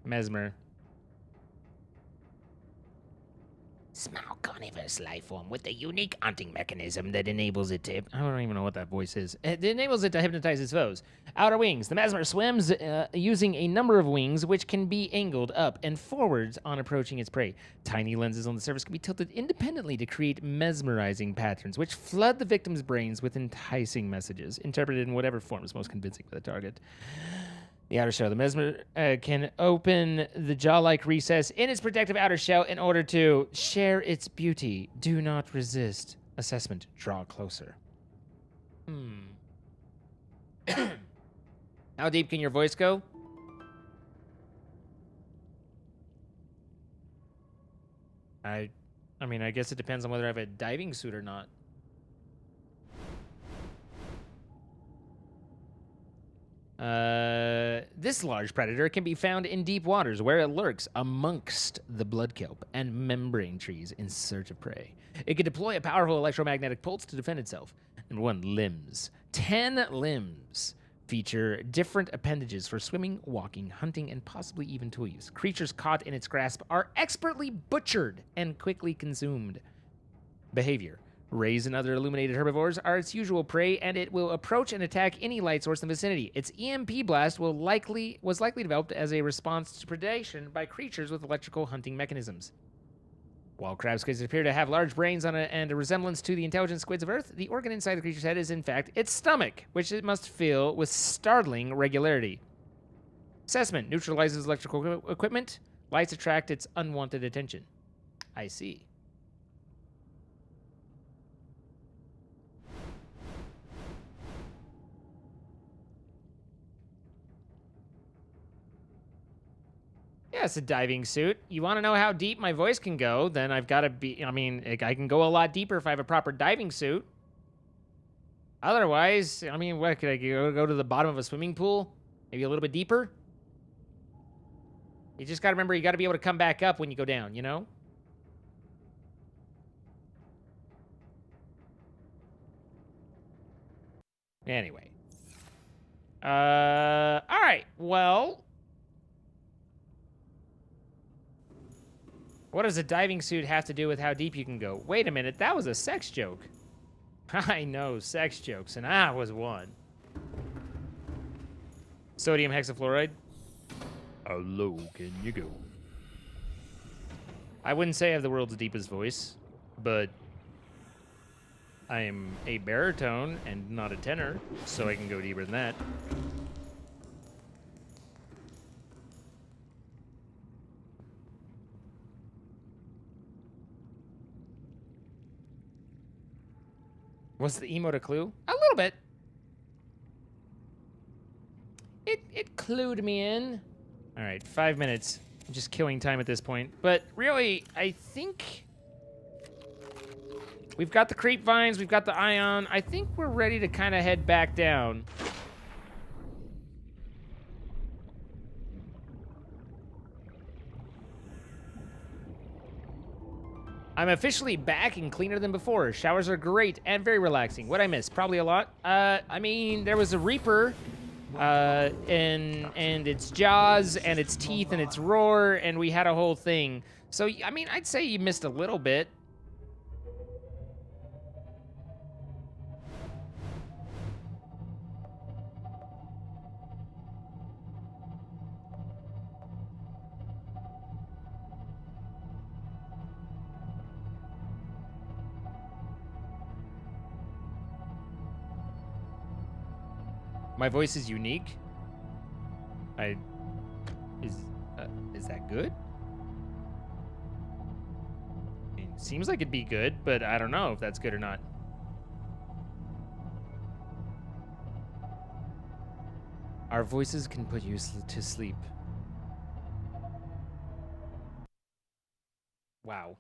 Mesmer. Small carnivorous life form with a unique hunting mechanism that enables it to... I don't even know what that voice is. It enables it to hypnotize its foes. Outer wings. The mesmer swims using a number of wings, which can be angled up and forwards on approaching its prey. Tiny lenses on the surface can be tilted independently to create mesmerizing patterns, which flood the victim's brains with enticing messages, interpreted in whatever form is most convincing for the target. The outer shell. The mesmer can open the jaw-like recess in its protective outer shell in order to share its beauty. Do not resist. Assessment. Draw closer. How deep can your voice go? I mean, I guess it depends on whether I have a diving suit or not. This large predator can be found in deep waters where it lurks amongst the blood kelp and membrane trees in search of prey. It can deploy a powerful electromagnetic pulse to defend itself. Number 1, limbs. 10 limbs feature different appendages for swimming, walking, hunting, and possibly even tool use. Creatures caught in its grasp are expertly butchered and quickly consumed. Behavior. Rays and other illuminated herbivores are its usual prey, and it will approach and attack any light source in the vicinity. Its EMP blast was likely developed as a response to predation by creatures with electrical hunting mechanisms. While crab squids appear to have large brains and a resemblance to the intelligent squids of Earth, the organ inside the creature's head is in fact its stomach, which it must fill with startling regularity. Assessment. Neutralizes electrical equipment. Lights attract its unwanted attention. I see. Yeah, it's a diving suit. You want to know how deep my voice can go? Then I've got to be... I mean, I can go a lot deeper if I have a proper diving suit. Otherwise, I mean, what, could I go to the bottom of a swimming pool? Maybe a little bit deeper? You just got to remember, you got to be able to come back up when you go down, you know? Anyway. All right, well... What does a diving suit have to do with how deep you can go? Wait a minute, that was a sex joke. I know sex jokes, and I was one. Sodium hexafluoride. How low can you go? I wouldn't say I have the world's deepest voice, but I am a baritone and not a tenor, so I can go deeper than that. Was the emote a clue? A little bit. It clued me in. All right, 5 minutes. I'm just killing time at this point. But really, I think we've got the creep vines, we've got the ion. I think we're ready to kind of head back down. I'm officially back and cleaner than before. Showers are great and very relaxing. What'd I miss? Probably a lot. I mean, there was a Reaper, and its jaws, and its teeth, and its roar, and we had a whole thing. So, I mean, I'd say you missed a little bit. My voice is unique. Is that good? I mean, seems like it'd be good, but I don't know if that's good or not. Our voices can put you to sleep. Wow.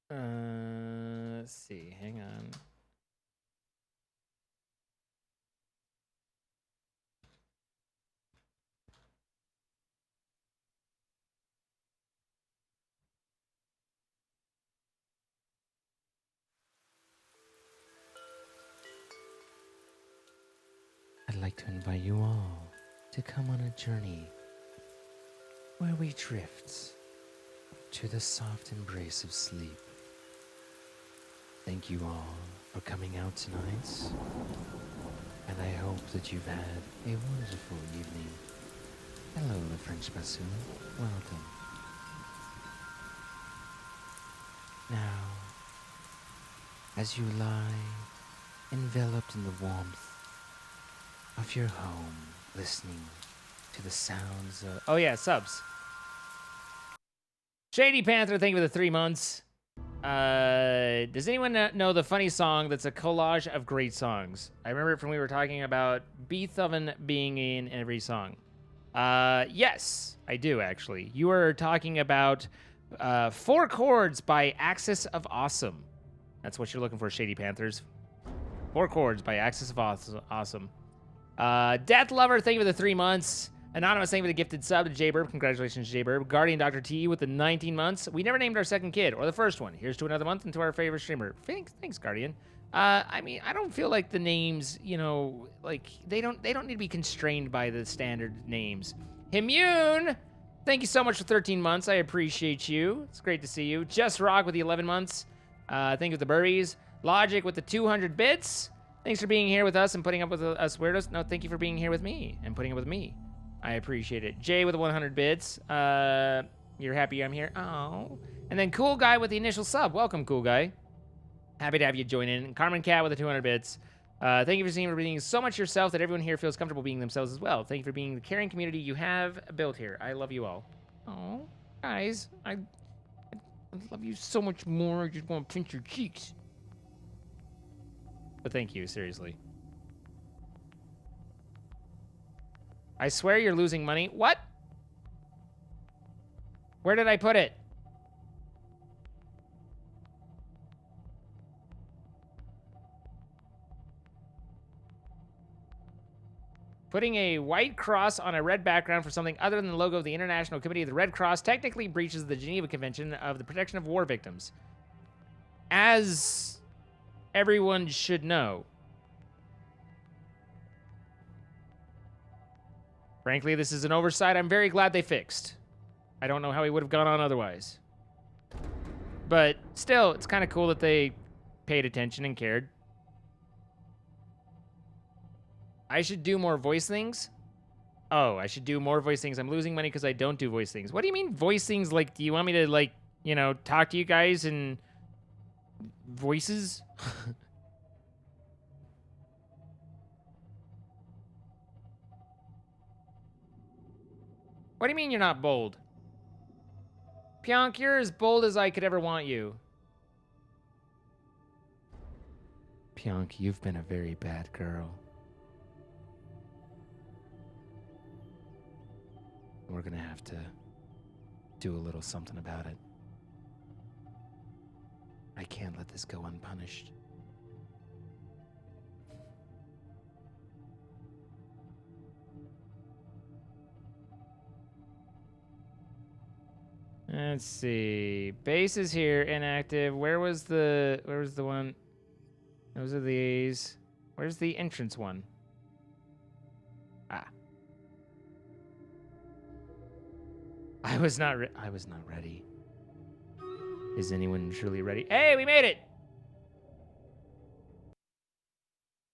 Let's see. Hang on. I'd like to invite you all to come on a journey where we drift to the soft embrace of sleep. Thank you all for coming out tonight, and I hope that you've had a wonderful evening. Hello, the French bassoon. Welcome. Now, as you lie enveloped in the warmth of your home, listening to the sounds of... Oh yeah, subs. Shady Panther, thank you for the 3 months. Does anyone know the funny song that's a collage of great songs? I remember it from we were talking about Beethoven being in every song. Yes, I do actually. You were talking about 4 Chords by Axis of Awesome. That's what you're looking for, Shady Panthers. 4 Chords by Axis of Awesome. Death Lover, thank you for the 3 months. Anonymous, thank you for the gifted sub to J-Burb. Congratulations, J-Burb. Guardian Dr. T with the 19 months. We never named our second kid, or the first one. Here's to another month and to our favorite streamer. Thanks, Guardian. I mean, I don't feel like the names, you know, like, they don't need to be constrained by the standard names. Immune, thank you so much for 13 months. I appreciate you. It's great to see you. Just Rock with the 11 months. Thank you for the burries. Logic with the 200 bits. Thanks for being here with us and putting up with us weirdos. No, thank you for being here with me and putting up with me. I appreciate it. Jay with the 100 bits. You're happy I'm here? Oh. And then Cool Guy with the initial sub. Welcome, Cool Guy. Happy to have you join in. And Carmen Cat with the 200 bits. Thank you for being so much yourself that everyone here feels comfortable being themselves as well. Thank you for being the caring community you have built here. I love you all. Oh, guys, I love you so much more. I just want to pinch your cheeks. But thank you, seriously. I swear you're losing money. What? Where did I put it? Putting a white cross on a red background for something other than the logo of the International Committee of the Red Cross technically breaches the Geneva Convention of the Protection of War Victims. As everyone should know. Frankly, this is an oversight I'm very glad they fixed. I don't know how he would have gone on otherwise. But still, it's kind of cool that they paid attention and cared. I should do more voice things? Oh, I should do more voice things. I'm losing money because I don't do voice things. What do you mean voice things? Like, do you want me to, like, you know, talk to you guys in voices? What do you mean you're not bold? Pionk, you're as bold as I could ever want you. Pionk, you've been a very bad girl. We're gonna have to do a little something about it. I can't let this go unpunished. Let's see. Base is here, inactive. Where was the one? Those are these. Where's the entrance one? Ah. I was not ready. Is anyone truly ready? Hey, we made it!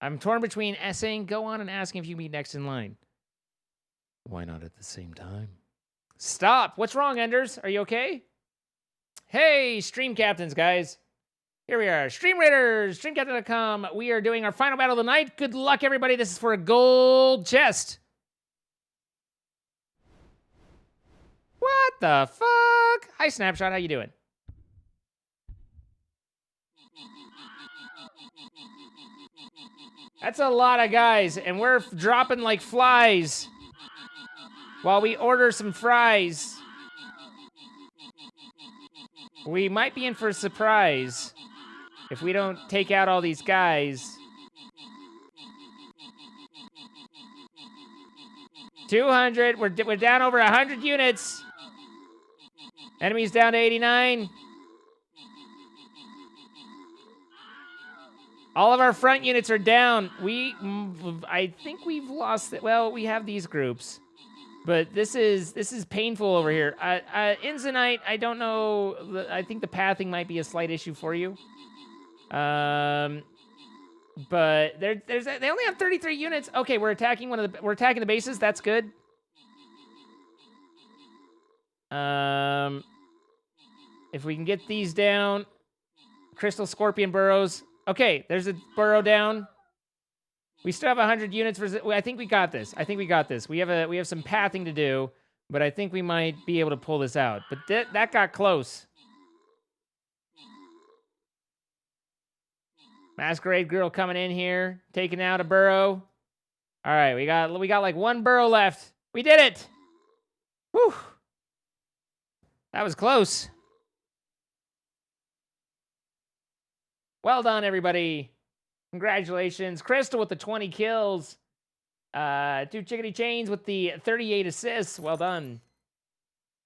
I'm torn between saying go on and asking if you meet next in line. Why not at the same time? Stop! What's wrong, Enders? Are you okay? Hey, stream captains, guys. Here we are, Stream Raiders, streamcaptain.com. We are doing our final battle of the night. Good luck, everybody. This is for a gold chest. What the fuck? Hi, Snapshot. How you doing? That's a lot of guys, and we're dropping like flies while we order some fries. We might be in for a surprise if we don't take out all these guys. 200. We're down over 100 units. Enemies down to 89. All of our front units are down. I think we've lost it. Well, we have these groups, but this is painful over here. Inzanite, I don't know. I think the pathing might be a slight issue for you. But they only have 33 units. Okay, we're attacking the bases. That's good. If we can get these down, Crystal Scorpion burrows. Okay, there's a burrow down. We still have 100 units. I think we got this. We have some pathing to do, but I think we might be able to pull this out. But that got close. Masquerade Girl coming in here, taking out a burrow. All right, we got like one burrow left. We did it. Whew. That was close. Well done, everybody. Congratulations. Crystal with the 20 kills. Dude Chickadee Chains with the 38 assists. Well done.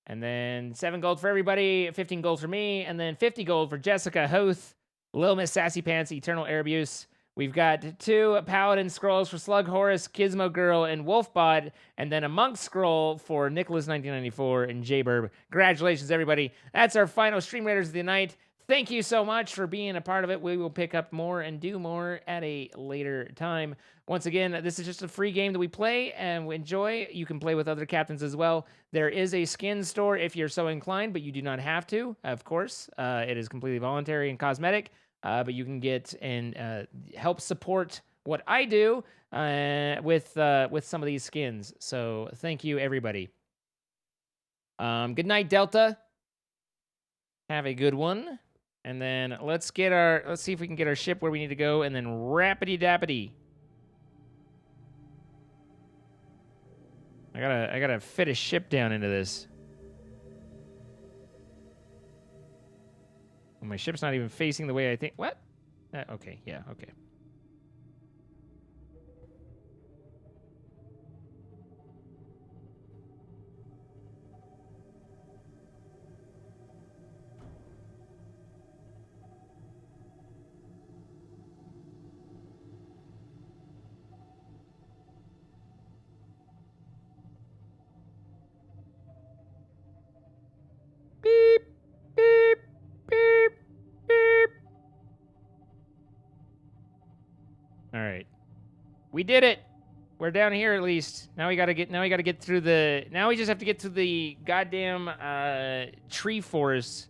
And then 7 gold for everybody, 15 gold for me, and then 50 gold for Jessica Hoth, Lil Miss Sassy Pants, Eternal Air Abuse. We've got 2 Paladin Scrolls for Slug Horus, Gizmo Girl, and Wolfbot, and then a Monk Scroll for Nicholas1994 and J-Burb. Congratulations, everybody. That's our final Stream Raiders of the night. Thank you so much for being a part of it. We will pick up more and do more at a later time. Once again, this is just a free game that we play and we enjoy. You can play with other captains as well. There is a skin store if you're so inclined, but you do not have to, of course. It is completely voluntary and cosmetic, but you can get and help support what I do with some of these skins. So thank you, everybody. Good night, Delta. Have a good one. And then let's see if we can get our ship where we need to go, and then rappity dappity. I gotta fit a ship down into this. Well, my ship's not even facing the way I think. What? Okay, yeah, okay. Beep, beep, beep, beep. All right. We did it. We're down here at least. Now we gotta get through the. Now we just have to get through the goddamn tree forest.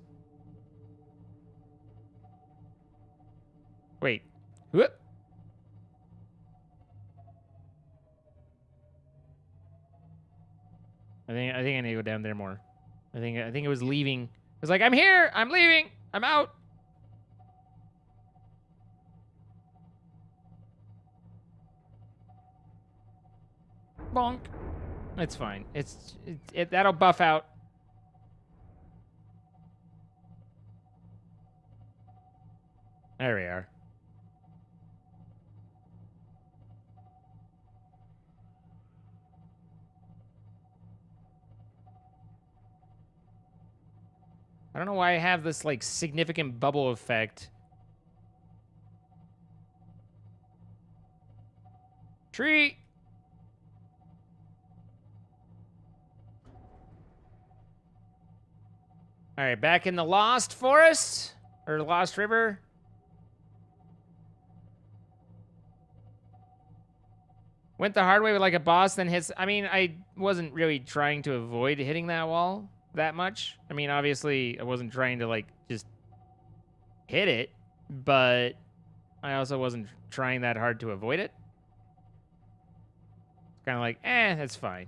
Wait. Whoop. I think I need to go down there more. I think it was leaving. It was like, I'm here. I'm leaving. I'm out. Bonk. It's fine. That'll buff out. There we are. I don't know why I have this, like, significant bubble effect. Tree! Alright, back in the Lost Forest? Or Lost River? Went the hard way with, like, a boss, then hits... I mean, I wasn't really trying to avoid hitting that wall that much. I mean, obviously, I wasn't trying to, like, just hit it. but I also wasn't trying that hard to avoid it. It's kind of like, that's fine.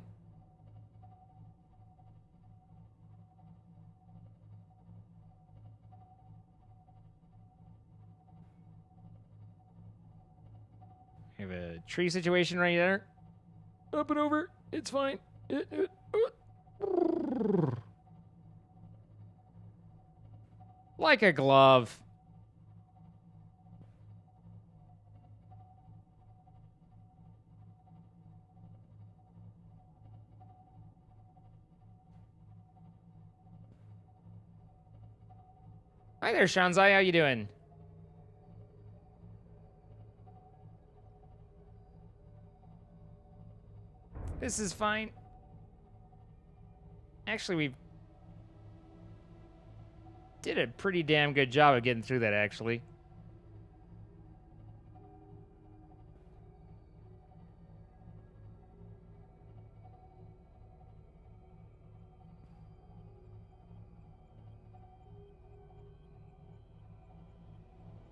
I have a tree situation right there. Up and over. It's fine. Like a glove. Hi there, Shanzai. How you doing? This is fine. Actually, we did a pretty damn good job of getting through that, actually.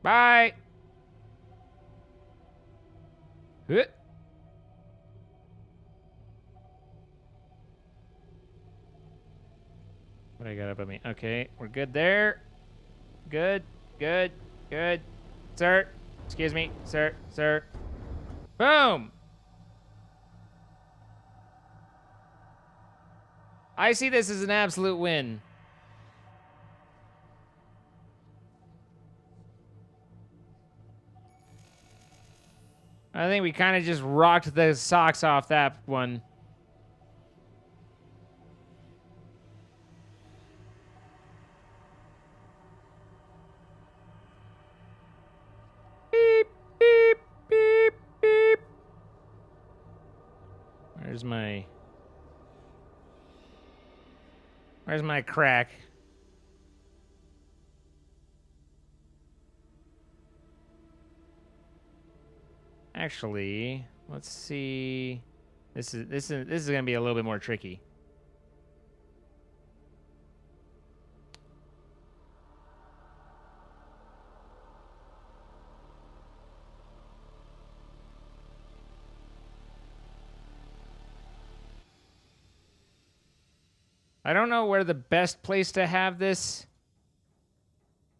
Bye. Huh. What I got up on me? Okay, we're good there. Good, good, good. Sir, excuse me, sir, sir. Boom. I see this as an absolute win. I think we kind of just rocked the socks off that one. Beep, beep, beep, beep. Where's my crack? Actually, let's see. This is gonna be a little bit more tricky. I don't know where the best place to have this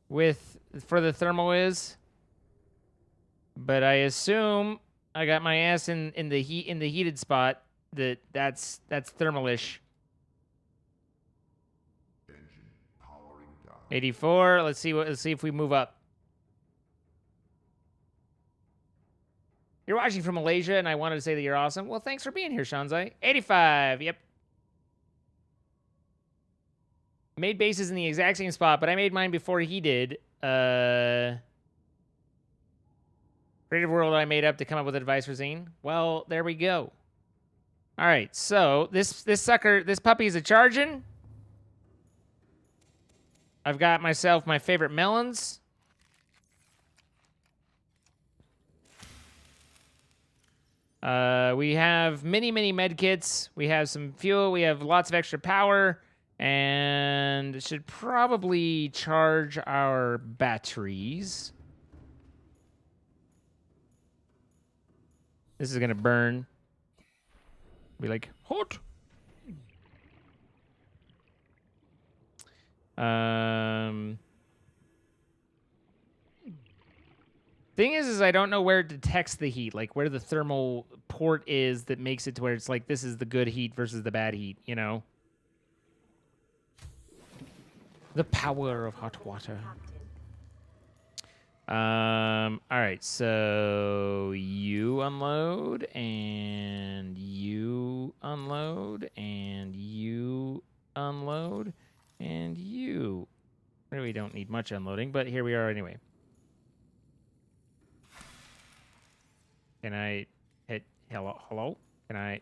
for the thermal is, but I assume I got my ass in the heated spot. That's thermalish. Engine powering down. 84. Let's see if we move up. You're watching from Malaysia, and I wanted to say that you're awesome. Well, thanks for being here, Shanzai. 85. Yep. Made bases in the exact same spot, but I made mine before he did. Creative world I made up to come up with advice for Zane. Well, there we go. All right, so this puppy is a charging. I've got myself my favorite melons. We have many med kits. We have some fuel. We have lots of extra power. And should probably charge our batteries. This is gonna burn. Be like hot. Thing is I don't know where it detects the heat, like where the thermal port is that makes it to where it's like this is the good heat versus the bad heat, you know? The power of hot water. All right, so you unload, and you unload, and you unload, and you. Really don't need much unloading, but here we are anyway. Can I hit hello? Hello? Can I?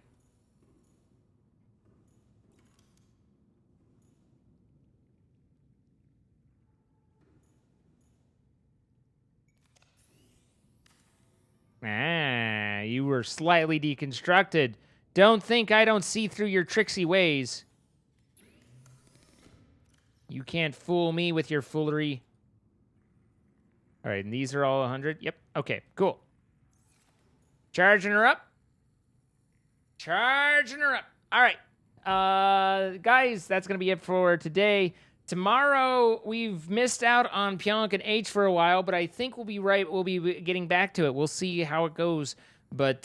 Ah, you were slightly deconstructed. Don't think I don't see through your tricksy ways. You can't fool me with your foolery. All right, and these are all 100. Yep. Okay, cool. Charging her up. Charging her up. All right. Guys, that's going to be it for today. Tomorrow, we've missed out on Pionk and H for a while, but I think we'll be right. We'll be getting back to it. We'll see how it goes. But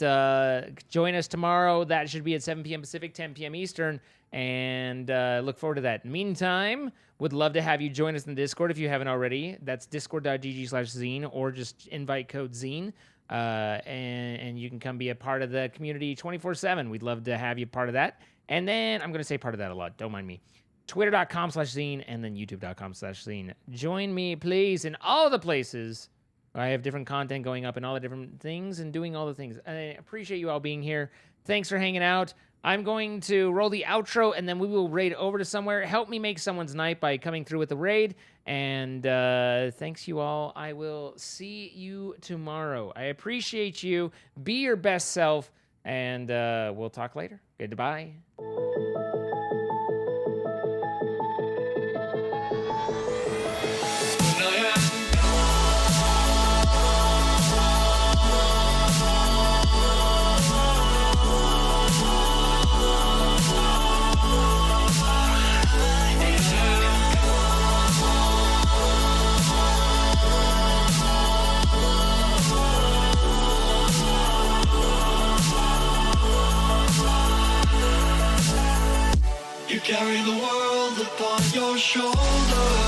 join us tomorrow. That should be at 7 p.m. Pacific, 10 p.m. Eastern. And look forward to that. Meantime, would love to have you join us in the Discord if you haven't already. That's discord.gg/zine, or just invite code Zine. And you can come be a part of the community 24/7. We'd love to have you part of that. And then I'm going to say part of that a lot. Don't mind me. Twitter.com/Zine and then YouTube.com/Zine. Join me, please, in all the places. I have different content going up and all the different things and doing all the things. I appreciate you all being here. Thanks for hanging out. I'm going to roll the outro, and then we will raid over to somewhere. Help me make someone's night by coming through with the raid. And thanks, you all. I will see you tomorrow. I appreciate you. Be your best self, and we'll talk later. Goodbye. You carry the world upon your shoulders.